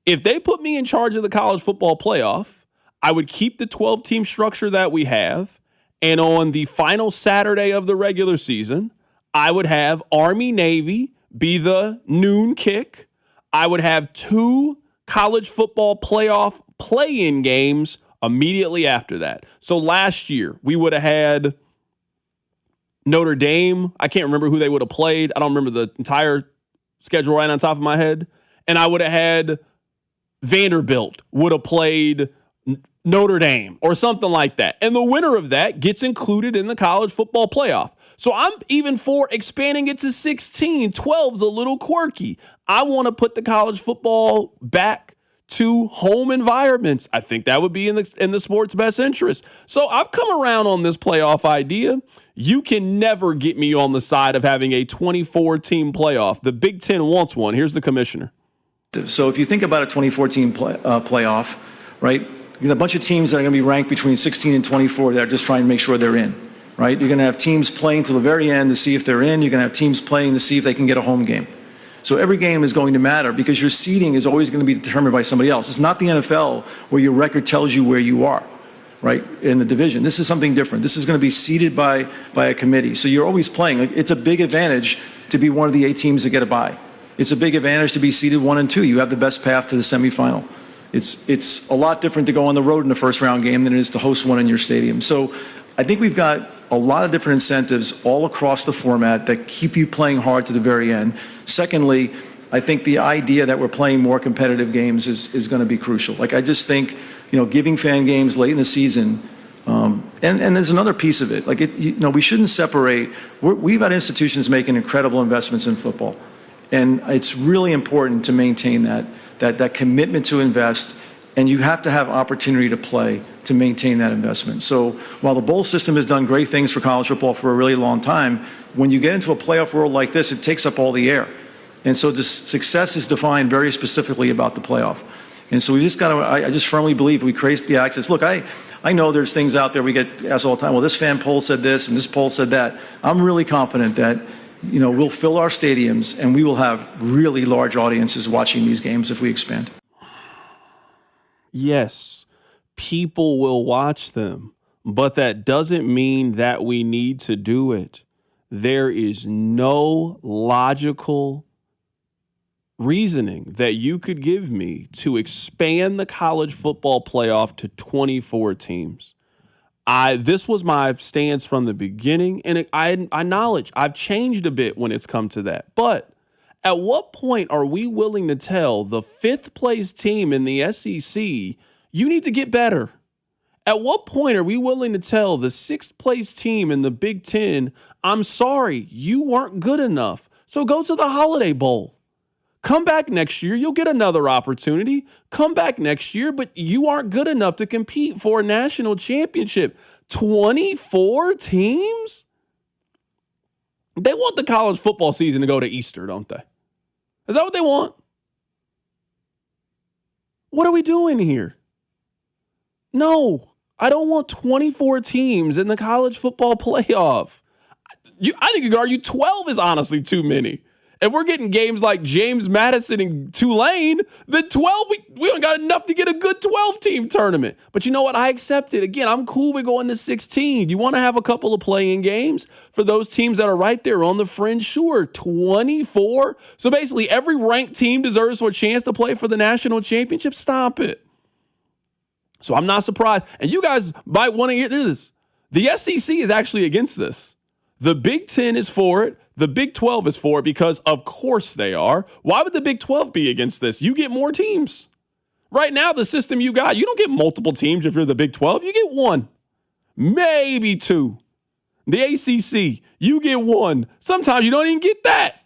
If they put me in charge of the college football playoff, I would keep the 12-team structure that we have, and on the final Saturday of the regular season, I would have Army-Navy be the noon kick. I would have 2 college football playoff play-in games immediately after that. So last year, we would have had Notre Dame. I can't remember who they would have played. I don't remember the entire schedule right on top of my head. And I would have had Vanderbilt would have played Notre Dame or something like that. And the winner of that gets included in the college football playoff. So I'm even for expanding it to 16. 12's a little quirky. I want to put the college football back to home environments. I think that would be in the sport's best interest. So I've come around on this playoff idea. You can never get me on the side of having a 24-team playoff. The Big Ten wants one. Here's the commissioner. So if you think about a 2014 playoff, right, there's a bunch of teams that are going to be ranked between 16 and 24 that are just trying to make sure they're in, right? You're going to have teams playing till the very end to see if they're in. You're going to have teams playing to see if they can get a home game. So every game is going to matter because your seeding is always going to be determined by somebody else. It's not the NFL where your record tells you where you are, right, in the division. This is something different. This is going to be seeded by a committee. So you're always playing. It's a big advantage to be one of the 8 teams that get a bye. It's a big advantage to be seeded 1 and 2. You have the best path to the semifinal. It's a lot different to go on the road in the first round game than it is to host one in your stadium. So I think we've got a lot of different incentives all across the format that keep you playing hard to the very end. Secondly, I think the idea that we're playing more competitive games is going to be crucial. Like, I just think, giving fan games late in the season, and there's another piece of it. Like, we shouldn't separate. We've got institutions making incredible investments in football. And it's really important to maintain that commitment to invest, and you have to have opportunity to play to maintain that investment. So while the bowl system has done great things for college football for a really long time, when you get into a playoff world like this, it takes up all the air. And so the success is defined very specifically about the playoff. And so we just got to, I just firmly believe we create the access. Look, I know there's things out there we get asked all the time, well, this fan poll said this and this poll said that. I'm really confident that we'll fill our stadiums and we will have really large audiences watching these games if we expand. Yes, people will watch them, but that doesn't mean that we need to do it. There is no logical reasoning that you could give me to expand the college football playoff to 24 teams. This was my stance from the beginning, and I acknowledge I've changed a bit when it's come to that. But at what point are we willing to tell the 5th place team in the SEC, you need to get better? At what point are we willing to tell the 6th place team in the Big Ten, I'm sorry, you weren't good enough, so go to the Holiday Bowl. Come back next year, you'll get another opportunity. Come back next year, but you aren't good enough to compete for a national championship. 24 teams? They want the college football season to go to Easter, don't they? Is that what they want? What are we doing here? No, I don't want 24 teams in the college football playoff. I think you could argue 12 is honestly too many. If we're getting games like James Madison and Tulane, then 12, we don't got enough to get a good 12-team tournament. But you know what? I accept it. Again, I'm cool with going to 16. You want to have a couple of playing games for those teams that are right there on the fringe? Sure. 24? So basically, every ranked team deserves a chance to play for the national championship? Stop it. So I'm not surprised. And you guys might want to hear this. The SEC is actually against this. The Big Ten is for it. The Big 12 is for it because, of course, they are. Why would the Big 12 be against this? You get more teams. Right now, the system you got, you don't get multiple teams if you're the Big 12. You get 1, maybe 2. The ACC, you get 1. Sometimes you don't even get that.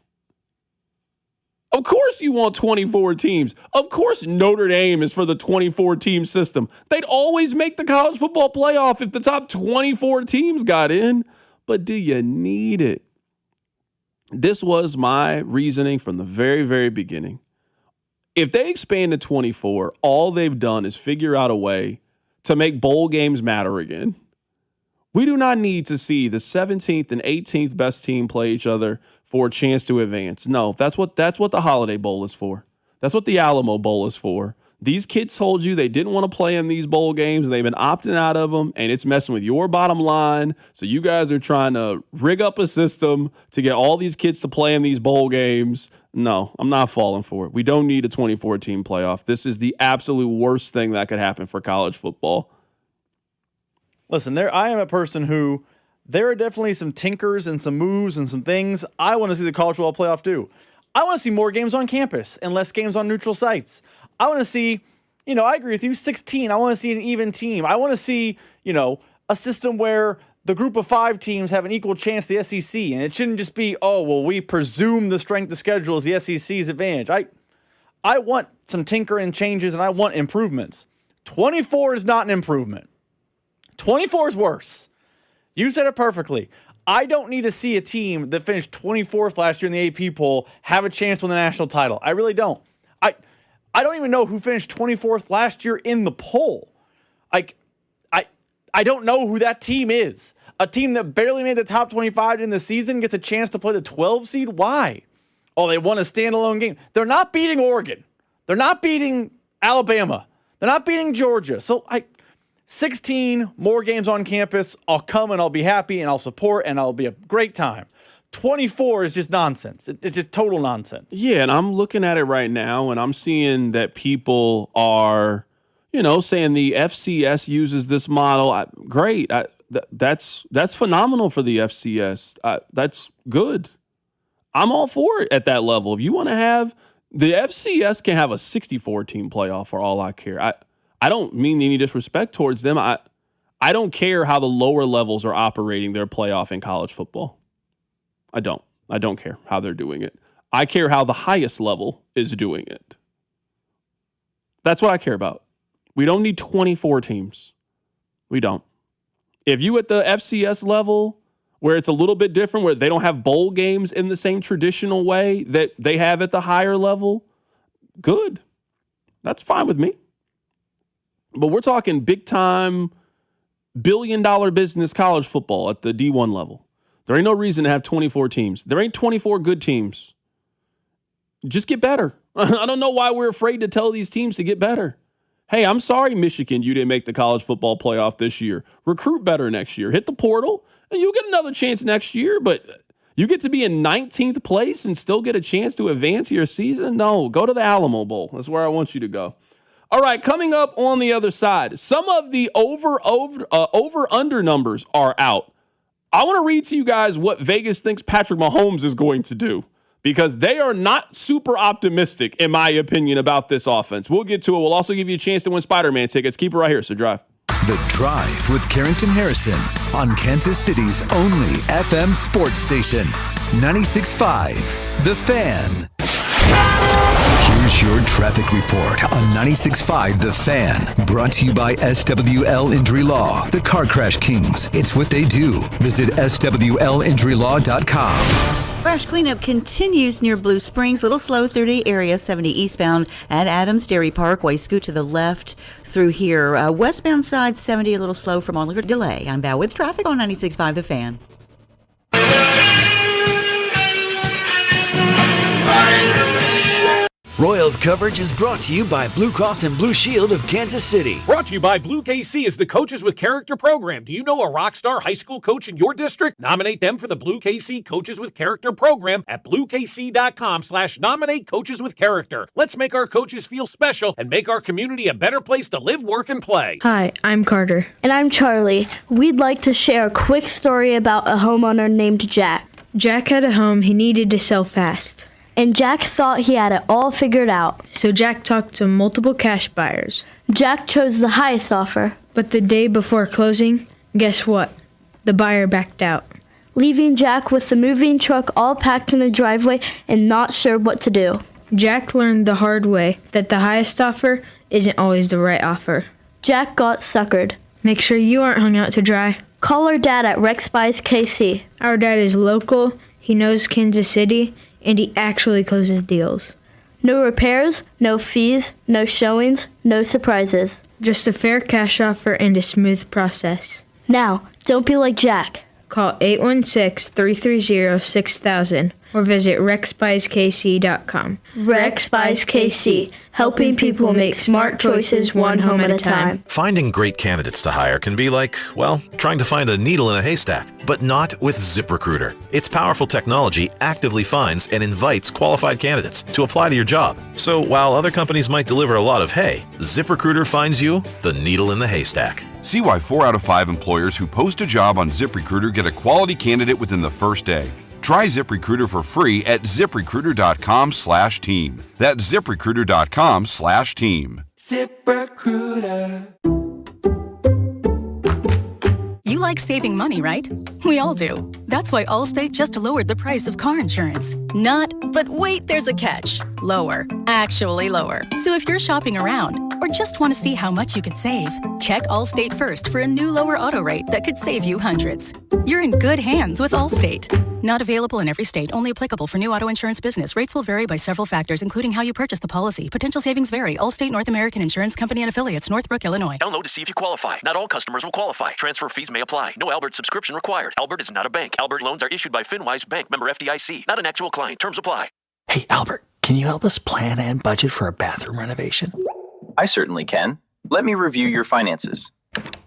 Of course you want 24 teams. Of course Notre Dame is for the 24-team system. They'd always make the college football playoff if the top 24 teams got in. But do you need it? This was my reasoning from the very, very beginning. If they expand to 24, all they've done is figure out a way to make bowl games matter again. We do not need to see the 17th and 18th best team play each other for a chance to advance. No, that's what the Holiday Bowl is for. That's what the Alamo Bowl is for. These kids told you they didn't want to play in these bowl games. They've been opting out of them, and it's messing with your bottom line. So you guys are trying to rig up a system to get all these kids to play in these bowl games. No, I'm not falling for it. We don't need a 24-team playoff. This is the absolute worst thing that could happen for college football. Listen, I am a person who there are definitely some tinkers and some moves and some things I want to see the college football playoff do. I want to see more games on campus and less games on neutral sites. I want to see, I agree with you, 16. I want to see an even team. I want to see, a system where the group of 5 teams have an equal chance to the SEC. And it shouldn't just be, we presume the strength of schedule is the SEC's advantage. I want some tinkering changes and I want improvements. 24 is not an improvement. 24 is worse. You said it perfectly. I don't need to see a team that finished 24th last year in the AP poll have a chance to win the national title. I really don't. I don't even know who finished 24th last year in the poll. I don't know who that team is. A team that barely made the top 25 in the season gets a chance to play the 12 seed? Why? Oh, they won a standalone game. They're not beating Oregon. They're not beating Alabama. They're not beating Georgia. So 16 more games on campus. I'll come and I'll be happy and I'll support and I'll be a great time. 24 is just nonsense. It's just total nonsense. Yeah, and I'm looking at it right now and I'm seeing that people are, saying the FCS uses this model. Great. That's phenomenal for the FCS. That's good. I'm all for it at that level. If you want to have the FCS can have a 64-team playoff for all I care. I don't mean any disrespect towards them. I don't care how the lower levels are operating their playoff in college football. I don't care how they're doing it. I care how the highest level is doing it. That's what I care about. We don't need 24 teams. We don't. If you at the FCS level, where it's a little bit different, where they don't have bowl games in the same traditional way that they have at the higher level, good. That's fine with me. But we're talking big-time, billion-dollar business college football at the D1 level. There ain't no reason to have 24 teams. There ain't 24 good teams. Just get better. I don't know why we're afraid to tell these teams to get better. Hey, I'm sorry, Michigan, you didn't make the college football playoff this year. Recruit better next year. Hit the portal, and you'll get another chance next year. But you get to be in 19th place and still get a chance to advance your season? No, go to the Alamo Bowl. That's where I want you to go. All right, coming up on the other side, some of the over-under numbers are out. I want to read to you guys what Vegas thinks Patrick Mahomes is going to do, because they are not super optimistic, in my opinion, about this offense. We'll get to it. We'll also give you a chance to win Spider-Man tickets. Keep it right here, so drive. The Drive with Carrington Harrison on Kansas City's only FM sports station, 96.5 The Fan. Here's your traffic report on 96.5 The Fan. Brought to you by SWL Injury Law, the Car Crash Kings. It's what they do. Visit SWLinjurylaw.com. Crash cleanup continues near Blue Springs. Little slow through the area, 70 eastbound at Adams Dairy Parkway. Scoot to the left through here. Westbound side, 70, a little slow from Oliver Delay. I'm Val with traffic on 96.5 The Fan. Royals coverage is brought to you by Blue Cross and Blue Shield of Kansas City. Brought to you by Blue KC is the Coaches with Character program. Do you know a rock star high school coach in your district? Nominate them for the Blue KC Coaches with Character program at bluekc.com/nominate coaches with character. Let's make our coaches feel special and make our community a better place to live, work, and play. Hi, I'm Carter. And I'm Charlie. We'd like to share a quick story about a homeowner named Jack. Jack had a home he needed to sell fast. And Jack thought he had it all figured out. So Jack talked to multiple cash buyers. Jack chose the highest offer. But the day before closing, guess what? The buyer backed out. Leaving Jack with the moving truck all packed in the driveway and not sure what to do. Jack learned the hard way that the highest offer isn't always the right offer. Jack got suckered. Make sure you aren't hung out to dry. Call our dad at Rex Buys KC. Our dad is local, he knows Kansas City, and he actually closes deals. No repairs, no fees, no showings, no surprises. Just a fair cash offer and a smooth process. Now, don't be like Jack. Call 816-330-6000 or visit rexbuyskc.com. Rex Buys KC, helping people make smart choices one home at a time. Finding great candidates to hire can be like, well, trying to find a needle in a haystack, but not with ZipRecruiter. Its powerful technology actively finds and invites qualified candidates to apply to your job. So while other companies might deliver a lot of hay, ZipRecruiter finds you the needle in the haystack. See why 4 out of 5 employers who post a job on ZipRecruiter get a quality candidate within the first day. Try ZipRecruiter for free at ZipRecruiter.com/team. That's ZipRecruiter.com/team. ZipRecruiter. You like saving money, right? We all do. That's why Allstate just lowered the price of car insurance. Not, but wait, there's a catch. Lower. Actually lower. So if you're shopping around or just want to see how much you could save, check Allstate first for a new lower auto rate that could save you hundreds. You're in good hands with Allstate. Not available in every state. Only applicable for new auto insurance business. Rates will vary by several factors, including how you purchase the policy. Potential savings vary. Allstate North American Insurance Company and Affiliates, Northbrook, Illinois. Download to see if you qualify. Not all customers will qualify. Transfer fees may apply. No Albert subscription required. Albert is not a bank. Albert loans are issued by FinWise Bank, member FDIC. Not an actual client. Terms apply. Hey, Albert, can you help us plan and budget for a bathroom renovation? I certainly can. Let me review your finances.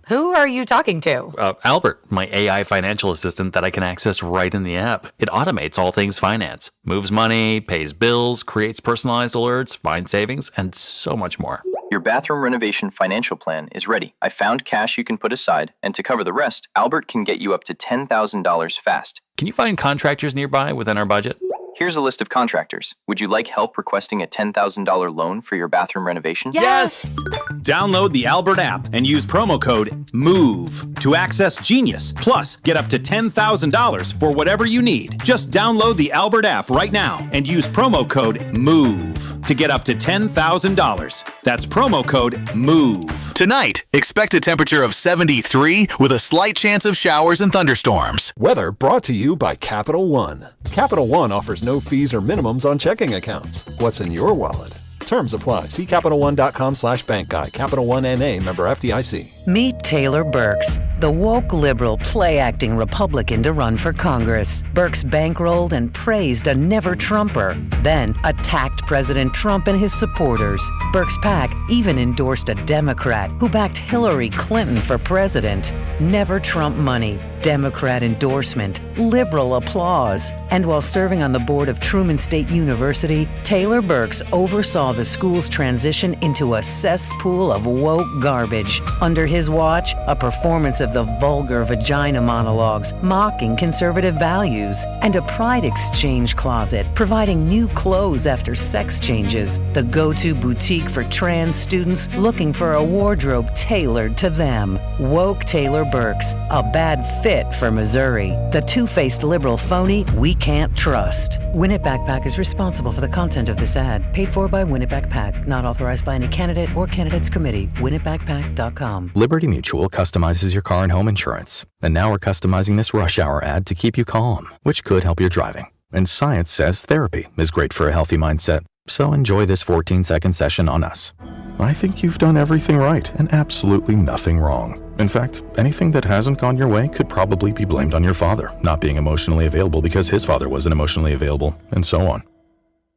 Who are you talking to? Albert, my AI financial assistant that I can access right in the app. It automates all things finance, moves money, pays bills, creates personalized alerts, finds savings, and so much more. Your bathroom renovation financial plan is ready. I found cash you can put aside, and to cover the rest, Albert can get you up to $10,000 fast. Can you find contractors nearby within our budget? Here's a list of contractors. Would you like help requesting a $10,000 loan for your bathroom renovation? Yes! Download the Albert app and use promo code MOVE to access Genius. Plus, get up to $10,000 for whatever you need. Just download the Albert app right now and use promo code MOVE to get up to $10,000. That's promo code MOVE. Tonight, expect a temperature of 73 with a slight chance of showers and thunderstorms. Weather brought to you by Capital One. Capital One offers no fees or minimums on checking accounts. What's in your wallet? Terms apply. See CapitalOne.com/bank guide. Capital One N.A. member FDIC. Meet Taylor Burks, the woke liberal play-acting Republican to run for Congress. Burks bankrolled and praised a never-Trumper, then attacked President Trump and his supporters. Burks' PAC even endorsed a Democrat who backed Hillary Clinton for president. Never Trump money, Democrat endorsement, liberal applause. And while serving on the board of Truman State University, Taylor Burks oversaw the school's transition into a cesspool of woke garbage. Under his watch, a performance of the vulgar vagina monologues mocking conservative values, and a pride exchange closet providing new clothes after sex changes, the go-to boutique for trans students looking for a wardrobe tailored to them. Woke Taylor Burks, a bad fit for Missouri. The two-faced liberal phony we can't trust. Win It Backpack is responsible for the content of this ad. Paid for by Win It Backpack. Not authorized by any candidate or candidates committee. WinItBackpack.com. Liberty Mutual customizes your car and home insurance. And now we're customizing this rush hour ad to keep you calm, which could help your driving. And science says therapy is great for a healthy mindset. So enjoy this 14-second session on us. I think you've done everything right and absolutely nothing wrong. In fact, anything that hasn't gone your way could probably be blamed on your father not being emotionally available because his father wasn't emotionally available, and so on.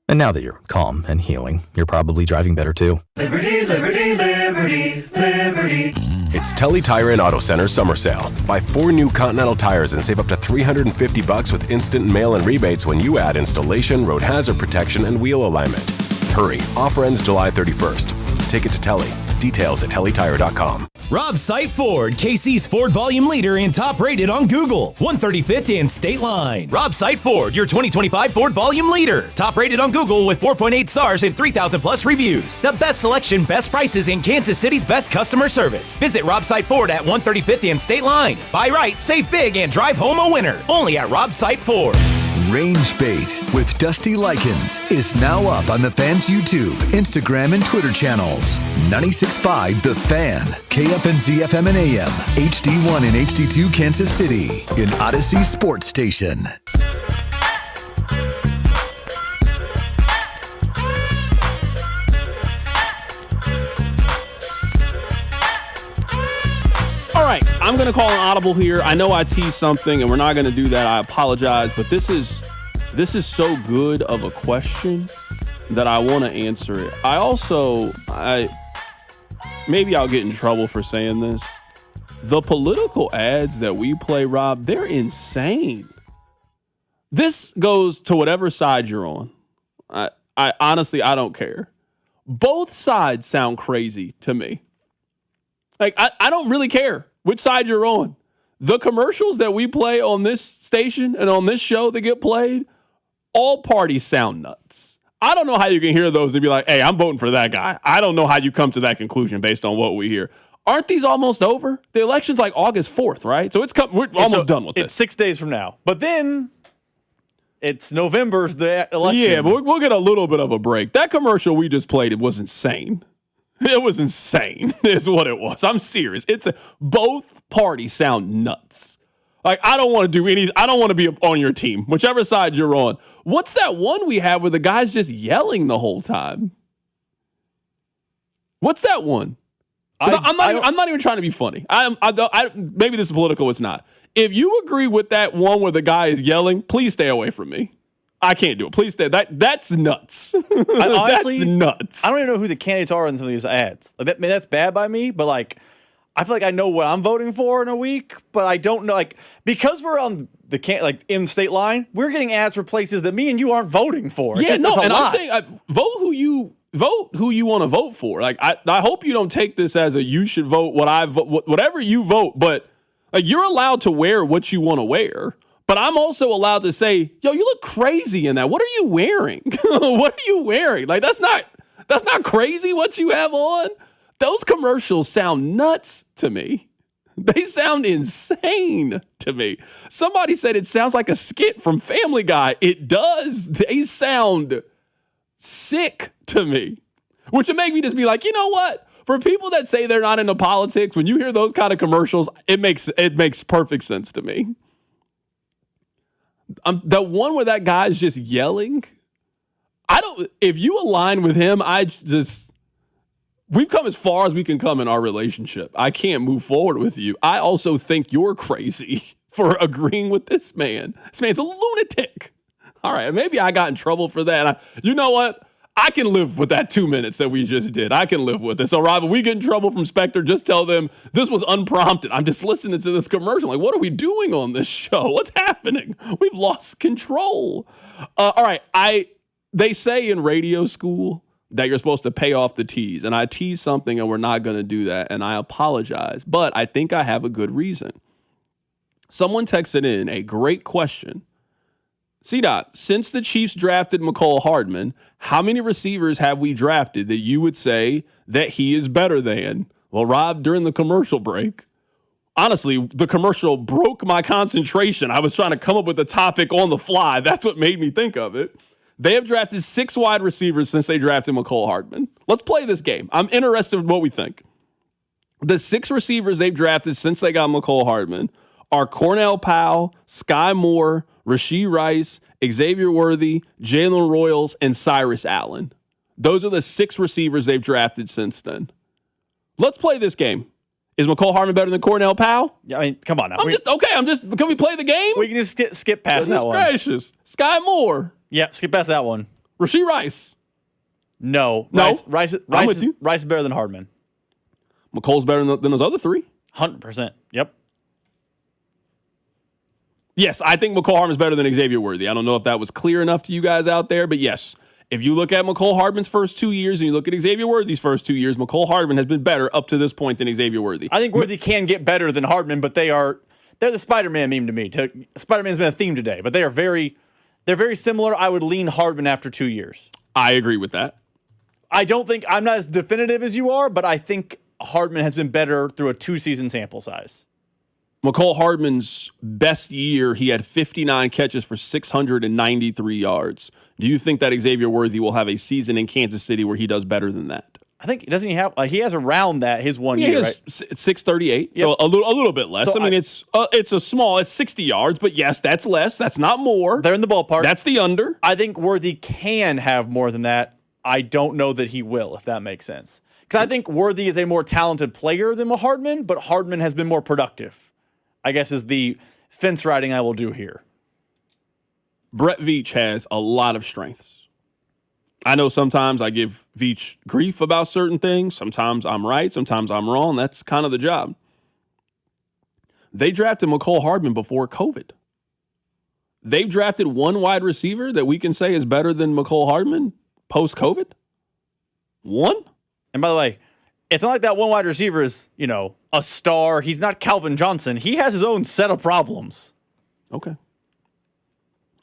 And now that you're calm and healing, you're probably driving better too. Liberty, liberty, liberty, liberty. It's Telly Tire and Auto Center summer sale. Buy 4 new Continental tires and save up to $350 with instant mail and rebates when you add installation, road hazard protection, and wheel alignment. Hurry, offer ends July 31st. Take it to Telly. Details at tellytire.com. Rob Sight Ford, KC's Ford volume leader and top rated on Google. 135th and State Line. Rob Sight Ford, your 2025 Ford volume leader. Top rated on Google with 4.8 stars and 3,000 plus reviews. The best selection, best prices, and Kansas City's best customer service. Visit Rob Sight Ford at 135th and State Line. Buy right, save big, and drive home a winner. Only at Rob Sight Ford. Range Bait with Dusty Likens is now up on the Fan's YouTube, Instagram, and Twitter channels. 96.5 The Fan, KFNZ FM and AM, HD1 and HD2 Kansas City, in Odyssey Sports Station. All right, I'm going to call an audible here. I know I teased something, and we're not going to do that. I apologize, but this is so good of a question that I want to answer it. Maybe I'll get in trouble for saying this. The political ads that we play, Rob, they're insane. This goes to whatever side you're on. I honestly, I don't care. Both sides sound crazy to me. Like, I don't really care which side you're on. The commercials that we play on this station and on this show that get played, all parties sound nuts. I don't know how you can hear those and be like, hey, I'm voting for that guy. I don't know how you come to that conclusion based on what we hear. Aren't these almost over? The election's like August 4th, right? So we're almost done with this. It's 6 days from now. But then it's November's the election. Yeah, but we'll get a little bit of a break. That commercial we just played, it was insane. It was insane is what it was. I'm serious. Both parties sound nuts. Like, I don't want to be on your team, whichever side you're on. What's that one we have where the guy's just yelling the whole time? What's that one? I'm not even trying to be funny. Maybe this is political. It's not. If you agree with that one where the guy is yelling, please stay away from me. I can't do it. Please stay. That's nuts. Honestly, that's nuts. I don't even know who the candidates are in some of these ads. Like that's bad by me, but like, I feel like I know what I'm voting for in a week, but I don't know. Like, because we're on the in state line, we're getting ads for places that me and you aren't voting for. Yeah, no, and I'm saying vote who you want to vote for. Like, I hope you don't take this as a you should vote whatever you vote, but like, you're allowed to wear what you want to wear. But I'm also allowed to say, yo, you look crazy in that. What are you wearing? What are you wearing? Like, that's not crazy what you have on. Those commercials sound nuts to me. They sound insane to me. Somebody said it sounds like a skit from Family Guy. It does. They sound sick to me, which would make me just be like, you know what? For people that say they're not into politics, when you hear those kind of commercials, it makes perfect sense to me. The one where that guy's just yelling, if you align with him, we've come as far as we can come in our relationship. I can't move forward with you. I also think you're crazy for agreeing with this man. This man's a lunatic. All right, maybe I got in trouble for that. You know what? I can live with that 2 minutes that we just did. I can live with it. So, Rob, if we get in trouble from Spectre, just tell them this was unprompted. I'm just listening to this commercial. Like, what are we doing on this show? What's happening? We've lost control. All right, they say in radio school that you're supposed to pay off the tease, and I tease something and we're not going to do that, and I apologize, but I think I have a good reason. Someone texted in a great question. C-Dot, since the Chiefs drafted McCole Hardman, how many receivers have we drafted that you would say that he is better than? Well, Rob, during the commercial break, honestly, the commercial broke my concentration. I was trying to come up with a topic on the fly. That's what made me think of it. They have drafted 6 wide receivers since they drafted McCole Hardman. Let's play this game. I'm interested in what we think. The 6 receivers they've drafted since they got McCole Hardman are Cornell Powell, Sky Moore, Rashee Rice, Xavier Worthy, Jalen Royals, and Cyrus Allen. Those are the 6 receivers they've drafted since then. Let's play this game. Is McCole Hardman better than Cornell Powell? Yeah, I mean, come on now. Can we play the game? We can just skip past that one. Goodness gracious. Sky Moore. Yeah, skip past that one. Rashee Rice. No. Rice is better than Hardman. McCole's better than those other 3? 100%. Yep. Yes, I think McCole Hardman's better than Xavier Worthy. I don't know if that was clear enough to you guys out there, but yes. If you look at McCole Hardman's first 2 years and you look at Xavier Worthy's first 2 years, McCole Hardman has been better up to this point than Xavier Worthy. I think Worthy can get better than Hardman, but they're the Spider-Man meme to me. Spider-Man's been a theme today, but they're very similar. I would lean Hardman after 2 years. I agree with that. I'm not as definitive as you are, but I think Hardman has been better through a 2-season sample size. McCole Hardman's best year, he had 59 catches for 693 yards. Do you think that Xavier Worthy will have a season in Kansas City where he does better than that? I think he has around that his 1 year, right? 638, yep. So a little bit less. So it's 60 yards, but yes, that's less. That's not more. They're in the ballpark. That's the under. I think Worthy can have more than that. I don't know that he will, if that makes sense. Because I think Worthy is a more talented player than Hardman, but Hardman has been more productive, I guess, is the fence riding I will do here. Brett Veach has a lot of strengths. I know sometimes I give Veach grief about certain things. Sometimes I'm right. Sometimes I'm wrong. That's kind of the job. They drafted McCole Hardman before COVID. They've drafted 1 wide receiver that we can say is better than McCole Hardman post-COVID. 1? And by the way, it's not like that 1 wide receiver is, a star. He's not Calvin Johnson. He has his own set of problems. Okay.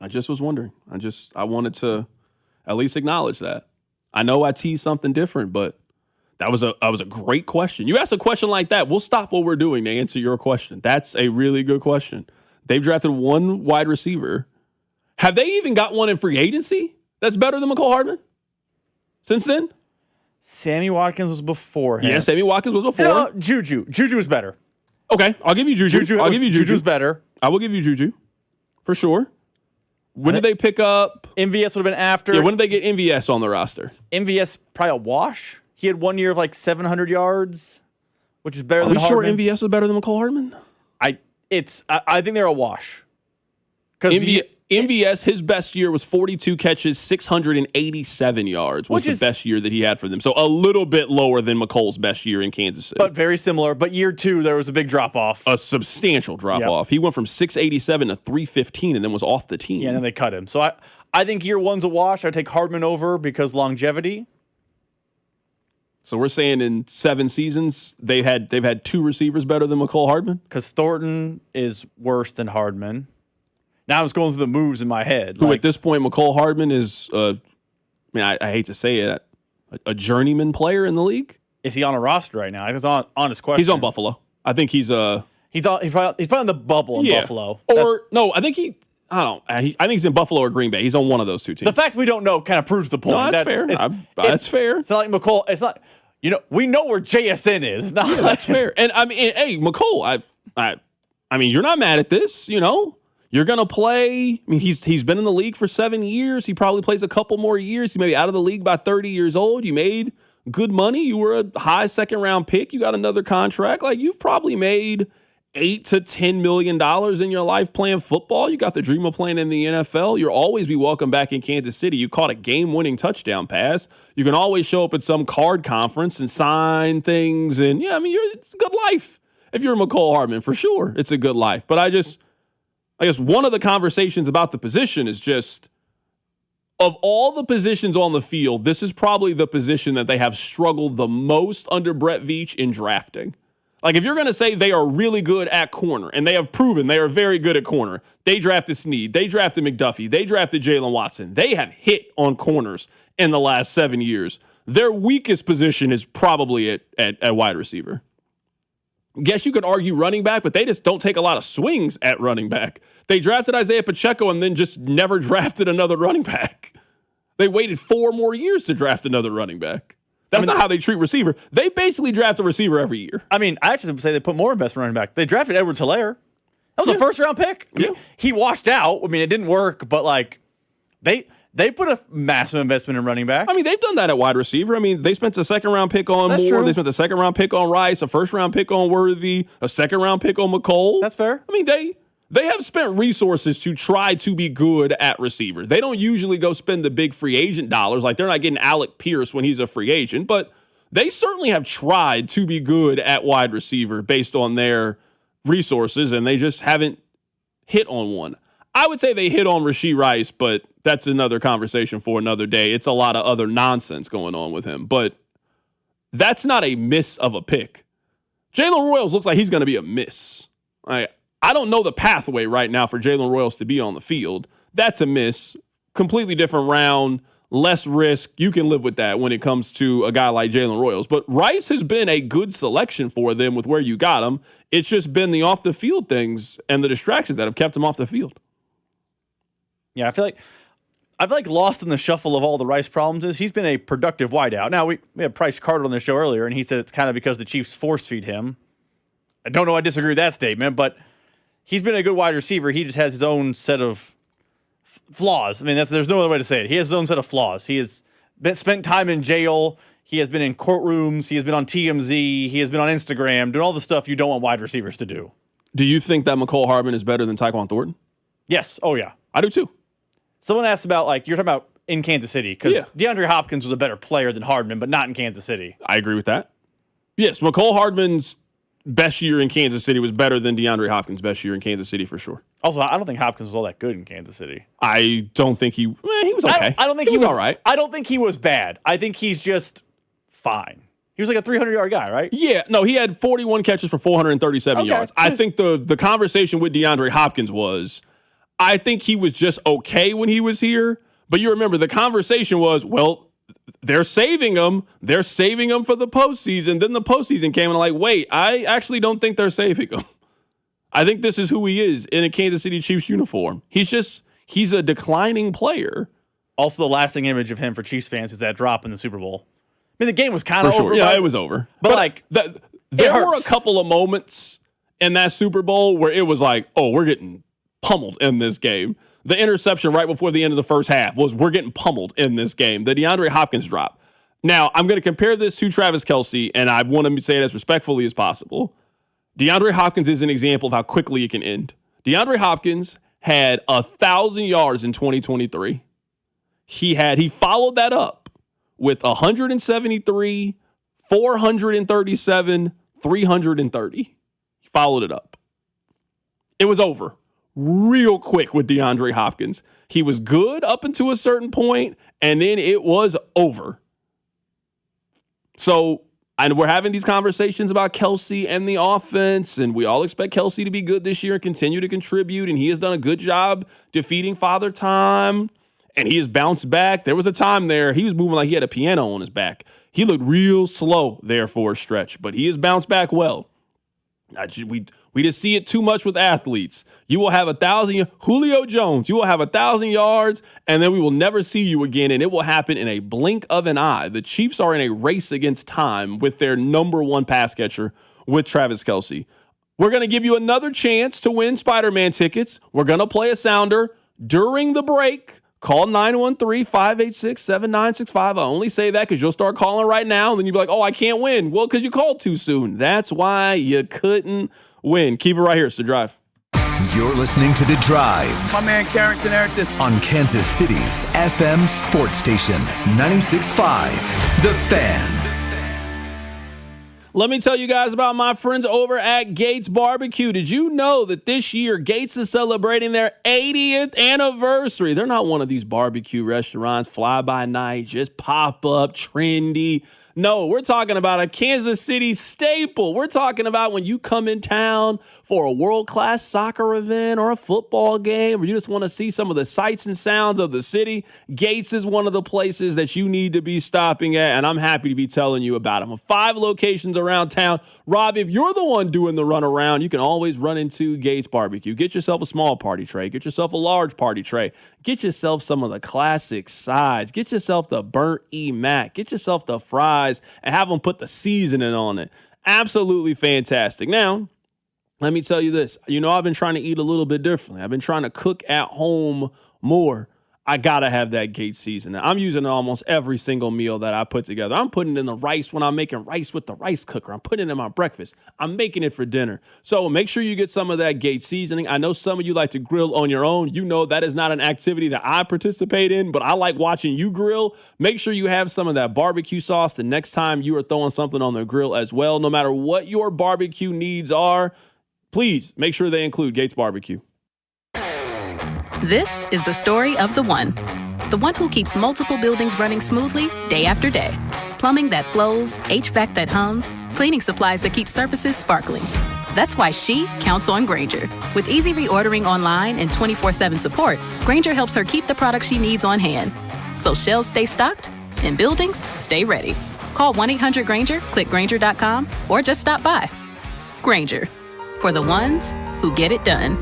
I just was wondering. I wanted to at least acknowledge that. I know I teased something different, but That was a great question. You asked a question like that, we'll stop what we're doing to answer your question. That's a really good question. They've drafted one wide receiver. Have they even got one in free agency that's better than McCole Hardman since then? Sammy Watkins was before him. Yeah, Sammy Watkins was before. No, Juju. Juju was better. Okay, I'll give you Juju. I'll give you Juju. Juju's better. I will give you Juju for sure. When did they pick up? MVS would have been after. Yeah, when did they get MVS on the roster? MVS probably a wash. He had 1 year of like 700 yards, which is better than Hardman. Are we sure MVS is better than McCole Hardman? I think they're a wash. Because MVS, his best year was 42 catches, 687 yards was the best year that he had for them. So a little bit lower than McCole's best year in Kansas City. But very similar. But year 2, there was a big drop-off. A substantial drop-off. He went from 687 to 315 and then was off the team. Yeah, and then they cut him. So I think year 1's a wash. I take Hardman over because longevity. So we're saying in 7 seasons, they've had 2 receivers better than McCole Hardman? Because Thornton is worse than Hardman. Now I was going through the moves in my head. Who at this point, McCole Hardman is, I hate to say it, a journeyman player in the league? Is he on a roster right now? That's an honest question. He's on Buffalo. I think he's probably on the bubble in Buffalo. I think I think he's in Buffalo or Green Bay. He's on one of those 2 teams. The fact we don't know kind of proves the point. No, that's fair. That's fair. It's not like McCole. It's not. We know where JSN is. Yeah, that's fair. And I mean, hey, McCole, I mean, you're not mad at this. You're gonna play. I mean, he's been in the league for 7 years. He probably plays a couple more years. He may be out of the league by 30 years old. You made good money. You were a high 2nd-round pick. You got another contract. Like, you've probably made $8 to $10 million in your life playing football. You got the dream of playing in the NFL. You'll always be welcome back in Kansas City. You caught a game-winning touchdown pass. You can always show up at some card conference and sign things. And it's a good life. If you're McCole Hardman, for sure, it's a good life. But I guess one of the conversations about the position is just, of all the positions on the field, this is probably the position that they have struggled the most under Brett Veach in drafting. Like, if you're going to say they are really good at corner, and they have proven they are very good at corner, they drafted Snead, they drafted McDuffie, they drafted Jalen Watson. They have hit on corners in the last 7 years. Their weakest position is probably at wide receiver. Guess you could argue running back, but they just don't take a lot of swings at running back. They drafted Isaiah Pacheco and then just never drafted another running back. They waited 4 more years to draft another running back. That's not how they treat receiver. They basically draft a receiver every year. I mean, I actually would say they put more investment running back. They drafted Edwards-Helaire. That was a first-round pick. I mean, he washed out. I mean, it didn't work, but they put a massive investment in running back. I mean, they've done that at wide receiver. I mean, they spent a 2nd-round pick on Moore. True. They spent a 2nd-round pick on Rice, a 1st-round pick on Worthy, a 2nd-round pick on McCole. That's fair. I mean, they have spent resources to try to be good at receiver. They don't usually go spend the big free agent dollars. Like, they're not getting Alec Pierce when he's a free agent, but they certainly have tried to be good at wide receiver based on their resources, and they just haven't hit on one. I would say they hit on Rashee Rice, but that's another conversation for another day. It's a lot of other nonsense going on with him, but that's not a miss of a pick. Jalen Royals looks like he's going to be a miss. I don't know the pathway right now for Jalen Royals to be on the field. That's a miss. Completely different round. Less risk. You can live with that when it comes to a guy like Jalen Royals. But Rice has been a good selection for them with where you got him. It's just been the off-the-field things and the distractions that have kept him off the field. Yeah, I feel like lost in the shuffle of all the Rice problems is he's been a productive wideout. Now, we had Price Carter on the show earlier, and he said it's kind of because the Chiefs force-feed him. I don't know I disagree with that statement, but he's been a good wide receiver. He just has his own set of flaws. I mean, there's no other way to say it. He has his own set of flaws. He has spent time in jail. He has been in courtrooms. He has been on TMZ. He has been on Instagram, doing all the stuff you don't want wide receivers to do. Do you think that McCole Hardman is better than Tyquan Thornton? Yes. Oh, yeah. I do, too. Someone asked about, you're talking about in Kansas City, because DeAndre Hopkins was a better player than Hardman, but not in Kansas City. I agree with that. Yes, McCole Hardman's best year in Kansas City was better than DeAndre Hopkins' best year in Kansas City for sure. Also, I don't think Hopkins was all that good in Kansas City. I don't think he was okay. I don't think he was all right. I don't think he was bad. I think he's just fine. He was like a 300-yard guy, right? Yeah. No, he had 41 catches for 437 yards. I think the conversation with DeAndre Hopkins was, I think he was just okay when he was here. But you remember the conversation was, well, they're saving him. They're saving him for the postseason. Then the postseason came and I'm like, wait, I actually don't think they're saving him. I think this is who he is in a Kansas City Chiefs uniform. He's a declining player. Also, the lasting image of him for Chiefs fans is that drop in the Super Bowl. I mean, the game was kind of over. Yeah, it was over. But there were a couple of moments in that Super Bowl where it was like, oh, we're getting pummeled in this game. The interception right before the end of the first half was we're getting pummeled in this game. The DeAndre Hopkins drop. Now, I'm going to compare this to Travis Kelce, and I want to say it as respectfully as possible. DeAndre Hopkins is an example of how quickly it can end. DeAndre Hopkins had 1,000 yards in 2023. He followed that up with 173, 437, 330. He followed it up. It was over real quick with DeAndre Hopkins. He was good up until a certain point, and then it was over. So, and we're having these conversations about Kelce and the offense, and we all expect Kelce to be good this year and continue to contribute, and he has done a good job defeating Father Time, and he has bounced back. There was a time there he was moving like he had a piano on his back. He looked real slow there for a stretch, but he has bounced back well. We just see it too much with athletes. You will have 1,000, Julio Jones, you will have 1,000 yards, and then we will never see you again, and it will happen in a blink of an eye. The Chiefs are in a race against time with their number one pass catcher with Travis Kelce. We're going to give you another chance to win Spider-Man tickets. We're going to play a sounder during the break. Call 913-586-7965. I only say that because you'll start calling right now, and then you'll be like, oh, I can't win. Well, because you called too soon. That's why you couldn't win. Keep it right here. It's The Drive. You're listening to The Drive. My man, Carrington Harrison. On Kansas City's FM sports station, 96.5, The Fan. Let me tell you guys about my friends over at Gates Barbecue. Did you know that this year Gates is celebrating their 80th anniversary? They're not one of these barbecue restaurants, fly by night, just pop up, trendy. No, we're talking about a Kansas City staple. We're talking about when you come in town for a world-class soccer event or a football game, or you just want to see some of the sights and sounds of the city. Gates is one of the places that you need to be stopping at, and I'm happy to be telling you about them. 5 locations around town. Rob, if you're the one doing the run around, you can always run into Gates Barbecue. Get yourself a small party tray. Get yourself a large party tray. Get yourself some of the classic sides. Get yourself the burnt E-Mac. Get yourself the fries and have them put the seasoning on it. Absolutely fantastic. Now, let me tell you this. You know, I've been trying to eat a little bit differently. I've been trying to cook at home more. I got to have that Gates seasoning. I'm using it almost every single meal that I put together. I'm putting it in the rice when I'm making rice with the rice cooker. I'm putting it in my breakfast. I'm making it for dinner. So make sure you get some of that Gates seasoning. I know some of you like to grill on your own. You know that is not an activity that I participate in, but I like watching you grill. Make sure you have some of that barbecue sauce the next time you are throwing something on the grill as well. No matter what your barbecue needs are, please make sure they include Gates Barbecue. This is the story of the one who keeps multiple buildings running smoothly day after day. Plumbing that flows, HVAC that hums, cleaning supplies that keep surfaces sparkling. That's why she counts on Grainger. With easy reordering online and 24/7 support, Grainger helps her keep the products she needs on hand. So shelves stay stocked and buildings stay ready. Call 1-800-GRAINGER, click Grainger.com, or just stop by. Grainger, for the ones who get it done.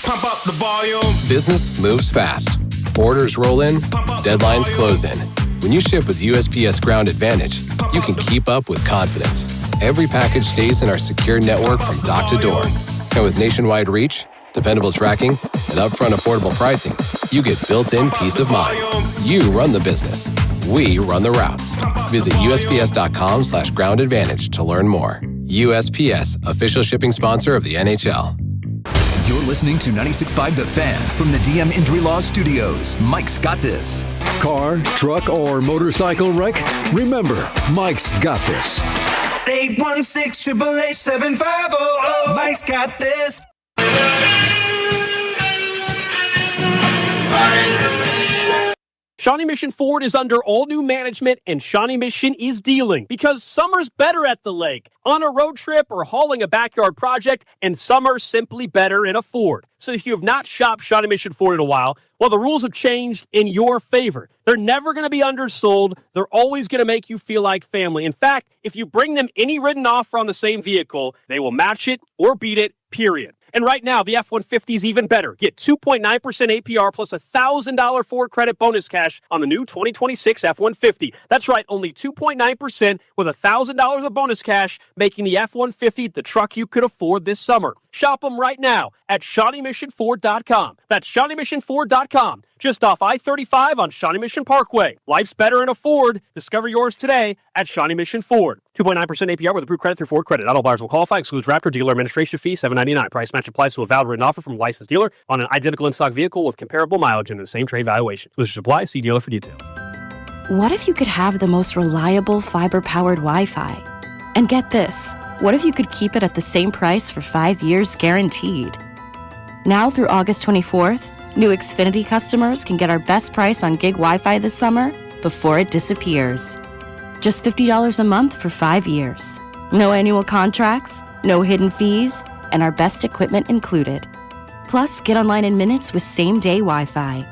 Pump up the volume. Business moves fast. Orders roll in, deadlines close in. When you ship with USPS Ground Advantage, you can keep up with confidence. Every package stays in our secure network from dock to door. And with nationwide reach, dependable tracking, and upfront affordable pricing, you get built-in peace of mind. You run the business. We run the routes. Visit USPS.com/Ground Advantage to learn more. USPS, official shipping sponsor of the NHL. You're listening to 96.5 The Fan from the DM Injury Law Studios. Mike's got this. Car, truck, or motorcycle wreck? Remember, Mike's got this. 816-888-7500. Mike's got this. Shawnee Mission Ford is under all new management, and Shawnee Mission is dealing because summer's better at the lake, on a road trip or hauling a backyard project, and summer's simply better in a Ford. So if you have not shopped Shawnee Mission Ford in a while, well, the rules have changed in your favor. They're never going to be undersold. They're always going to make you feel like family. In fact, if you bring them any written offer on the same vehicle, they will match it or beat it, period. And right now, the F-150 is even better. Get 2.9% APR plus a $1,000 Ford credit bonus cash on the new 2026 F-150. That's right, only 2.9% with $1,000 of bonus cash, making the F-150 the truck you could afford this summer. Shop them right now at ShawneeMissionFord.com. That's ShawneeMissionFord.com. Just off I-35 on Shawnee Mission Parkway. Life's better in a Ford. Discover yours today at Shawnee Mission Ford. 2.9% APR with approved credit through Ford Credit. Auto buyers will qualify. Excludes Raptor. Dealer administration fee $7.99. Price match applies to a valid written offer from a licensed dealer on an identical in-stock vehicle with comparable mileage and the same trade valuation. Exclusions apply. See dealer for details. What if you could have the most reliable fiber-powered Wi-Fi? And get this, what if you could keep it at the same price for 5 years guaranteed? Now through August 24th, new Xfinity customers can get our best price on gig Wi-Fi this summer before it disappears. Just $50 a month for 5 years. No annual contracts, no hidden fees, and our best equipment included. Plus, get online in minutes with same-day Wi-Fi.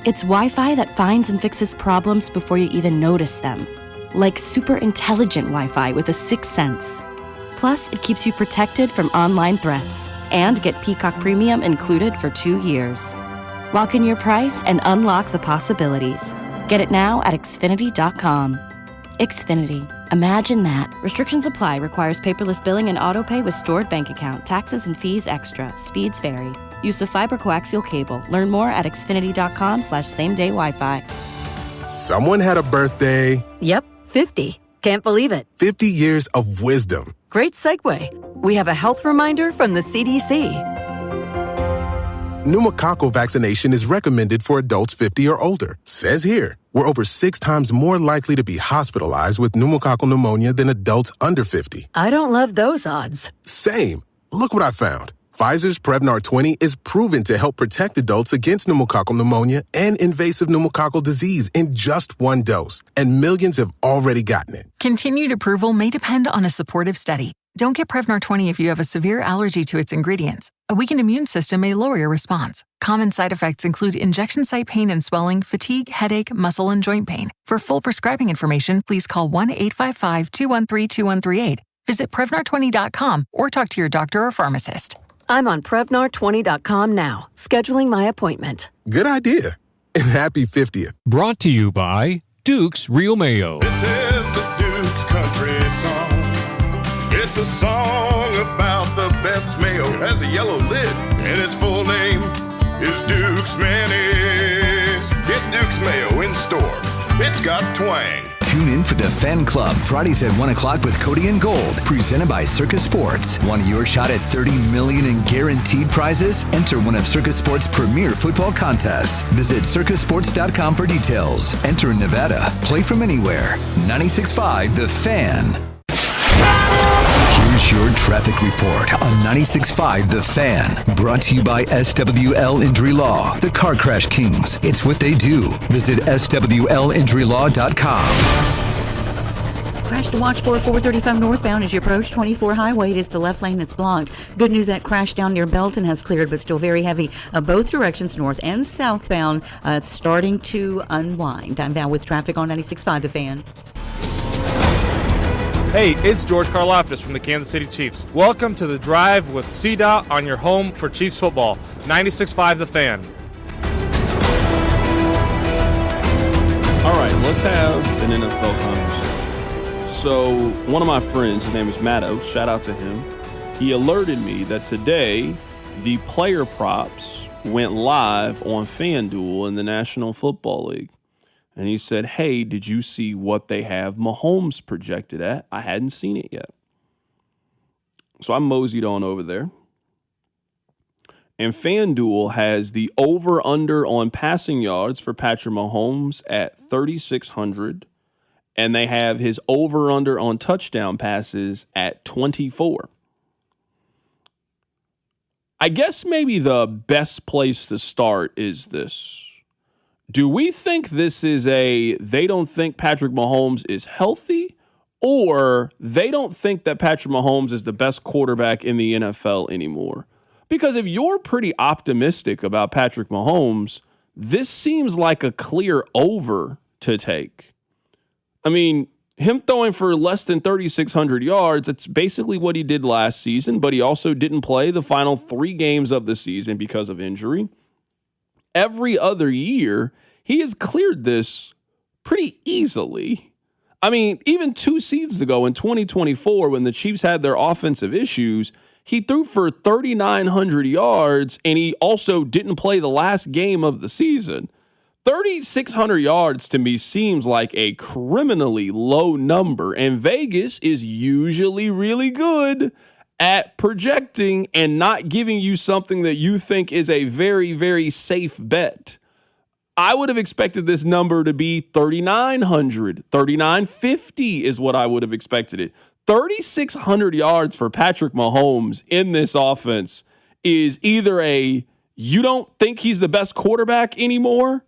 It's Wi-Fi that finds and fixes problems before you even notice them. Like super intelligent Wi-Fi with a sixth sense. Plus, it keeps you protected from online threats. And get Peacock Premium included for 2 years. Lock in your price and unlock the possibilities. Get it now at Xfinity.com. Xfinity. Imagine that. Restrictions apply. Requires paperless billing and autopay with stored bank account. Taxes and fees extra. Speeds vary. Use of fiber coaxial cable. Learn more at Xfinity.com/same-day Wi-Fi. Someone had a birthday. Yep, 50. Can't believe it. 50 years of wisdom. Great segue. We have a health reminder from the CDC. Pneumococcal vaccination is recommended for adults 50 or older. Says here, we're over 6 times more likely to be hospitalized with pneumococcal pneumonia than adults under 50. I don't love those odds. Same. Look what I found. Pfizer's Prevnar 20 is proven to help protect adults against pneumococcal pneumonia and invasive pneumococcal disease in just 1 dose. And millions have already gotten it. Continued approval may depend on a supportive study. Don't get Prevnar 20 if you have a severe allergy to its ingredients. A weakened immune system may lower your response. Common side effects include injection site pain and swelling, fatigue, headache, muscle, and joint pain. For full prescribing information, please call 1-855-213-2138. Visit Prevnar20.com or talk to your doctor or pharmacist. I'm on Prevnar20.com now, scheduling my appointment. Good idea. And happy 50th. Brought to you by Duke's Real Mayo. This is the Duke's Country Song. It's a song about the best mayo. It has a yellow lid, and its full name is Duke's Mayonnaise. Get Duke's Mayo in store. It's got twang. Tune in for the Fan Club Fridays at 1 o'clock with Cody and Gold, presented by Circus Sports. Want your shot at $30 million in guaranteed prizes? Enter one of Circus Sports' premier football contests. Visit circusports.com for details. Enter in Nevada. Play from anywhere. 96.5 The Fan. Here's your traffic report on 96.5 The Fan. Brought to you by SWL Injury Law, the Car Crash Kings. It's what they do. Visit SWLinjurylaw.com. Crash to watch for 435 northbound as you approach 24 highway. It is the left lane that's blocked. Good news, that crash down near Belton has cleared, but still very heavy both directions, north and southbound. It's starting to unwind. I'm down with traffic on 96.5 The Fan. Hey, it's George Karlaftis from the Kansas City Chiefs. Welcome to the Drive with CDOT on your home for Chiefs football. 96.5 The Fan. All right, let's have an NFL conversation. So one of my friends, his name is Matto, shout out to him. He alerted me that today the player props went live on FanDuel in the National Football League. And he said, hey, did you see what they have Mahomes projected at? I hadn't seen it yet. So I moseyed on over there. And FanDuel has the over-under on passing yards for Patrick Mahomes at 3,600. And they have his over-under on touchdown passes at 24. I guess maybe the best place to start is this. Do we think this is they don't think Patrick Mahomes is healthy, or they don't think that Patrick Mahomes is the best quarterback in the NFL anymore? Because if you're pretty optimistic about Patrick Mahomes, this seems like a clear over to take. I mean, him throwing for less than 3,600 yards, it's basically what he did last season, but he also didn't play the final 3 games of the season because of injury. Every other year, he has cleared this pretty easily. I mean, even 2 seasons ago in 2024, when the Chiefs had their offensive issues, he threw for 3,900 yards, and he also didn't play the last game of the season. 3,600 yards to me seems like a criminally low number, and Vegas is usually really good at projecting and not giving you something that you think is a very, very safe bet. I would have expected this number to be 3,900, 3,950 is what I would have expected it. 3,600 yards for Patrick Mahomes in this offense is either you don't think he's the best quarterback anymore,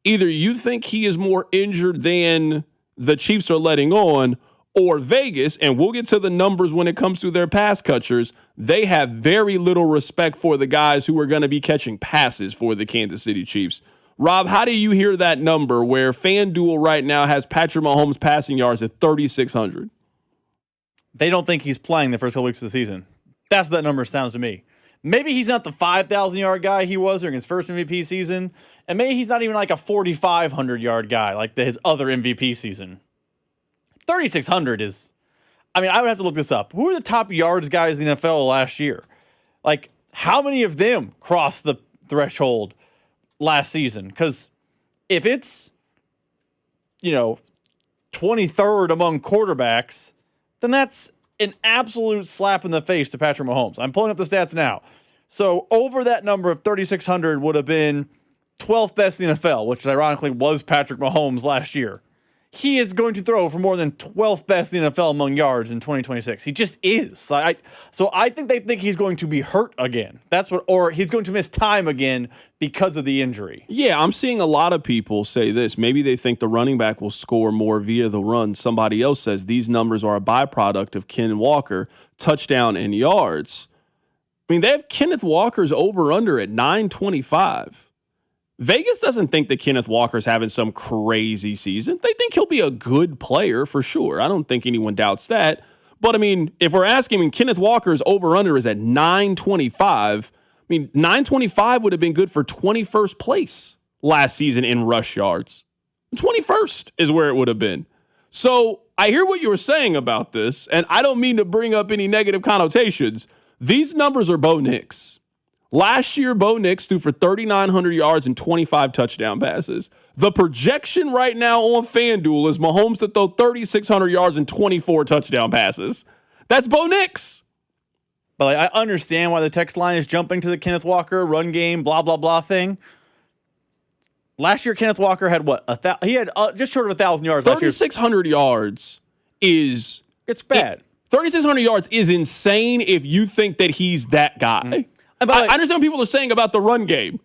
either you think he is more injured than the Chiefs are letting on, or Vegas, and we'll get to the numbers when it comes to their pass catchers, they have very little respect for the guys who are going to be catching passes for the Kansas City Chiefs. Rob, how do you hear that number where FanDuel right now has Patrick Mahomes passing yards at 3,600? They don't think he's playing the first couple weeks of the season. That's what that number sounds to me. Maybe he's not the 5,000-yard guy he was during his first MVP season, and maybe he's not even like a 4,500-yard guy like his other MVP season. 3,600 is, I mean, I would have to look this up. Who are the top yards guys in the NFL last year? Like, how many of them crossed the threshold last season? Because if it's, 23rd among quarterbacks, then that's an absolute slap in the face to Patrick Mahomes. I'm pulling up the stats now. So over that number of 3,600 would have been 12th best in the NFL, which ironically was Patrick Mahomes last year. He is going to throw for more than 12th best in the NFL among yards in 2026. He just is. So I think they think he's going to be hurt again. Or he's going to miss time again because of the injury. Yeah, I'm seeing a lot of people say this. Maybe they think the running back will score more via the run. Somebody else says these numbers are a byproduct of Ken Walker, touchdown and yards. I mean, they have Kenneth Walker's over-under at 925. Vegas doesn't think that Kenneth Walker's having some crazy season. They think he'll be a good player for sure. I don't think anyone doubts that. But, I mean, if we're asking, Kenneth Walker's over-under is at 925. I mean, 925 would have been good for 21st place last season in rush yards. 21st is where it would have been. So I hear what you were saying about this, and I don't mean to bring up any negative connotations. These numbers are Bo Nix. Last year, Bo Nix threw for 3,900 yards and 25 touchdown passes. The projection right now on FanDuel is Mahomes to throw 3,600 yards and 24 touchdown passes. That's Bo Nix. But I understand why the text line is jumping to the Kenneth Walker run game, blah, blah, blah thing. Last year, Kenneth Walker had what? He had just short of 1,000 yards last year. 3,600 yards is... It's bad. 3,600 yards is insane if you think that he's that guy. Mm-hmm. I understand what people are saying about the run game.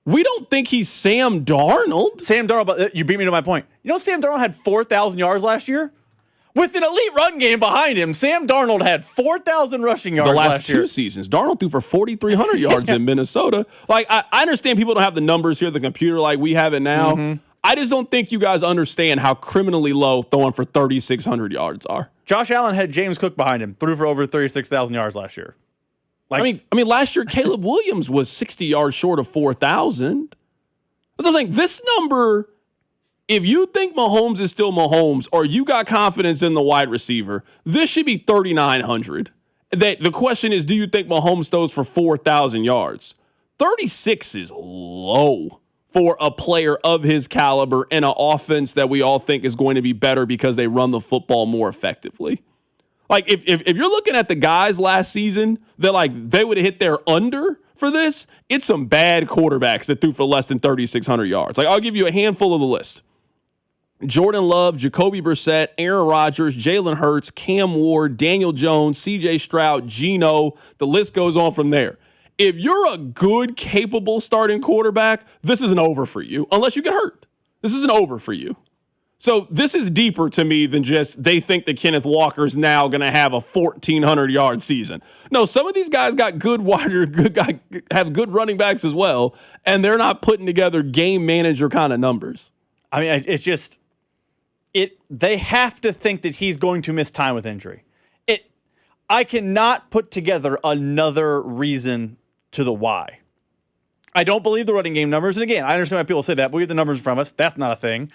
We don't think he's Sam Darnold. But you beat me to my point. Sam Darnold had 4,000 yards last year? With an elite run game behind him, Sam Darnold had 4,000 rushing yards last year. The last 2 seasons, Darnold threw for 4,300 yards in Minnesota. Like, I understand people don't have the numbers here, the computer like we have it now. Mm-hmm. I just don't think you guys understand how criminally low throwing for 3,600 yards are. Josh Allen had James Cook behind him, threw for over 36,000 yards last year. I mean, last year, Caleb Williams was 60 yards short of 4,000. That's what I'm saying. This number, if you think Mahomes is still Mahomes or you got confidence in the wide receiver, this should be 3,900. The question is, do you think Mahomes throws for 4,000 yards? 36 is low for a player of his caliber and an offense that we all think is going to be better because they run the football more effectively. Like, if you're looking at the guys last season that, they would have hit their under for this, it's some bad quarterbacks that threw for less than 3,600 yards. I'll give you a handful of the list. Jordan Love, Jacoby Brissett, Aaron Rodgers, Jalen Hurts, Cam Ward, Daniel Jones, C.J. Stroud, Geno. The list goes on from there. If you're a good, capable starting quarterback, this is an over for you, unless you get hurt. This is an over for you. So this is deeper to me than just they think that Kenneth Walker's now going to have a 1,400-yard season. No, some of these guys got have good running backs as well, and they're not putting together game manager kind of numbers. I mean, it's just they have to think that he's going to miss time with injury. I cannot put together another reason to the why. I don't believe the running game numbers, and again, I understand why people say that, but we have the numbers from us. That's not a thing.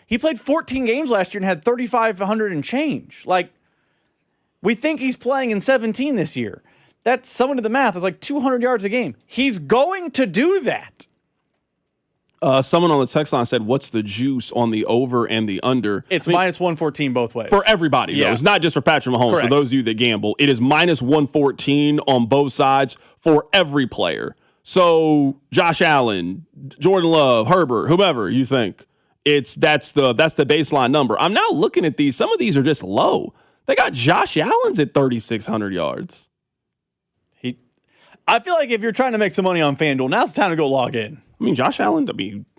He played 14 games last year and had 3,500 and change. Like, we think he's playing in 17 this year. That's, someone did the math, it's like 200 yards a game. He's going to do that. Someone on the text line said, what's the juice on the over and the under? It's minus 114 both ways. For everybody, though. It's not just for Patrick Mahomes. Correct. For those of you that gamble, it is minus 114 on both sides for every player. So Josh Allen, Jordan Love, Herbert, whomever you think. That's the baseline number. I'm now looking at these. Some of these are just low. They got Josh Allen's at 3,600 yards. I feel like if you're trying to make some money on FanDuel, now's the time to go log in. I mean, Josh Allen,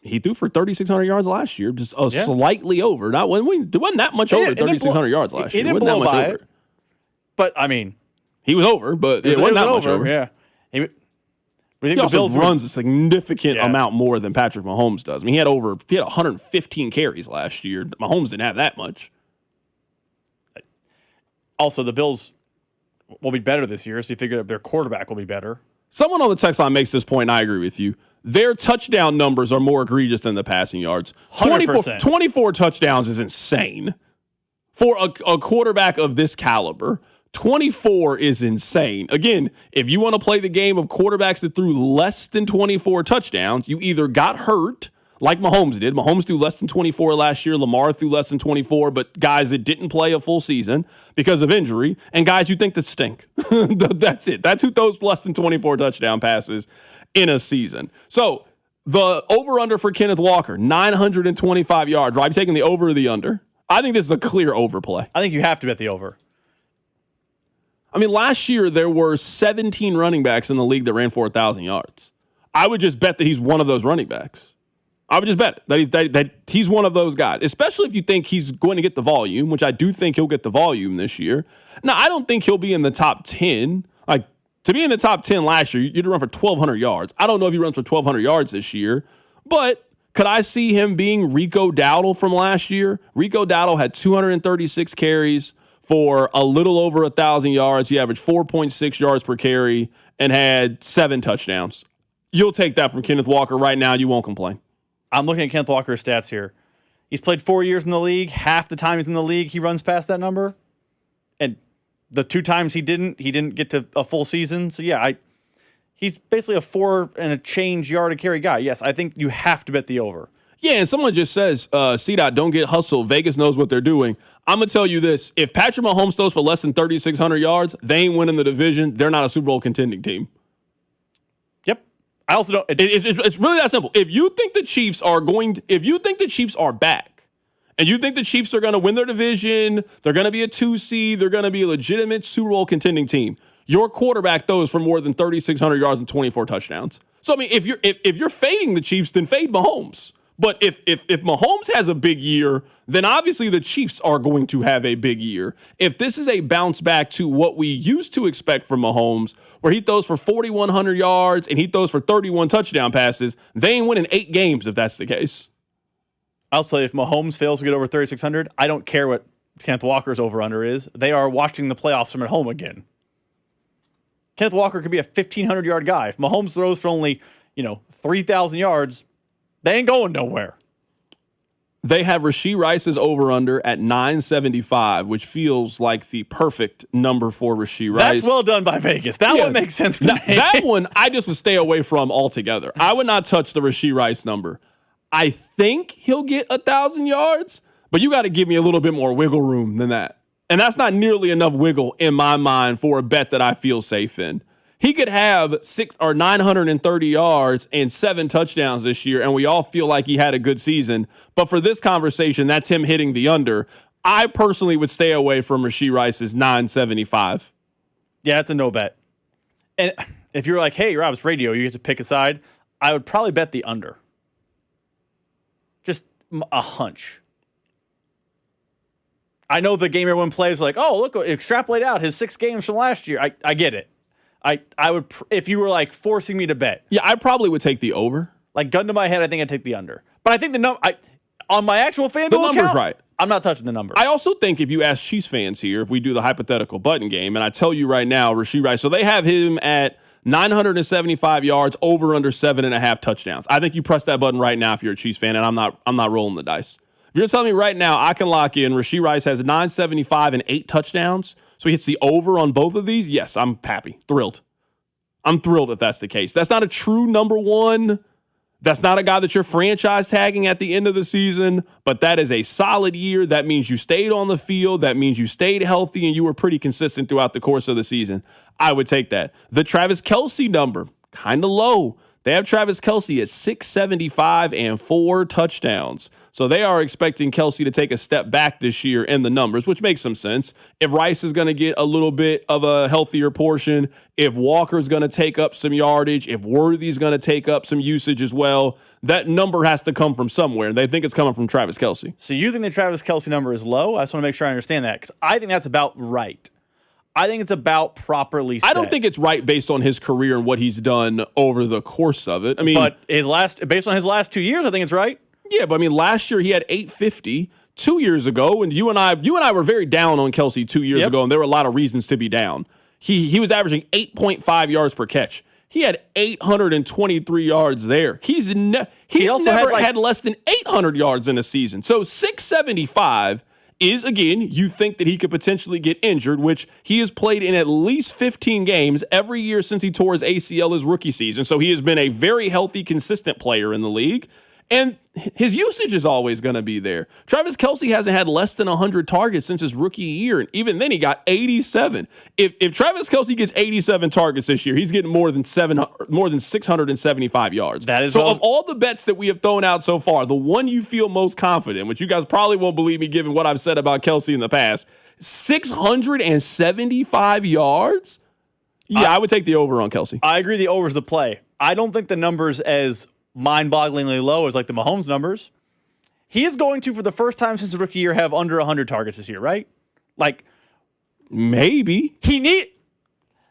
he threw for 3,600 yards last year, just slightly over. It wasn't that much over 3,600 yards last year. He didn't blow by it. But, I mean. He was over, but it wasn't that much over. Yeah. He also runs a significant amount more than Patrick Mahomes does. I mean, he had 115 carries last year. Mahomes didn't have that much. Also, the Bills will be better this year, so you figure that their quarterback will be better. Someone on the text line makes this point, and I agree with you. Their touchdown numbers are more egregious than the passing yards. 24 touchdowns is insane. For a quarterback of this caliber, 24 is insane. Again, if you want to play the game of quarterbacks that threw less than 24 touchdowns, you either got hurt, like Mahomes did. Mahomes threw less than 24 last year. Lamar threw less than 24, but guys that didn't play a full season because of injury, and guys you think that stink. That's it. That's who throws less than 24 touchdown passes in a season. So the over-under for Kenneth Walker, 925 yards. Rob, you taking the over or the under? I think this is a clear overplay. I think you have to bet the over. I mean, last year there were 17 running backs in the league that ran for 1,000 yards. I would just bet that he's one of those running backs. I would just bet that he's one of those guys, especially if you think he's going to get the volume, which I do think he'll get the volume this year. Now, I don't think he'll be in the top 10. Like, to be in the top 10 last year, you'd run for 1,200 yards. I don't know if he runs for 1,200 yards this year, but could I see him being Rico Dowdle from last year? Rico Dowdle had 236 carries for a little over 1,000 yards. He averaged 4.6 yards per carry and had 7 touchdowns. You'll take that from Kenneth Walker right now. You won't complain. I'm looking at Kenneth Walker's stats here. He's played 4 years in the league. Half the time he's in the league, he runs past that number. And the 2 times he didn't get to a full season. So, yeah, he's basically a 4 and a change yard a carry guy. Yes, I think you have to bet the over. Yeah, and someone just says, C-Dot, don't get hustled. Vegas knows what they're doing. I'm going to tell you this. If Patrick Mahomes throws for less than 3,600 yards, they ain't winning the division. They're not a Super Bowl contending team. Yep. I also don't. It's really that simple. If you think the Chiefs are back, and you think the Chiefs are going to win their division, they're going to be a 2 seed, they're going to be a legitimate Super Bowl contending team, your quarterback throws for more than 3,600 yards and 24 touchdowns. So, I mean, if you're fading the Chiefs, then fade Mahomes. But if Mahomes has a big year, then obviously the Chiefs are going to have a big year. If this is a bounce back to what we used to expect from Mahomes, where he throws for 4,100 yards and he throws for 31 touchdown passes, they ain't winning 8 games if that's the case. I'll tell you, if Mahomes fails to get over 3,600, I don't care what Kenneth Walker's over-under is. They are watching the playoffs from at home again. Kenneth Walker could be a 1,500-yard guy. If Mahomes throws for only, 3,000 yards, they ain't going nowhere. They have Rashee Rice's over-under at 975, which feels like the perfect number for Rashee Rice. That's well done by Vegas. That one makes sense to me. That one, I just would stay away from altogether. I would not touch the Rashee Rice number. I think he'll get 1,000 yards, but you got to give me a little bit more wiggle room than that. And that's not nearly enough wiggle in my mind for a bet that I feel safe in. He could have 930 yards and 7 touchdowns this year, and we all feel like he had a good season. But for this conversation, that's him hitting the under. I personally would stay away from Rashee Rice's 975. Yeah, it's a no bet. And if you were like, hey, Rob, it's radio, you get to pick a side, I would probably bet the under. Just a hunch. I know the game everyone plays like, oh, look, extrapolate out his 6 games from last year. I get it. I would, if you were like forcing me to bet. Yeah, I probably would take the over. Like gun to my head, I think I'd take the under. But I think on my actual FanDuel the number's account, right. I'm not touching the number. I also think if you ask Chiefs fans here, if we do the hypothetical button game, and I tell you right now, Rashee Rice, so they have him at 975 yards, over under 7.5 touchdowns. I think you press that button right now if you're a Chiefs fan, and I'm not rolling the dice. If you're telling me right now, I can lock in Rashee Rice has 975 and 8 touchdowns, so he hits the over on both of these, yes, I'm happy, thrilled. I'm thrilled if that's the case. That's not a true number one. That's not a guy that you're franchise tagging at the end of the season, but that is a solid year. That means you stayed on the field. That means you stayed healthy and you were pretty consistent throughout the course of the season. I would take that. The Travis Kelce number, kind of low. They have Travis Kelce at 675 and 4 touchdowns. So they are expecting Kelce to take a step back this year in the numbers, which makes some sense. If Rice is going to get a little bit of a healthier portion, if Walker's going to take up some yardage, if Worthy's going to take up some usage as well, that number has to come from somewhere. And they think it's coming from Travis Kelce. So you think the Travis Kelce number is low? I just want to make sure I understand that because I think that's about right. I think it's about properly set. I don't think it's right based on his career and what he's done over the course of it. I mean, but based on his last 2 years, I think it's right. Yeah, but I mean, last year he had 850. 2 years ago, and you and I were very down on Kelce 2 years ago, and there were a lot of reasons to be down. He was averaging 8.5 yards per catch. He had 823 yards there. He's never had less than 800 yards in a season. So 675 is, again, you think that he could potentially get injured, which he has played in at least 15 games every year since he tore his ACL his rookie season. So he has been a very healthy, consistent player in the league. And his usage is always going to be there. Travis Kelce hasn't had less than 100 targets since his rookie year, and even then he got 87. If Travis Kelce gets 87 targets this year, he's getting more than 675 yards. That is so. Of all the bets that we have thrown out so far, the one you feel most confident, which you guys probably won't believe me given what I've said about Kelce in the past, 675 yards. Yeah, I would take the over on Kelce. I agree. The over is the play. I don't think the number's as mind-bogglingly low as like the Mahomes numbers. He is going to, for the first time since his rookie year, have under 100 targets this year, right? Like, maybe.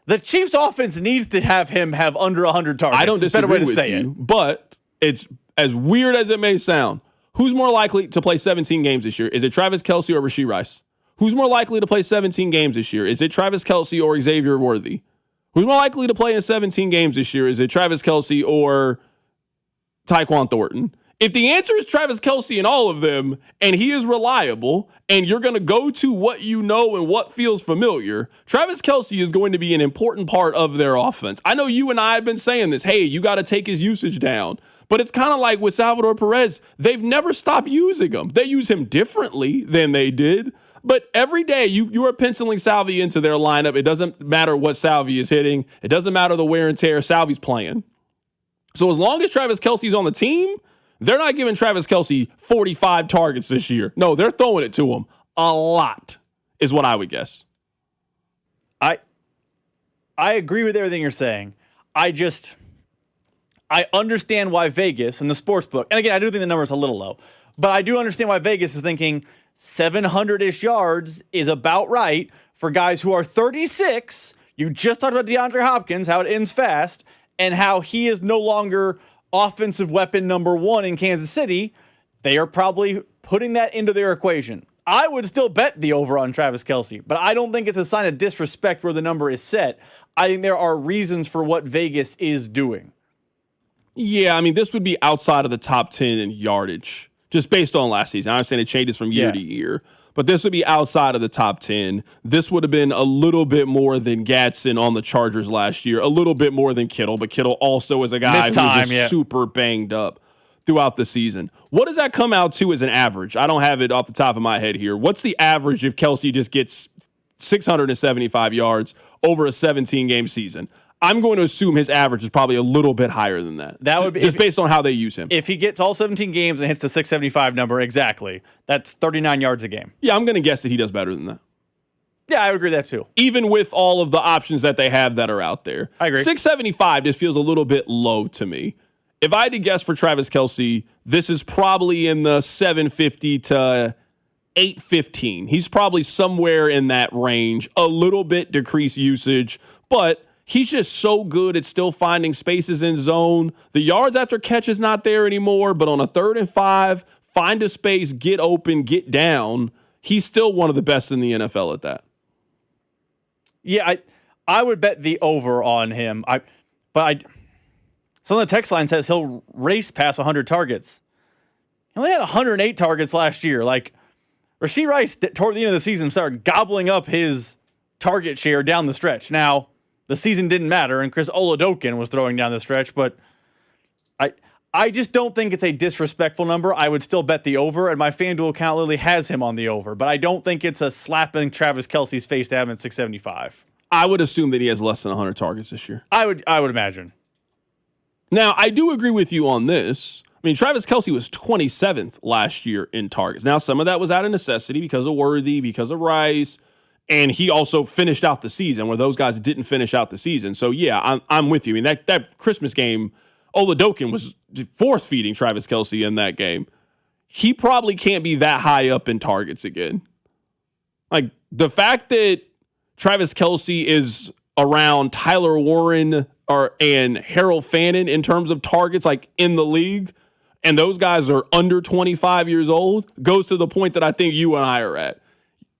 The Chiefs offense needs to have him have under 100 targets. I don't disagree with you, but it's as weird as it may sound. Who's more likely to play 17 games this year? Is it Travis Kelce or Rashee Rice? Who's more likely to play 17 games this year? Is it Travis Kelce or Xavier Worthy? Who's more likely to play in 17 games this year? Is it Travis Kelce or Tyquan Thornton? If the answer is Travis Kelce in all of them, and he is reliable, and you're going to go to what you know and what feels familiar, Travis Kelce is going to be an important part of their offense. I know you and I have been saying this. Hey, you got to take his usage down. But it's kind of like with Salvador Perez. They've never stopped using him. They use him differently than they did. But every day you are penciling Salvi into their lineup. It doesn't matter what Salvi is hitting. It doesn't matter the wear and tear. Salvi's playing. So as long as Travis Kelce's on the team, they're not giving Travis Kelce 45 targets this year. No, they're throwing it to him a lot, is what I would guess. I agree with everything you're saying. I understand why Vegas and the sportsbook, and again, I do think the number is a little low, but I do understand why Vegas is thinking 700-ish yards is about right for guys who are 36. You just talked about DeAndre Hopkins, how it ends fast, and how he is no longer offensive weapon number one in Kansas City. They are probably putting that into their equation. I would still bet the over on Travis Kelce, but I don't think it's a sign of disrespect where the number is set. I think there are reasons for what Vegas is doing. Yeah, I mean, this would be outside of the top 10 in yardage, just based on last season. I understand it changes from year to year, but this would be outside of the top 10. This would have been a little bit more than Gadsden on the Chargers last year, a little bit more than Kittle, but Kittle also is a guy who was super banged up throughout the season. What does that come out to as an average? I don't have it off the top of my head here. What's the average if Kelce just gets 675 yards over a 17-game season? I'm going to assume his average is probably a little bit higher than that. That would be just based on how they use him. If he gets all 17 games and hits the 675 number exactly, that's 39 yards a game. Yeah, I'm going to guess that he does better than that. Yeah, I would agree with that too. Even with all of the options that they have that are out there. I agree. 675 just feels a little bit low to me. If I had to guess for Travis Kelce, this is probably in the 750 to 815. He's probably somewhere in that range, a little bit decreased usage, but he's just so good at still finding spaces in zone. The yards after catch is not there anymore, but on a 3rd and 5, find a space, get open, get down. He's still one of the best in the NFL at that. Yeah, I would bet the over on him. So the text line says he'll race past 100 targets. He only had 108 targets last year. Like, Rashee Rice, toward the end of the season, started gobbling up his target share down the stretch. Now, the season didn't matter, and Chris Oladokun was throwing down the stretch, but I just don't think it's a disrespectful number. I would still bet the over, and my FanDuel account literally has him on the over, but I don't think it's a slapping Travis Kelce's face to have him at 675. I would assume that he has less than 100 targets this year. I would imagine. Now, I do agree with you on this. I mean, Travis Kelce was 27th last year in targets. Now, some of that was out of necessity because of Worthy, because of Rice, and he also finished out the season where those guys didn't finish out the season. So, yeah, I'm with you. I mean, that Christmas game, Oladokun was force feeding Travis Kelce in that game. He probably can't be that high up in targets again. Like, the fact that Travis Kelce is around Tyler Warren and Harold Fannin in terms of targets, like in the league, and those guys are under 25 years old, goes to the point that I think you and I are at.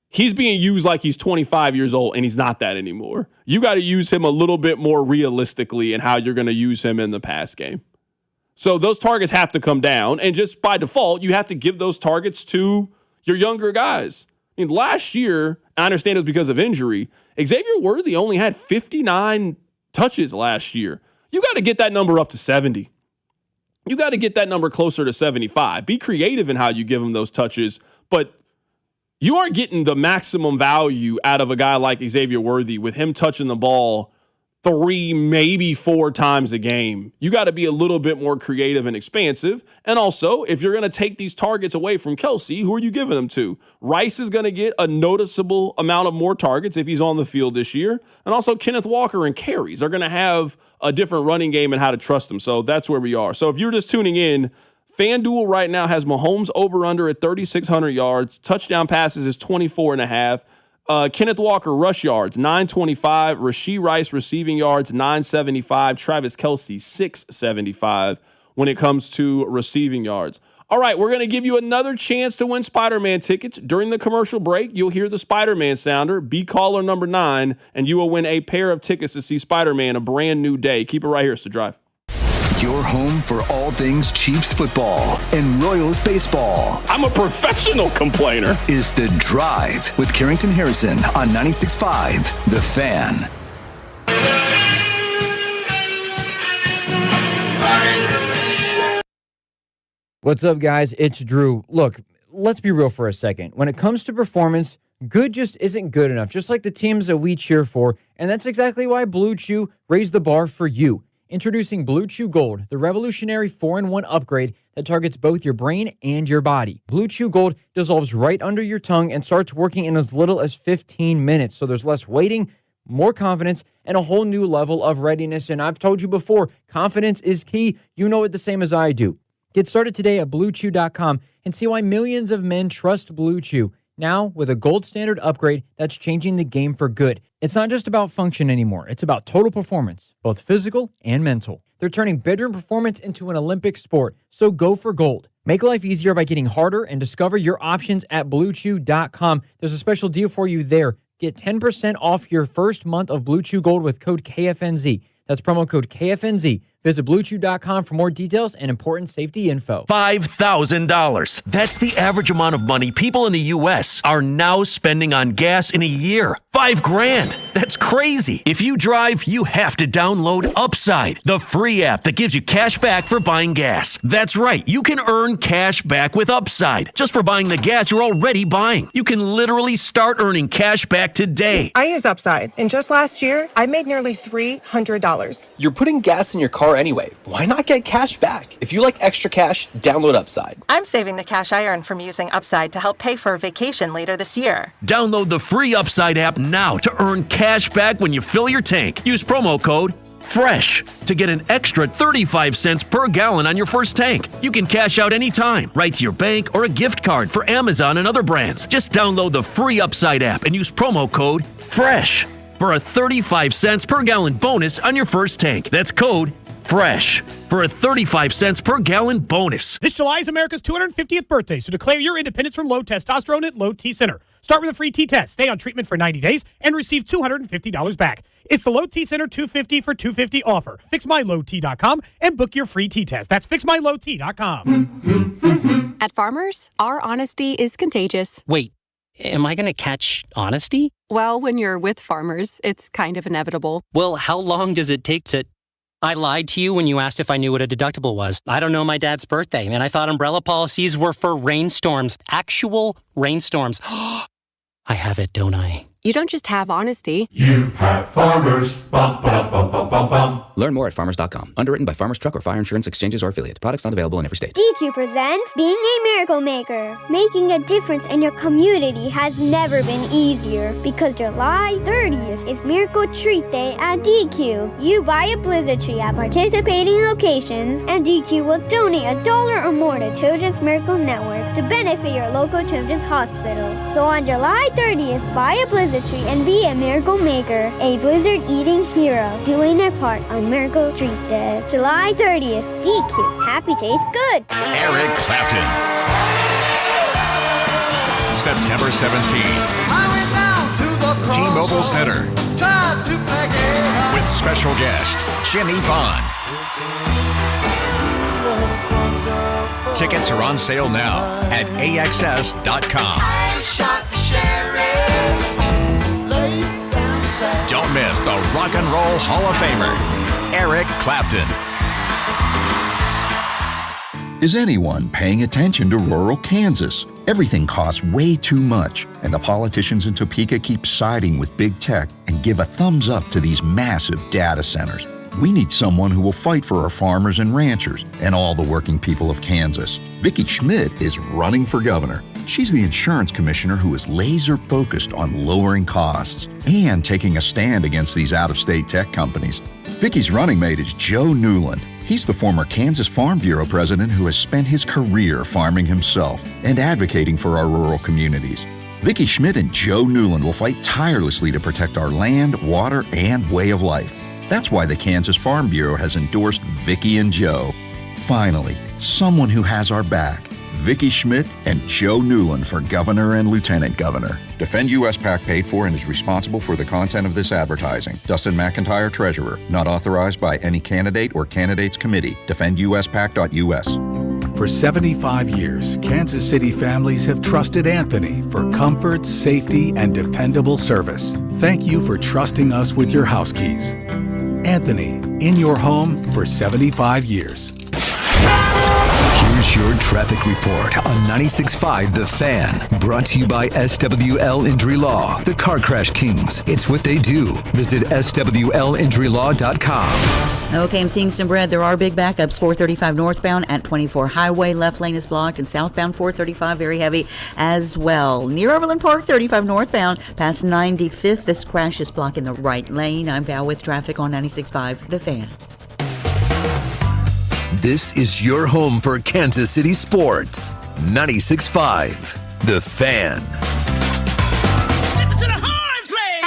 He's being used like he's 25 years old, and he's not that anymore. You got to use him a little bit more realistically in how you're going to use him in the pass game. So those targets have to come down, and just by default, you have to give those targets to your younger guys. I mean, last year, I understand it was because of injury, Xavier Worthy only had 59 touches last year. You got to get that number up to 70. You got to get that number closer to 75. Be creative in how you give him those touches, but you aren't getting the maximum value out of a guy like Xavier Worthy with him touching the ball 3, maybe 4 times a game. You got to be a little bit more creative and expansive. And also, if you're going to take these targets away from Kelce, who are you giving them to? Rice is going to get a noticeable amount of more targets if he's on the field this year. And also, Kenneth Walker and carries are going to have a different running game and how to trust them. So that's where we are. So if you're just tuning in, FanDuel right now has Mahomes over-under at 3,600 yards. Touchdown passes is 24.5. Kenneth Walker rush yards, 925. Rashee Rice receiving yards, 975. Travis Kelce, 675 when it comes to receiving yards. All right, we're going to give you another chance to win Spider-Man tickets. During the commercial break, you'll hear the Spider-Man sounder. Be caller number 9, and you will win a pair of tickets to see Spider-Man A Brand New Day. Keep it right here. It's The Drive. Your home for all things Chiefs football and Royals baseball. I'm a professional complainer. Is The Drive with Carrington Harrison on 96.5 The Fan. What's up, guys? It's Drew. Look, let's be real for a second. When it comes to performance, good just isn't good enough, just like the teams that we cheer for. And that's exactly why Blue Chew raised the bar for you. Introducing Blue Chew Gold, the revolutionary 4-in-1 upgrade that targets both your brain and your body. Blue Chew Gold dissolves right under your tongue and starts working in as little as 15 minutes. So there's less waiting, more confidence, and a whole new level of readiness. And I've told you before, confidence is key. You know it the same as I do. Get started today at BlueChew.com and see why millions of men trust Blue Chew. Now, with a gold standard upgrade that's changing the game for good. It's not just about function anymore. It's about total performance, both physical and mental. They're turning bedroom performance into an Olympic sport, so go for gold. Make life easier by getting harder and discover your options at BlueChew.com. There's a special deal for you there. Get 10% off your first month of Blue Chew Gold with code KFNZ. That's promo code KFNZ. Visit BlueChew.com for more details and important safety info. $5,000. That's the average amount of money people in the U.S. are now spending on gas in a year. $5,000. That's crazy. If you drive, you have to download Upside, the free app that gives you cash back for buying gas. That's right. You can earn cash back with Upside just for buying the gas you're already buying. You can literally start earning cash back today. I use Upside, and just last year, I made nearly $300. You're putting gas in your car are anyway. Why not get cash back? If you like extra cash, download Upside. I'm saving the cash I earn from using Upside to help pay for a vacation later this year. Download the free Upside app now to earn cash back when you fill your tank. Use promo code FRESH to get an extra 35 cents per gallon on your first tank. You can cash out anytime, right to your bank or a gift card for Amazon and other brands. Just download the free Upside app and use promo code FRESH for a 35 cents per gallon bonus on your first tank. That's code FRESH for a 35 cents per gallon bonus. This July is America's 250th birthday, so declare your independence from low testosterone at Low T Center. Start with a free T-test, stay on treatment for 90 days, and receive $250 back. It's the Low T Center 250 for 250 offer. FixMyLowT.com and book your free T-test. That's FixMyLowT.com. At Farmers, our honesty is contagious. Wait, am I going to catch honesty? Well, when you're with Farmers, it's kind of inevitable. Well, how long does it take to... I lied to you when you asked if I knew what a deductible was. I don't know my dad's birthday, and I thought umbrella policies were for rainstorms. Actual rainstorms. I have it, don't I? You don't just have honesty. You have Farmers. Bum, ba, bum, bum, bum, bum. Learn more at farmers.com. Underwritten by Farmers Truck or Fire Insurance Exchanges or Affiliate. Products not available in every state. DQ presents Being a Miracle Maker. Making a difference in your community has never been easier because July 30th is Miracle Treat Day at DQ. You buy a blizzard tree at participating locations and DQ will donate $1 or more to Children's Miracle Network to benefit your local children's hospital. So on July 30th, buy a blizzard tree and be a miracle maker, a blizzard eating hero, doing their part on Miracle Treat Day. July 30th, DQ. Happy tastes good. Eric Clapton. September 17th. T-Mobile Center. With special guest, Jimmy Vaughn. Tickets are on sale now at AXS.com. I shot the sheriff. Don't miss the Rock and Roll Hall of Famer, Eric Clapton. Is anyone paying attention to rural Kansas? Everything costs way too much, and the politicians in Topeka keep siding with big tech and give a thumbs up to these massive data centers. We need someone who will fight for our farmers and ranchers and all the working people of Kansas. Vicki Schmidt is running for governor. She's the insurance commissioner who is laser focused on lowering costs and taking a stand against these out-of-state tech companies. Vicki's running mate is Joe Newland. He's the former Kansas Farm Bureau president who has spent his career farming himself and advocating for our rural communities. Vicki Schmidt and Joe Newland will fight tirelessly to protect our land, water, and way of life. That's why the Kansas Farm Bureau has endorsed Vicki and Joe. Finally, someone who has our back. Vicki Schmidt and Joe Newland for governor and lieutenant governor. Defend US PAC paid for and is responsible for the content of this advertising. Dustin McIntyre, Treasurer. Not authorized by any candidate or candidates committee. DefendUSPAC.us. For 75 years, Kansas City families have trusted Anthony for comfort, safety, and dependable service. Thank you for trusting us with your house keys. Anthony, in your home for 75 years. Here's your traffic report on 96.5 The Fan. Brought to you by SWL Injury Law, the Car Crash Kings. It's what they do. Visit SWLinjurylaw.com. Okay, I'm seeing some red. There are big backups. 435 northbound at 24 Highway. Left lane is blocked. And southbound 435 very heavy as well. Near Overland Park, 35 northbound past 95th. This crash is blocking the right lane. I'm Val with traffic on 96.5 The Fan. This is your home for Kansas City sports. 96.5 The Fan. Listen to the horns play.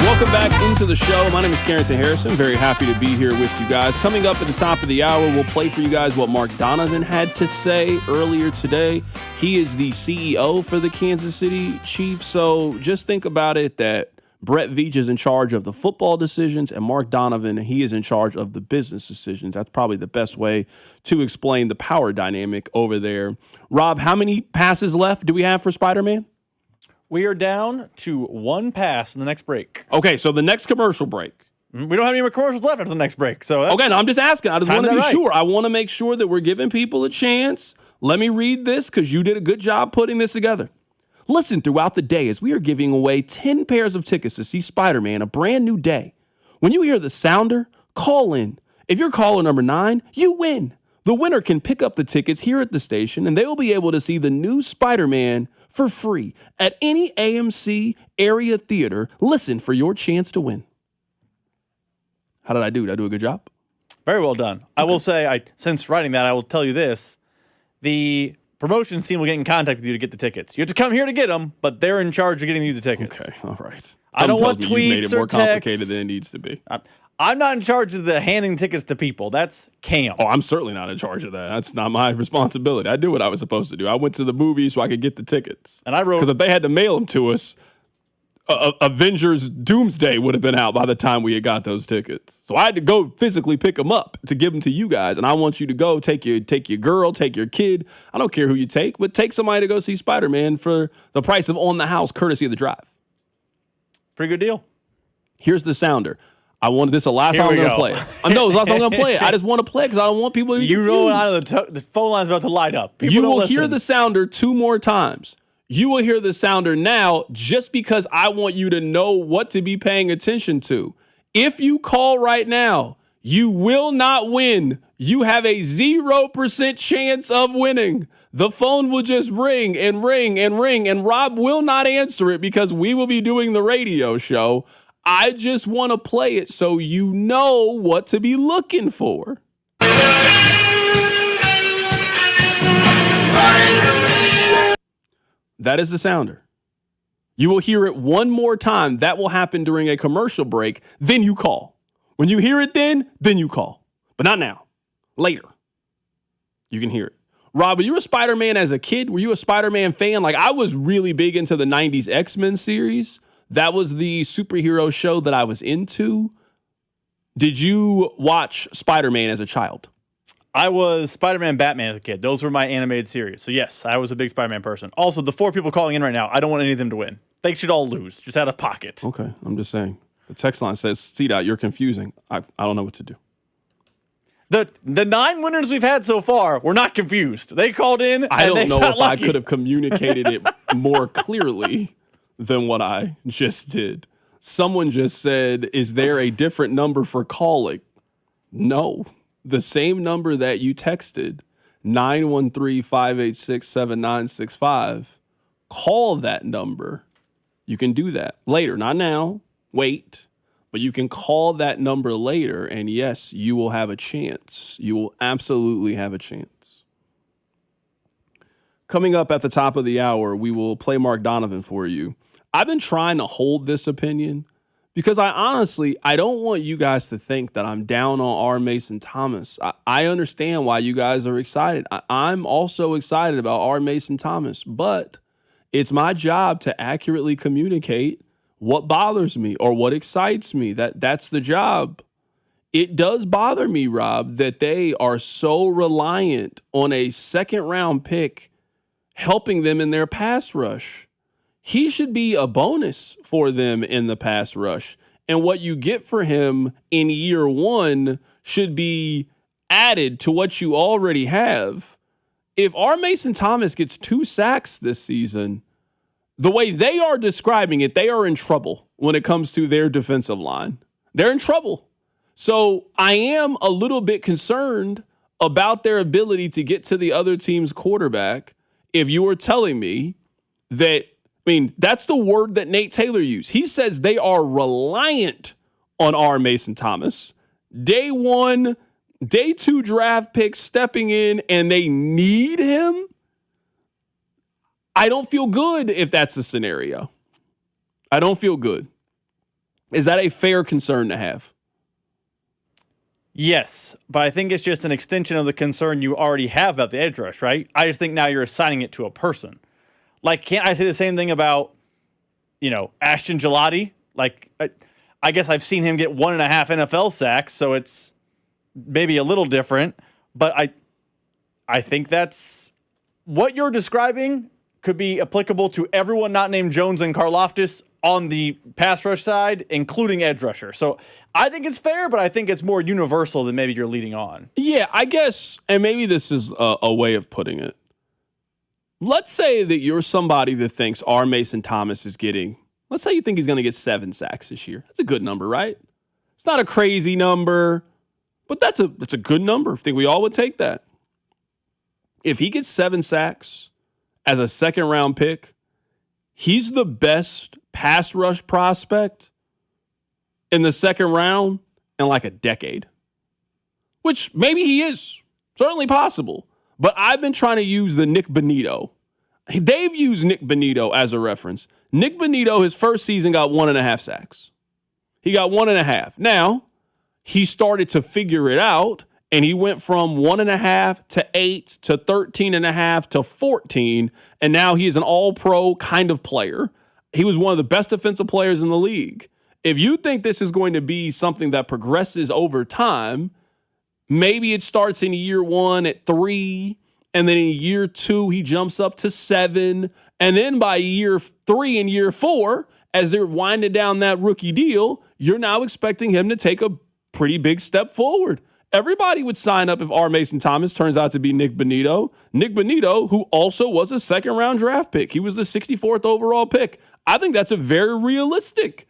Welcome back into the show. My name is Carrington Harrison. Very happy to be here with you guys. Coming up at the top of the hour, we'll play for you guys what Mark Donovan had to say earlier today. He is the CEO for the Kansas City Chiefs. So just think about it that Brett Veach is in charge of the football decisions, and Mark Donovan, he is in charge of the business decisions. That's probably the best way to explain the power dynamic over there. Rob, how many passes left do we have for Spider-Man? We are down to one pass in the next break. Okay, so the next commercial break. We don't have any more commercials left after the next break. So okay, no, I'm just asking. I just want to be right. sure. I want to make sure that we're giving people a chance. Let me read this because you did a good job putting this together. Listen throughout the day as we are giving away 10 pairs of tickets to see Spider-Man A Brand New Day. When you hear the sounder, call in. If you're caller number 9, you win. The winner can pick up the tickets here at the station, and they will be able to see the new Spider-Man for free at any AMC area theater. Listen for your chance to win. How did I do? Did I do a good job? Very well done. Okay. I will say, since writing that, I will tell you this. The promotions team will get in contact with you to get the tickets. You have to come here to get them, but they're in charge of getting you the tickets. Okay, all right. I don't want tweets or you made it more complicated texts. than it needs to be. I'm not in charge of the handing tickets to people. That's Cam. Oh, I'm certainly not in charge of that. That's not my responsibility. I did what I was supposed to do. I went to the movie so I could get the tickets. And I wrote... Because if they had to mail them to us, Avengers Doomsday would have been out by the time we had got those tickets. So I had to go physically pick them up to give them to you guys. And I want you to go take your girl, take your kid. I don't care who you take, but take somebody to go see Spider-Man for the price of on the house, courtesy of the drive. Pretty good deal. Here's the sounder. I wanted this the last time I'm going to play it. I know it's the last time I'm going to play it. I just want to play it because I don't want people to be confused. You know the phone line's about to light up. People you don't will listen. hear the sounder 2 more times. You will hear the sounder now just because I want you to know what to be paying attention to. If you call right now, you will not win. You have a 0% chance of winning. The phone will just ring and ring and ring, and Rob will not answer it because we will be doing the radio show. I just want to play it so you know what to be looking for. That is the sounder. You will hear it 1 more time. That will happen during a commercial break. Then you call. When you hear it then you call. But not now. Later. You can hear it. Rob, were you a Spider-Man as a kid? Were you a Spider-Man fan? Like, I was really big into the 90s X-Men series. That was the superhero show that I was into. Did you watch Spider-Man as a child? I was Spider-Man, Batman as a kid. Those were my animated series. So yes, I was a big Spider-Man person. Also, the 4 people calling in right now, I don't want any of them to win. They should all lose, just out of pocket. Okay, I'm just saying. The text line says, C-Dot, you're confusing. I don't know what to do. The 9 winners we've had so far, we're not confused. They called in. I don't know if lucky. I could have communicated it more clearly than what I just did. Someone just said, is there a different number for calling? No. The same number that you texted, 913-586-7965, call that number. You can do that later, not now. Wait. But you can call that number later, and yes, you will have a chance. You will absolutely have a chance. Coming up at the top of the hour, we will play Mark Donovan for you. I've been trying to hold this opinion because I don't want you guys to think that I'm down on R. Mason Thomas. I understand why you guys are excited. I'm also excited about R. Mason Thomas, but it's my job to accurately communicate what bothers me or what excites me. That's the job. It does bother me, Rob, that they are so reliant on a second-round pick helping them in their pass rush. He should be a bonus for them in the pass rush. And what you get for him in year 1 should be added to what you already have. If R. Mason Thomas gets 2 sacks this season, the way they are describing it, they are in trouble when it comes to their defensive line. They're in trouble. So I am a little bit concerned about their ability to get to the other team's quarterback if you are telling me that, that's the word that Nate Taylor used. He says they are reliant on R. Mason Thomas. Day 1, day 2 draft pick stepping in, and they need him. I don't feel good if that's the scenario. I don't feel good. Is that a fair concern to have? Yes, but I think it's just an extension of the concern you already have about the edge rush, right? I just think now you're assigning it to a person. Like, can't I say the same thing about, Ashton Gelati? Like, I guess I've seen him get 1.5 NFL sacks, so it's maybe a little different. But I think that's what you're describing could be applicable to everyone not named Jones and Karlaftis on the pass rush side, including edge rusher. So I think it's fair, but I think it's more universal than maybe you're leading on. Yeah, I guess, and maybe this is a way of putting it. let's say that you're somebody that thinks R. Mason Thomas is getting, let's say you think he's going to get 7 sacks this year. That's a good number, right? It's not a crazy number, but that's a good number. I think we all would take that. If he gets 7 sacks as a second-round pick, he's the best pass rush prospect in the second round in like a decade, which maybe he is. Certainly possible. But I've been trying to use the Nick Bonito. They've used Nick Bonito as a reference. Nick Bonito, his first season, got 1.5 sacks. He got 1.5. Now, he started to figure it out, and he went from 1.5 to 8 to 13.5 to 14, and now he is an all-pro kind of player. He was one of the best defensive players in the league. If you think this is going to be something that progresses over time, maybe it starts in year 1 at 3, and then in year 2, he jumps up to 7. And then by year 3 and year 4, as they're winding down that rookie deal, you're now expecting him to take a pretty big step forward. Everybody would sign up if R. Mason Thomas turns out to be Nick Bonito. Nick Bonito, who also was a second-round draft pick. He was the 64th overall pick. I think that's a very realistic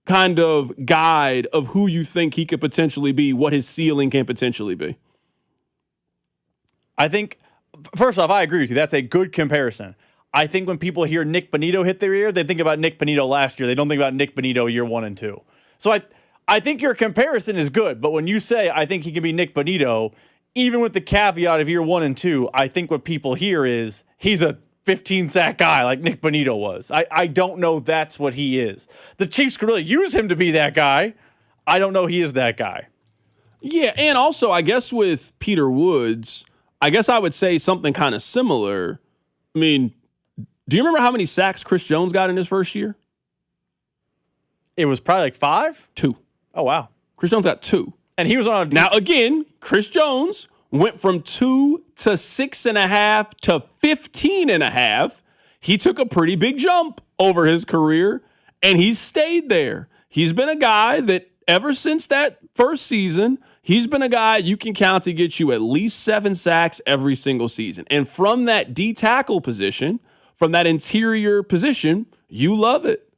kind of guide of who you think he could potentially be, what his ceiling can potentially be. I think, first off, I agree with you. That's a good comparison. I think when people hear Nick Bonito hit their ear, they think about Nick Bonito last year. They don't think about Nick Bonito year 1 and 2. So I think your comparison is good, but when you say I think he can be Nick Bonito, even with the caveat of year 1 and 2, I think what people hear is he's a 15-sack guy like Nick Bonito was. I don't know that's what he is. The Chiefs could really use him to be that guy. I don't know he is that guy. Yeah, and also I guess with Peter Woods, I guess I would say something kind of similar. I mean, do you remember how many sacks Chris Jones got in his first year? It was probably like 5? 2. Oh, wow. Chris Jones got 2. And he was on a... Now, again, Chris Jones went from 2 to 6.5 to 15.5. He took a pretty big jump over his career, and he's stayed there. He's been a guy that ever since that first season, he's been a guy you can count to get you at least 7 sacks every single season. And from that D-tackle position, from that interior position, you love it.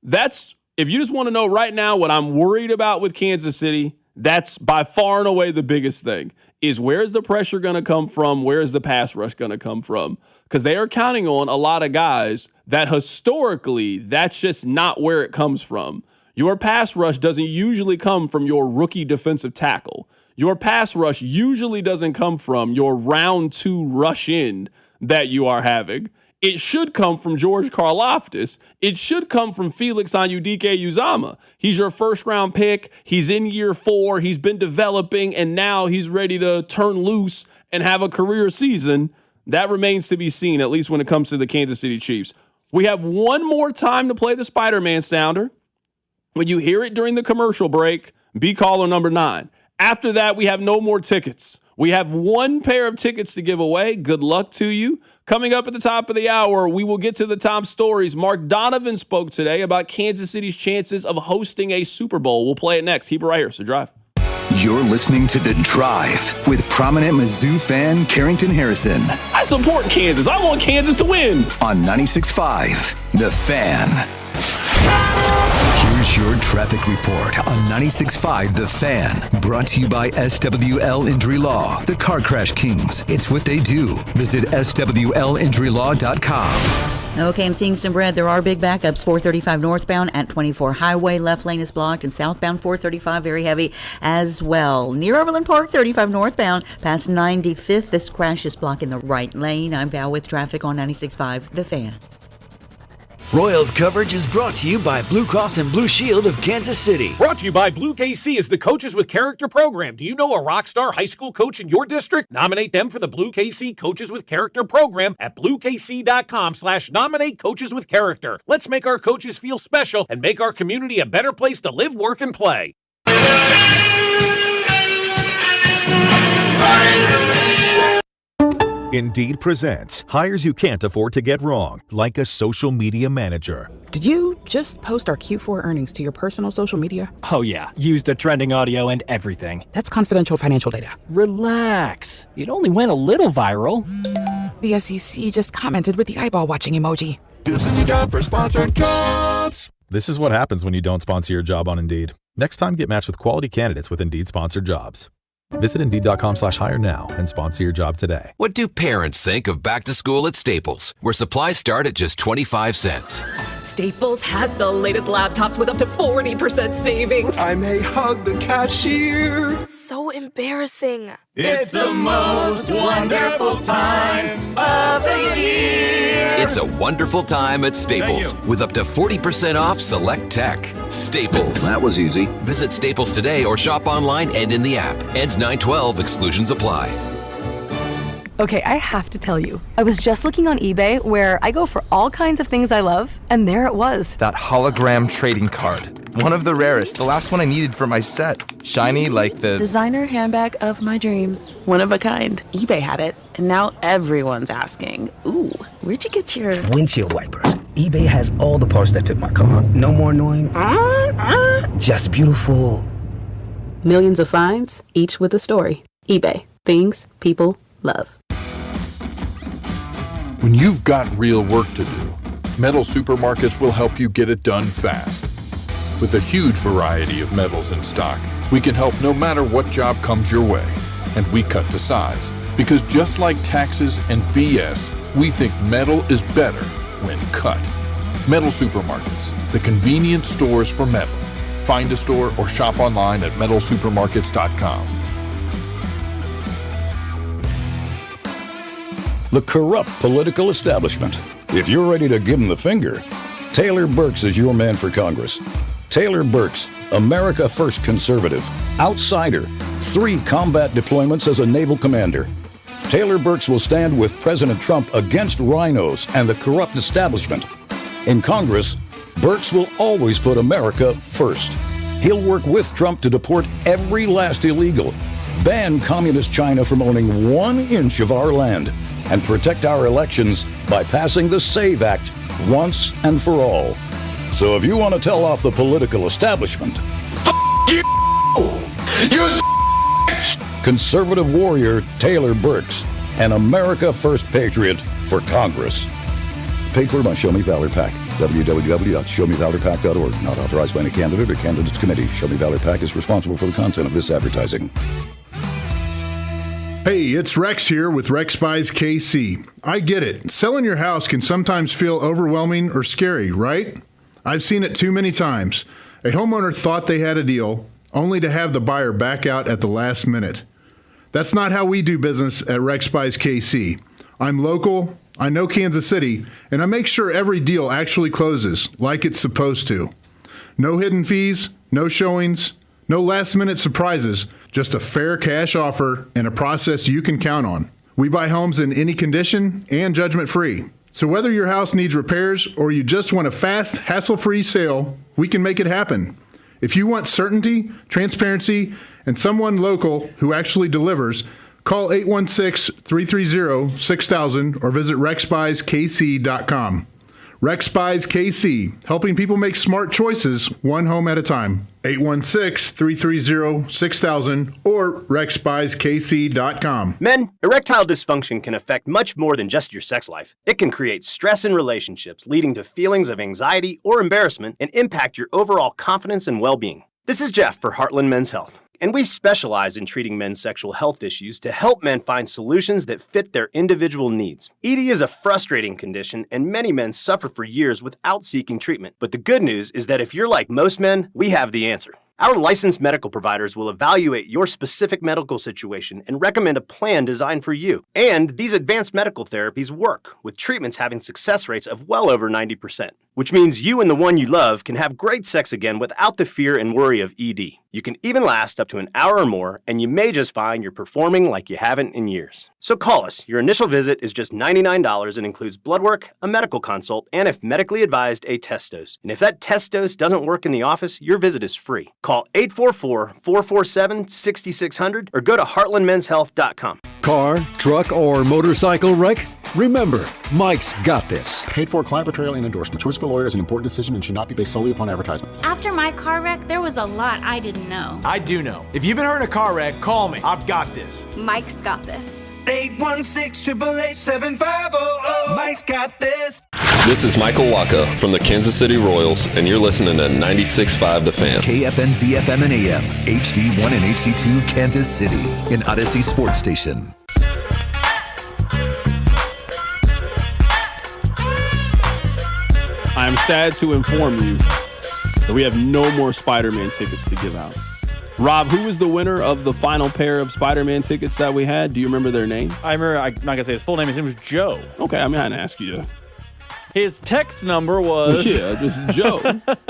That's, if you just want to know right now what I'm worried about with Kansas City, that's by far and away the biggest thing, is where's the pressure going to come from? Where's the pass rush going to come from? Because they are counting on a lot of guys that historically, that's just not where it comes from. Your pass rush doesn't usually come from your rookie defensive tackle. Your pass rush usually doesn't come from your round 2 rush in that you are having. It should come from George Karlaftis. It should come from Felix Anudike-Uzomah. He's your first-round pick. He's in year 4. He's been developing, and now he's ready to turn loose and have a career season. That remains to be seen, at least when it comes to the Kansas City Chiefs. We have one more time to play the Spider-Man sounder. When you hear it during the commercial break, be caller number 9. After that, we have no more tickets. We have 1 pair of tickets to give away. Good luck to you. Coming up at the top of the hour, we will get to the top stories. Mark Donovan spoke today about Kansas City's chances of hosting a Super Bowl. We'll play it next. Keep it right here, so drive. You're listening to The Drive with prominent Mizzou fan Carrington Harrison. I support Kansas. I want Kansas to win. On 96.5, The Fan. Here's your traffic report on 96.5 The Fan. Brought to you by SWL Injury Law, the Car Crash Kings. It's what they do. Visit SWLinjurylaw.com. Okay, I'm seeing some red. There are big backups. 435 northbound at 24 Highway. Left lane is blocked. And southbound 435 very heavy as well. Near Overland Park, 35 northbound past 95th. This crash is blocking the right lane. I'm Val with traffic on 96.5 The Fan. Royals coverage is brought to you by Blue Cross and Blue Shield of Kansas City. Brought to you by Blue KC is the Coaches with Character program. Do you know a rock star high school coach in your district? Nominate them for the Blue KC Coaches with Character program at bluekc.com/nominate coaches with character. Let's make our coaches feel special and make our community a better place to live, work, and play. Indeed presents hires you can't afford to get wrong, like a social media manager. Did you just post our Q4 earnings to your personal social media? Oh yeah, used a trending audio and everything. That's confidential financial data. Relax. It only went a little viral. The SEC just commented with the eyeball watching emoji. This is your job for sponsored jobs. This is what happens when you don't sponsor your job on Indeed. Next time, get matched with quality candidates with Indeed sponsored jobs. Visit Indeed.com/hire now and sponsor your job today. What do parents think of back to school at Staples, where supplies start at just 25 cents? Staples has the latest laptops with up to 40% savings. I may hug the cashier. So embarrassing. It's the most wonderful time of the year. It's a wonderful time at Staples with up to 40% off select tech. Staples. That was easy. Visit Staples today or shop online and in the app. Ends 9/12. Exclusions apply. Okay, I have to tell you, I was just looking on eBay where I go for all kinds of things I love, and there it was. That hologram trading card. One of the rarest, the last one I needed for my set. Shiny like the designer handbag of my dreams. One of a kind. eBay had it, and now everyone's asking, ooh, where'd you get your windshield wipers? eBay has all the parts that fit my car. No more annoying. Just beautiful. Millions of finds, each with a story. eBay. Things people love. When you've got real work to do, Metal Supermarkets will help you get it done fast. With a huge variety of metals in stock, we can help no matter what job comes your way. And we cut to size. Because just like taxes and BS, we think metal is better when cut. Metal Supermarkets, the convenient stores for metal. Find a store or shop online at metalsupermarkets.com. The corrupt political establishment. If you're ready to give them the finger, Taylor Burks is your man for Congress. Taylor Burks, America First conservative, outsider, 3 combat deployments as a naval commander. Taylor Burks will stand with President Trump against rhinos and the corrupt establishment. In Congress, Burks will always put America first. He'll work with Trump to deport every last illegal, ban communist China from owning 1 inch of our land, and protect our elections by passing the SAVE Act once and for all. So if you want to tell off the political establishment, conservative warrior Taylor Burks, an America First patriot for Congress. Paid for by Show Me Valor PAC. www.showmevalorpac.org. Not authorized by any candidate or candidates committee. Show Me Valor PAC is responsible for the content of this advertising. Hey, it's Rex here with Rex Buys KC. I get it. Selling your house can sometimes feel overwhelming or scary, right? I've seen it too many times. A homeowner thought they had a deal, only to have the buyer back out at the last minute. That's not how we do business at Rex Buys KC. I'm local, I know Kansas City, and I make sure every deal actually closes like it's supposed to. No hidden fees, no showings, no last-minute surprises, just a fair cash offer and a process you can count on. We buy homes in any condition and judgment-free. So whether your house needs repairs or you just want a fast, hassle-free sale, we can make it happen. If you want certainty, transparency, and someone local who actually delivers, call 816-330-6000 or visit rexbuyskc.com. Rex Buys KC, helping people make smart choices one home at a time. 816-330-6000 or rexbuyskc.com. Men, erectile dysfunction can affect much more than just your sex life. It can create stress in relationships, leading to feelings of anxiety or embarrassment and impact your overall confidence and well-being. This is Jeff for Heartland Men's Health, and we specialize in treating men's sexual health issues to help men find solutions that fit their individual needs. ED is a frustrating condition, and many men suffer for years without seeking treatment. But the good news is that if you're like most men, we have the answer. Our licensed medical providers will evaluate your specific medical situation and recommend a plan designed for you. And these advanced medical therapies work, with treatments having success rates of well over 90%. which means you and the one you love can have great sex again without the fear and worry of ED. You can even last up to an hour or more, and you may just find you're performing like you haven't in years. So call us. Your initial visit is just $99 and includes blood work, a medical consult, and if medically advised, a test dose. And if that test dose doesn't work in the office, your visit is free. Call 844-447-6600 or go to heartlandmenshealth.com. Car, truck, or motorcycle wreck? Remember, Mike's got this. Paid for, client portrayal, and endorsement. Choice of a lawyer is an important decision and should not be based solely upon advertisements. After my car wreck, there was a lot I didn't know. I do know. If you've been hurt in a car wreck, call me. I've got this. Mike's got this. 816-888-7500. Mike's got this. This is Michael Waka from the Kansas City Royals, and you're listening to 96.5 The Fan. KFNZ FM and AM, HD1 and HD2 Kansas City, an Odyssey sports station. I'm sad to inform you that we have no more Spider-Man tickets to give out. Rob, who was the winner of the final pair of Spider-Man tickets that we had? Do you remember their name? I remember, I'm not going to say his full name. His name was Joe. Okay, I mean, I didn't ask you to. His text number was... Yeah, this is Joe.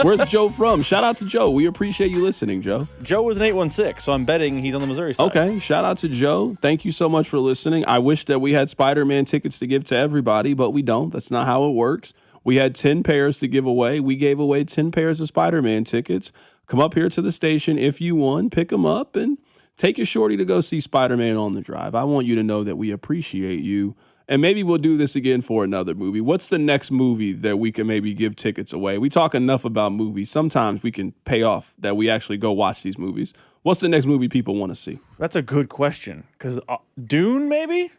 Where's Joe from? Shout out to Joe. We appreciate you listening, Joe. Joe was an 816, so I'm betting he's on the Missouri side. Okay, shout out to Joe. Thank you so much for listening. I wish that we had Spider-Man tickets to give to everybody, but we don't. That's not how it works. We had 10 pairs to give away. We gave away 10 pairs of Spider-Man tickets. Come up here to the station if you won. Pick them up and take your shorty to go see Spider-Man on the drive. I want you to know that we appreciate you. And maybe we'll do this again for another movie. What's the next movie that we can maybe give tickets away? We talk enough about movies. Sometimes we can pay off that we actually go watch these movies. What's the next movie people want to see? That's a good question. Because Dune, maybe?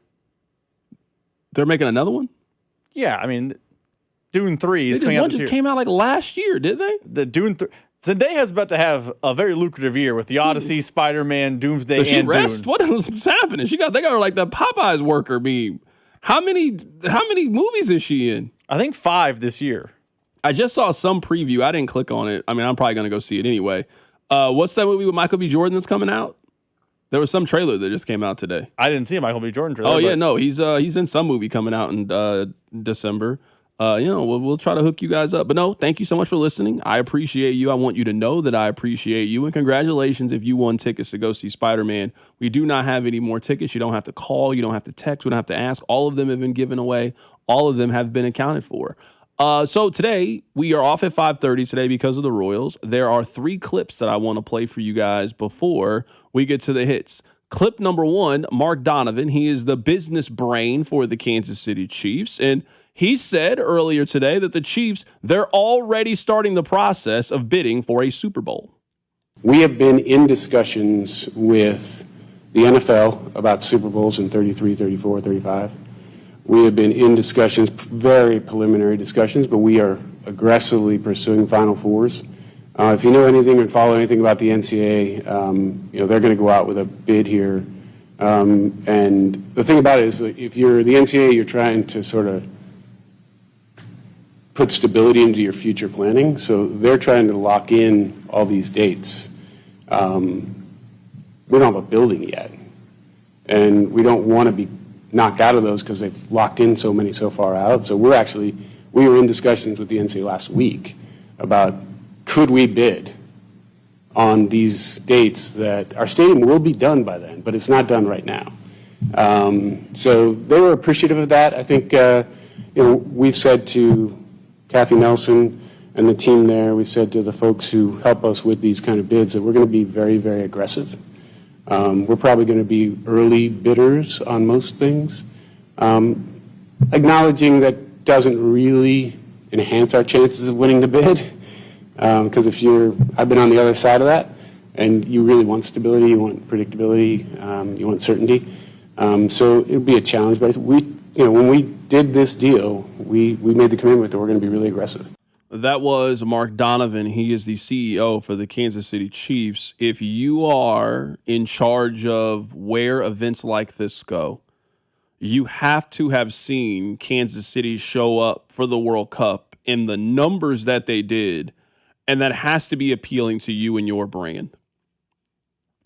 They're making another one? Yeah, I mean... Dune 3 is coming out this year. One just came out like last year, did they? The Dune 3. Zendaya's about to have a very lucrative year with the Odyssey, Spider-Man, Doomsday, and Dune. What's they got her like the Popeyes worker meme. How many movies is she in? I think 5 this year. I just saw some preview. I didn't click on it. I mean, I'm probably going to go see it anyway. What's that movie with Michael B. Jordan that's coming out? There was some trailer that just came out today. I didn't see a Michael B. Jordan trailer. Oh, yeah, no. He's in some movie coming out in December. We'll try to hook you guys up. But no, thank you so much for listening. I appreciate you. I want you to know that I appreciate you. And congratulations if you won tickets to go see Spider-Man. We do not have any more tickets. You don't have to call. You don't have to text. We don't have to ask. All of them have been given away. All of them have been accounted for. So today, we are off at 5:30 today because of the Royals. There are 3 clips that I want to play for you guys before we get to the hits. Clip number 1, Mark Donovan. He is the business brain for the Kansas City Chiefs. And he said earlier today that the Chiefs, they're already starting the process of bidding for a Super Bowl. We have been in discussions with the NFL about Super Bowls in 33, 34, 35. We have been in discussions, very preliminary discussions, but we are aggressively pursuing Final Fours. If you know anything or follow anything about the NCAA, they're going to go out with a bid here. And the thing about it is that if you're the NCAA, you're trying to sort of put stability into your future planning. So they're trying to lock in all these dates. We don't have a building yet. And we don't want to be knocked out of those because they've locked in so many so far out. So we were in discussions with the NCAA last week about could we bid on these dates that our stadium will be done by then, but it's not done right now. So they were appreciative of that. I think we've said to Kathy Nelson and the team there, we said to the folks who help us with these kind of bids that we're going to be very, very aggressive. We're probably going to be early bidders on most things. Acknowledging that doesn't really enhance our chances of winning the bid. Because I've been on the other side of that, and you really want stability, you want predictability, you want certainty. So it'll be a challenge, but when we did this deal, we made the commitment that we're going to be really aggressive. That was Mark Donovan. He is the CEO for the Kansas City Chiefs. If you are in charge of where events like this go, you have to have seen Kansas City show up for the World Cup in the numbers that they did, and that has to be appealing to you and your brand.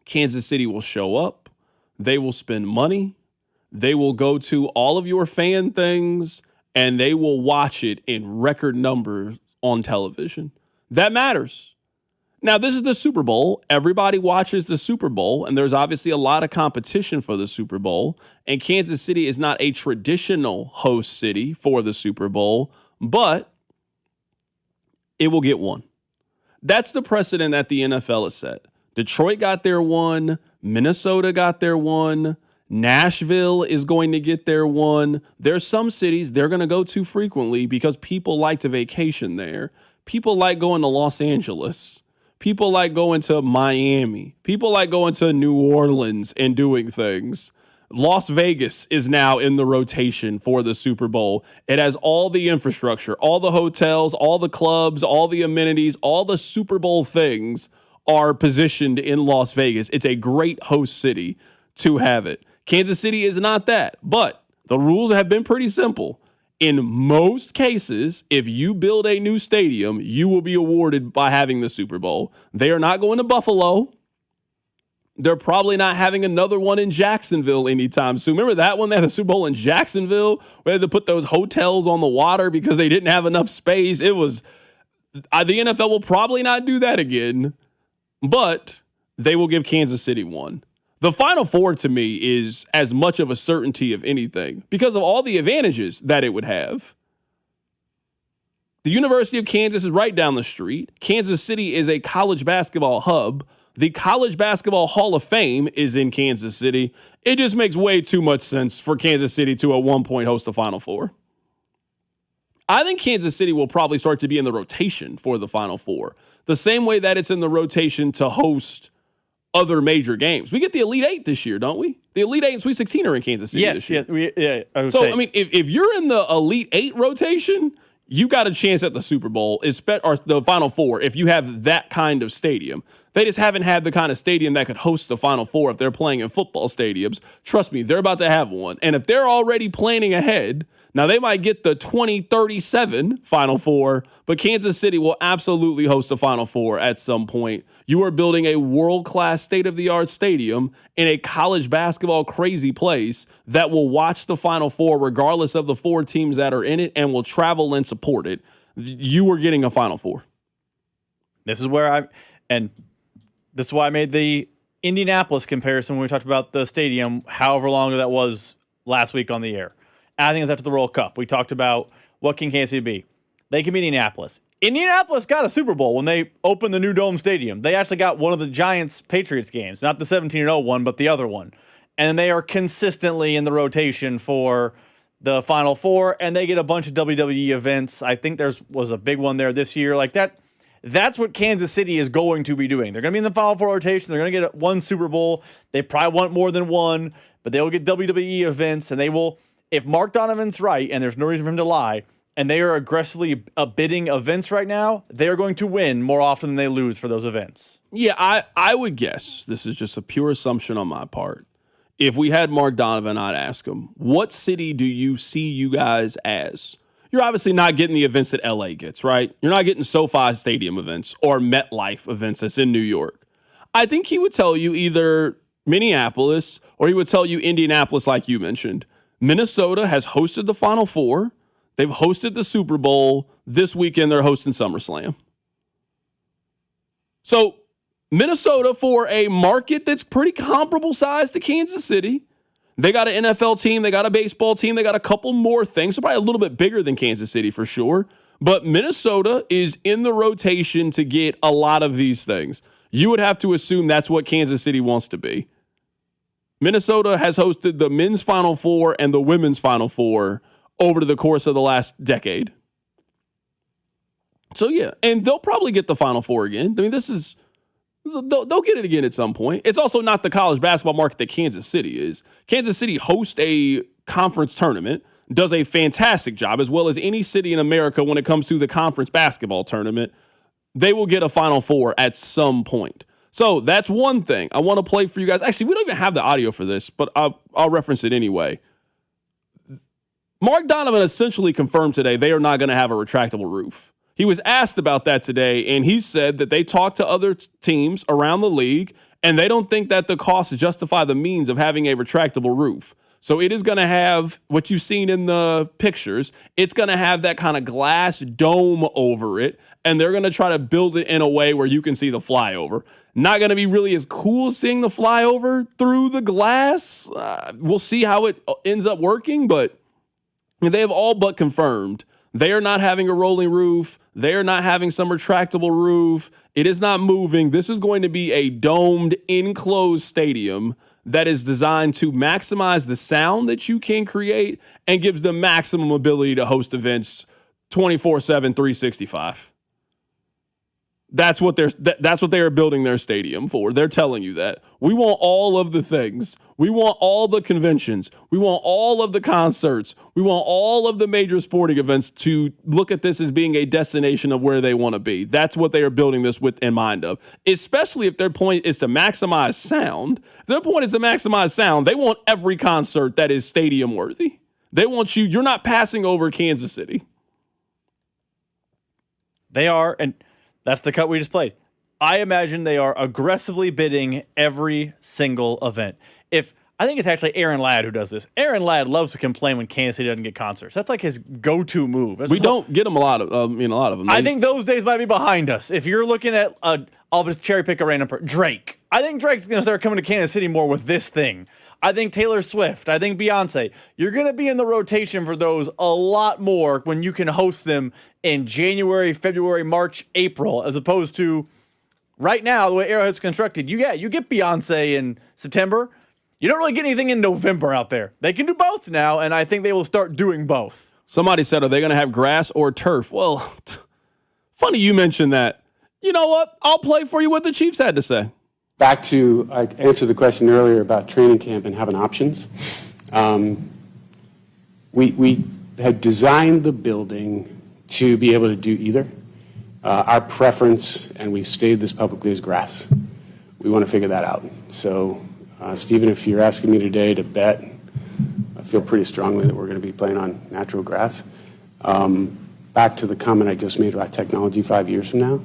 Kansas City will show up. They will spend money. They will go to all of your fan things, and they will watch it in record numbers on television. That matters. Now, this is the Super Bowl. Everybody watches the Super Bowl, and there's obviously a lot of competition for the Super Bowl. And Kansas City is not a traditional host city for the Super Bowl, but it will get one. That's the precedent that the NFL has set. Detroit got their one. Minnesota got their one. Nashville is going to get their one. There's some cities they're going to go to frequently because people like to vacation there. People like going to Los Angeles. People like going to Miami. People like going to New Orleans and doing things. Las Vegas is now in the rotation for the Super Bowl. It has all the infrastructure, all the hotels, all the clubs, all the amenities, all the Super Bowl things are positioned in Las Vegas. It's a great host city to have it. Kansas City is not that, but the rules have been pretty simple. In most cases, if you build a new stadium, you will be awarded by having the Super Bowl. They are not going to Buffalo. They're probably not having another one in Jacksonville anytime soon. Remember that one? They had the Super Bowl in Jacksonville. We had to put those hotels on the water because they didn't have enough space. It was the NFL will probably not do that again, but they will give Kansas City one. The Final Four, to me, is as much of a certainty of anything because of all the advantages that it would have. The University of Kansas is right down the street. Kansas City is a college basketball hub. The College Basketball Hall of Fame is in Kansas City. It just makes way too much sense for Kansas City to at one point host the Final Four. I think Kansas City will probably start to be in the rotation for the Final Four, the same way that it's in the rotation to host other major games. We get the Elite Eight this year, don't we? The Elite Eight and Sweet 16 are in Kansas City this year. I mean, if you're in the Elite Eight rotation, you got a chance at the Super Bowl, or the Final Four, if you have that kind of stadium. They just haven't had the kind of stadium that could host the Final Four if they're playing in football stadiums. Trust me, they're about to have one. And if they're already planning ahead, now they might get the 2037 Final Four, but Kansas City will absolutely host a Final Four at some point. You are building a world-class, state-of-the-art stadium in a college basketball crazy place that will watch the Final Four regardless of the four teams that are in it and will travel and support it. You are getting a Final Four. This is why I made the Indianapolis comparison when we talked about the stadium, however long that was last week on the air. I think it's after the World Cup. We talked about what can Kansas City be. They can be Indianapolis. Indianapolis got a Super Bowl when they opened the new Dome Stadium. They actually got one of the Giants-Patriots games, not the 17-0 one, but the other one. And they are consistently in the rotation for the Final Four, and they get a bunch of WWE events. I think there was a big one there this year. Like that. That's what Kansas City is going to be doing. They're going to be in the Final Four rotation. They're going to get one Super Bowl. They probably want more than one, but they'll get WWE events, and they will. If Mark Donovan's right, and there's no reason for him to lie, and they are aggressively bidding events right now, they are going to win more often than they lose for those events. Yeah, I would guess, this is just a pure assumption on my part, if we had Mark Donovan, I'd ask him, what city do you see you guys as? You're obviously not getting the events that LA gets, right? You're not getting SoFi Stadium events or MetLife events that's in New York. I think he would tell you either Minneapolis or he would tell you Indianapolis, like you mentioned. Minnesota has hosted the Final Four. They've hosted the Super Bowl. This weekend, they're hosting SummerSlam. So Minnesota, for a market that's pretty comparable size to Kansas City, they got an NFL team, they got a baseball team, they got a couple more things. So probably a little bit bigger than Kansas City for sure. But Minnesota is in the rotation to get a lot of these things. You would have to assume that's what Kansas City wants to be. Minnesota has hosted the men's Final Four and the women's Final Four over the course of the last decade. So, yeah, and they'll probably get the Final Four again. I mean, they'll get it again at some point. It's also not the college basketball market that Kansas City is. Kansas City hosts a conference tournament, does a fantastic job, as well as any city in America when it comes to the conference basketball tournament. They will get a Final Four at some point. So that's one thing I want to play for you guys. Actually, we don't even have the audio for this, but I'll reference it anyway. Mark Donovan essentially confirmed today they are not going to have a retractable roof. He was asked about that today, and he said that they talked to other teams around the league, and they don't think that the costs justify the means of having a retractable roof. So it is going to have what you've seen in the pictures. It's going to have that kind of glass dome over it, and they're going to try to build it in a way where you can see the flyover. Not going to be really as cool seeing the flyover through the glass. We'll see how it ends up working, but they have all but confirmed they are not having a rolling roof. They are not having some retractable roof. It is not moving. This is going to be a domed, enclosed stadium that is designed to maximize the sound that you can create and gives the maximum ability to host events 24/7, 365. That's what they are building their stadium for. They're telling you that. We want all of the things. We want all the conventions. We want all of the concerts. We want all of the major sporting events to look at this as being a destination of where they want to be. That's what they are building this with in mind of, especially if their point is to maximize sound. If their point is to maximize sound, they want every concert that is stadium worthy. They want you're not passing over Kansas City. They are, and that's the cut we just played. I imagine they are aggressively bidding every single event. I think it's actually Aaron Ladd who does this. Aaron Ladd loves to complain when Kansas City doesn't get concerts. That's like his go-to move. We don't get them a lot of them. I think those days might be behind us. If you're looking at, I'll just cherry pick a random Drake. I think Drake's going to start coming to Kansas City more with this thing. I think Taylor Swift. I think Beyonce. You're going to be in the rotation for those a lot more when you can host them in January, February, March, April, as opposed to right now, the way Arrowhead's constructed. You get Beyonce in September. You don't really get anything in November out there. They can do both now, and I think they will start doing both. Somebody said, are they going to have grass or turf? Well, funny you mentioned that. You know what? I'll play for you what the Chiefs had to say. Back to, I answered the question earlier about training camp and having options. We had designed the building to be able to do either. Our preference, and we stated this publicly, is grass. We want to figure that out. So, Stephen, if you're asking me today to bet, I feel pretty strongly that we're going to be playing on natural grass. Back to the comment I just made about technology 5 years from now.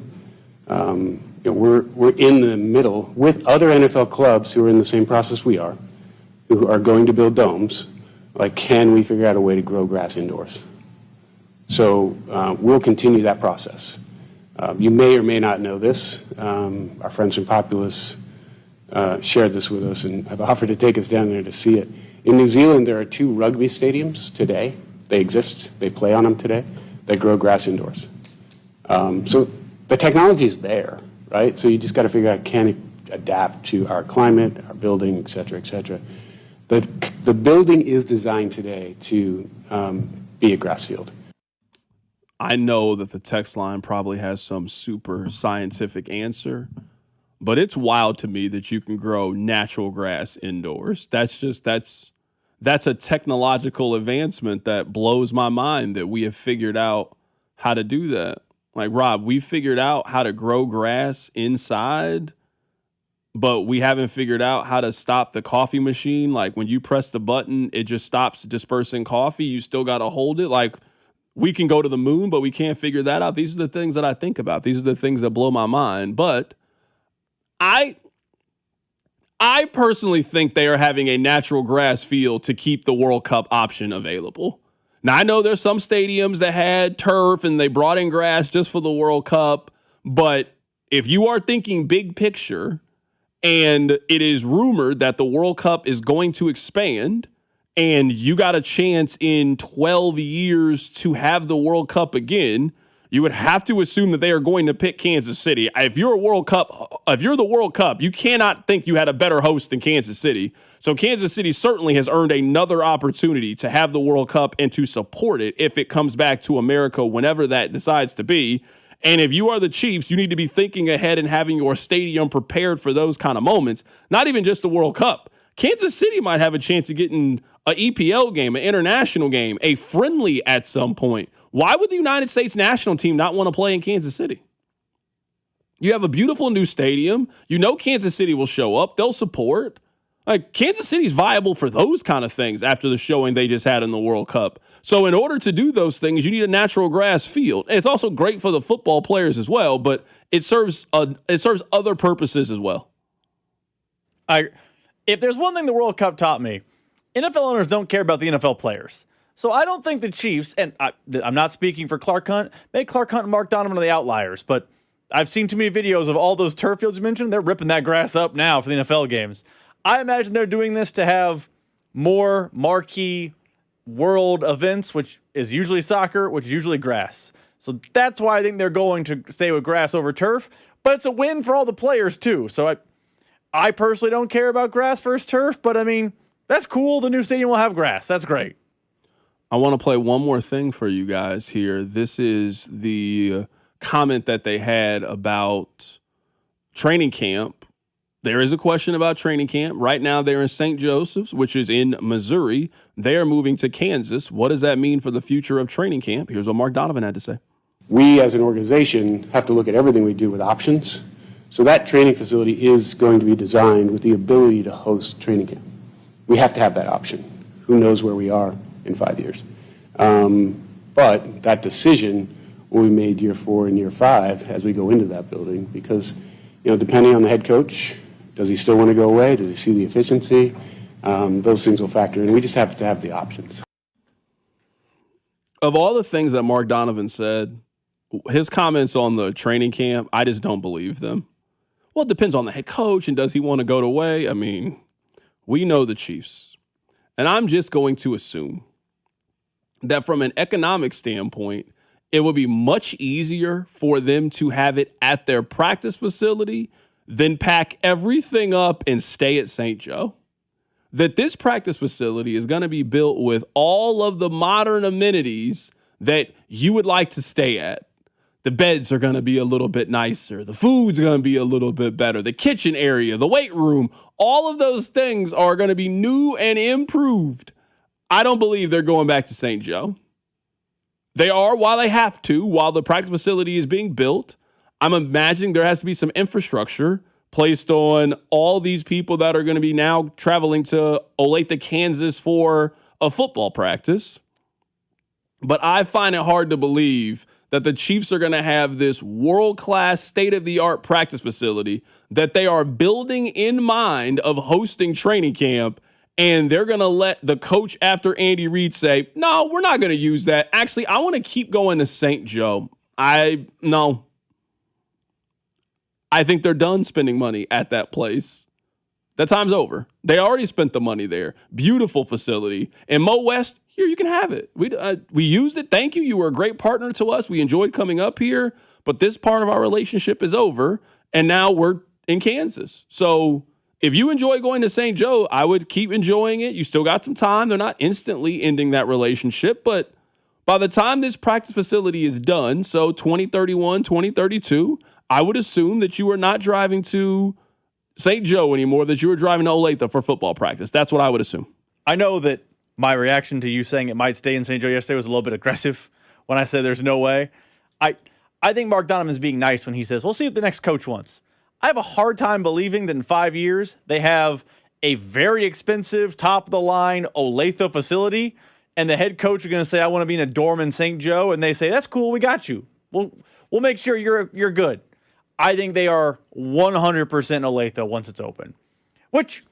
We're in the middle with other NFL clubs who are in the same process we are, who are going to build domes. Like, can we figure out a way to grow grass indoors? So we'll continue that process. You may or may not know this. Our friends from Populous shared this with us, and have offered to take us down there to see it. In New Zealand, there are 2 rugby stadiums today. They exist. They play on them today. They grow grass indoors. So the technology is there, right? So you just got to figure out, can it adapt to our climate, our building, et cetera, et cetera. The building is designed today to be a grass field. I know that the text line probably has some super scientific answer, but it's wild to me that you can grow natural grass indoors. That's a technological advancement that blows my mind that we have figured out how to do that. Like, Rob, we figured out how to grow grass inside, but we haven't figured out how to stop the coffee machine. Like, when you press the button, it just stops dispersing coffee. You still got to hold it. Like, we can go to the moon, but we can't figure that out. These are the things that I think about. These are the things that blow my mind. But I personally think they are having a natural grass field to keep the World Cup option available. Now, I know there's some stadiums that had turf and they brought in grass just for the World Cup. But if you are thinking big picture, and it is rumored that the World Cup is going to expand, and you got a chance in 12 years to have the World Cup again, you would have to assume that they are going to pick Kansas City. If you're the World Cup, you cannot think you had a better host than Kansas City. So Kansas City certainly has earned another opportunity to have the World Cup and to support it if it comes back to America whenever that decides to be. And if you are the Chiefs, you need to be thinking ahead and having your stadium prepared for those kind of moments, not even just the World Cup. Kansas City might have a chance of getting an EPL game, an international game, a friendly at some point. Why would the United States national team not want to play in Kansas City? You have a beautiful new stadium. You know Kansas City will show up. They'll support. Like, Kansas City's viable for those kind of things after the showing they just had in the World Cup. So in order to do those things, you need a natural grass field. And it's also great for the football players as well, but it serves other purposes as well. If there's one thing the World Cup taught me, NFL owners don't care about the NFL players. So I don't think the Chiefs, and I'm not speaking for Clark Hunt, maybe Clark Hunt and Mark Donovan are the outliers, but I've seen too many videos of all those turf fields you mentioned. They're ripping that grass up now for the NFL games. I imagine they're doing this to have more marquee world events, which is usually soccer, which is usually grass. So that's why I think they're going to stay with grass over turf. But it's a win for all the players, too. So I personally don't care about grass versus turf, but I mean, that's cool. The new stadium will have grass. That's great. I want to play one more thing for you guys here. This is the comment that they had about training camp. There is a question about training camp. Right now, they're in St. Joseph's, which is in Missouri. They are moving to Kansas. What does that mean for the future of training camp? Here's what Mark Donovan had to say. We, as an organization, have to look at everything we do with options. So that training facility is going to be designed with the ability to host training camp. We have to have that option. Who knows where we are in 5 years? But that decision will be made year 4 and year 5 as we go into that building because, depending on the head coach, does he still want to go away? Does he see the efficiency? Those things will factor in. We just have to have the options. Of all the things that Mark Donovan said, his comments on the training camp, I just don't believe them. Well, it depends on the head coach, and does he want to go away? I mean, we know the Chiefs. And I'm just going to assume that from an economic standpoint, it would be much easier for them to have it at their practice facility than pack everything up and stay at St. Joe. That this practice facility is going to be built with all of the modern amenities that you would like to stay at. The beds are going to be a little bit nicer. The food's going to be a little bit better. The kitchen area, the weight room, all of those things are going to be new and improved. I don't believe they're going back to St. Joe. They are while they have to, while the practice facility is being built. I'm imagining there has to be some infrastructure placed on all these people that are going to be now traveling to Olathe, Kansas for a football practice. But I find it hard to believe that the Chiefs are going to have this world-class, state-of-the-art practice facility that they are building in mind of hosting training camp, and they're going to let the coach after Andy Reid say, no, we're not going to use that. Actually, I want to keep going to St. Joe. No. I think they're done spending money at that place. That time's over. They already spent the money there. Beautiful facility. And Mo West, here, you can have it. We used it. Thank you. You were a great partner to us. We enjoyed coming up here. But this part of our relationship is over. And now we're in Kansas. So if you enjoy going to St. Joe, I would keep enjoying it. You still got some time. They're not instantly ending that relationship. But by the time this practice facility is done, so 2031, 2032, I would assume that you are not driving to St. Joe anymore, that you were driving to Olathe for football practice. That's what I would assume. I know that my reaction to you saying it might stay in St. Joe yesterday was a little bit aggressive when I said there's no way. I think Mark Donovan's being nice when he says, we'll see what the next coach wants. I have a hard time believing that in 5 years they have a very expensive, top-of-the-line Olathe facility, and the head coach is going to say, I want to be in a dorm in St. Joe, and they say, that's cool, we got you. We'll make sure you're good. I think they are 100% Olathe once it's open, which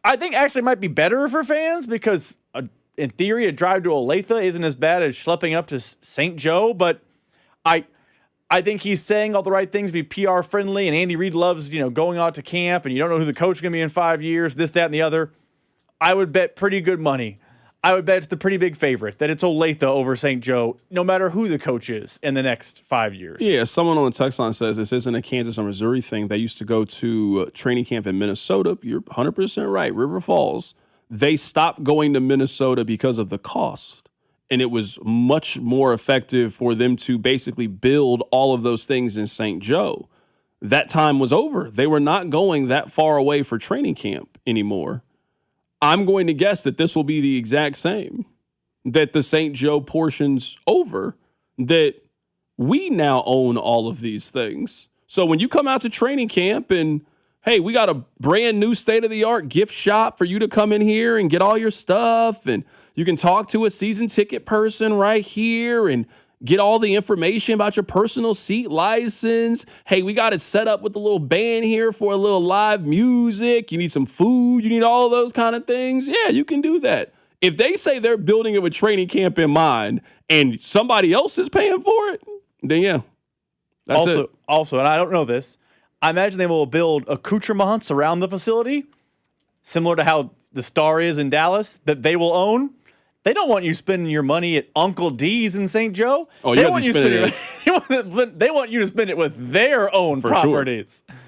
I think actually might be better for fans because in theory, a drive to Olathe isn't as bad as schlepping up to St. Joe, but I think he's saying all the right things to be PR friendly, and Andy Reid loves, going out to camp, and you don't know who the coach is going to be in 5 years, this, that, and the other. I would bet pretty good money. I would bet it's the pretty big favorite that it's Olathe over St. Joe, no matter who the coach is in the next 5 years. Yeah, someone on the text line says this isn't a Kansas or Missouri thing. They used to go to training camp in Minnesota. You're 100% right, River Falls. They stopped going to Minnesota because of the cost. And it was much more effective for them to basically build all of those things in St. Joe. That time was over. They were not going that far away for training camp anymore. I'm going to guess that this will be the exact same, that the St. Joe portion's over, that we now own all of these things. So when you come out to training camp and, hey, we got a brand new state-of-the-art gift shop for you to come in here and get all your stuff, and you can talk to a season ticket person right here and Get all the information about your personal seat license. Hey, we got it set up with a little band here for a little live music. You need some food. You need all of those kind of things. Yeah, you can do that. If they say they're building it with training camp in mind and somebody else is paying for it, then yeah, that's it. Also, and I don't know this, I imagine they will build accoutrements around the facility, similar to how the Star is in Dallas, that they will own. They don't want you spending your money at Uncle D's in St. Joe. Oh, you want you spend it. They want you to spend it with their own properties. Sure.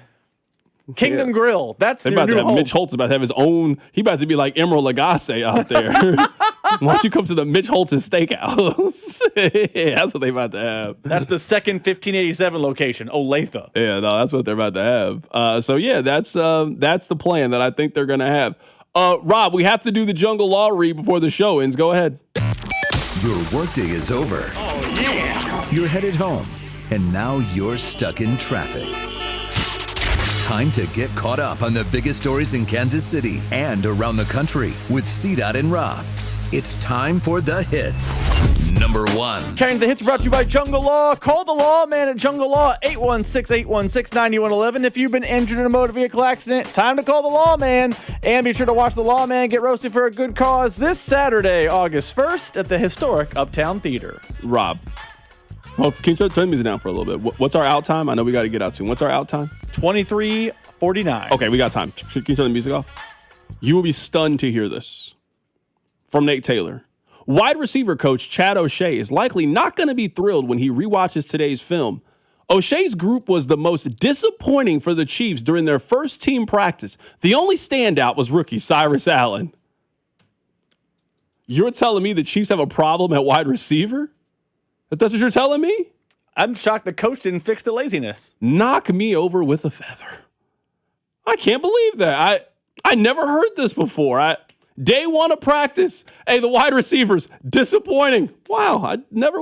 Kingdom Grill. That's their new home. Mitch Holtz about to have his own. He about to be like Emeril Lagasse out there. Why don't you come to the Mitch Holtz's Steakhouse? Yeah, that's what they about to have. That's the second 1587 location, Olathe. Yeah, no, that's what they're about to have. So yeah, that's the plan that I think they're gonna have. Rob, we have to do the Jungle Law read before the show ends. Go ahead. Your workday is over. Oh, yeah. You're headed home, and now you're stuck in traffic. Time to get caught up on the biggest stories in Kansas City and around the country with CDOT and Rob. It's time for the hits. Number 1. Carrying the hits brought to you by Jungle Law. Call the lawman at Jungle Law, 816-816-9111. If you've been injured in a motor vehicle accident, time to call the lawman. And be sure to watch the lawman get roasted for a good cause this Saturday, August 1st at the historic Uptown Theater. Rob, can you turn the music down for a little bit? What's our out time? I know we got to get out soon. What's our out time? 23:49. Okay, we got time. Can you turn the music off? You will be stunned to hear this from Nate Taylor. Wide receiver coach Chad O'Shea is likely not going to be thrilled when he rewatches today's film. O'Shea's group was the most disappointing for the Chiefs during their first team practice. The only standout was rookie Cyrus Allen. You're telling me the Chiefs have a problem at wide receiver? That's what you're telling me? I'm shocked the coach didn't fix the laziness. Knock me over with a feather. I can't believe that. I never heard this before. Day one of practice. Hey, the wide receivers, disappointing. Wow, I never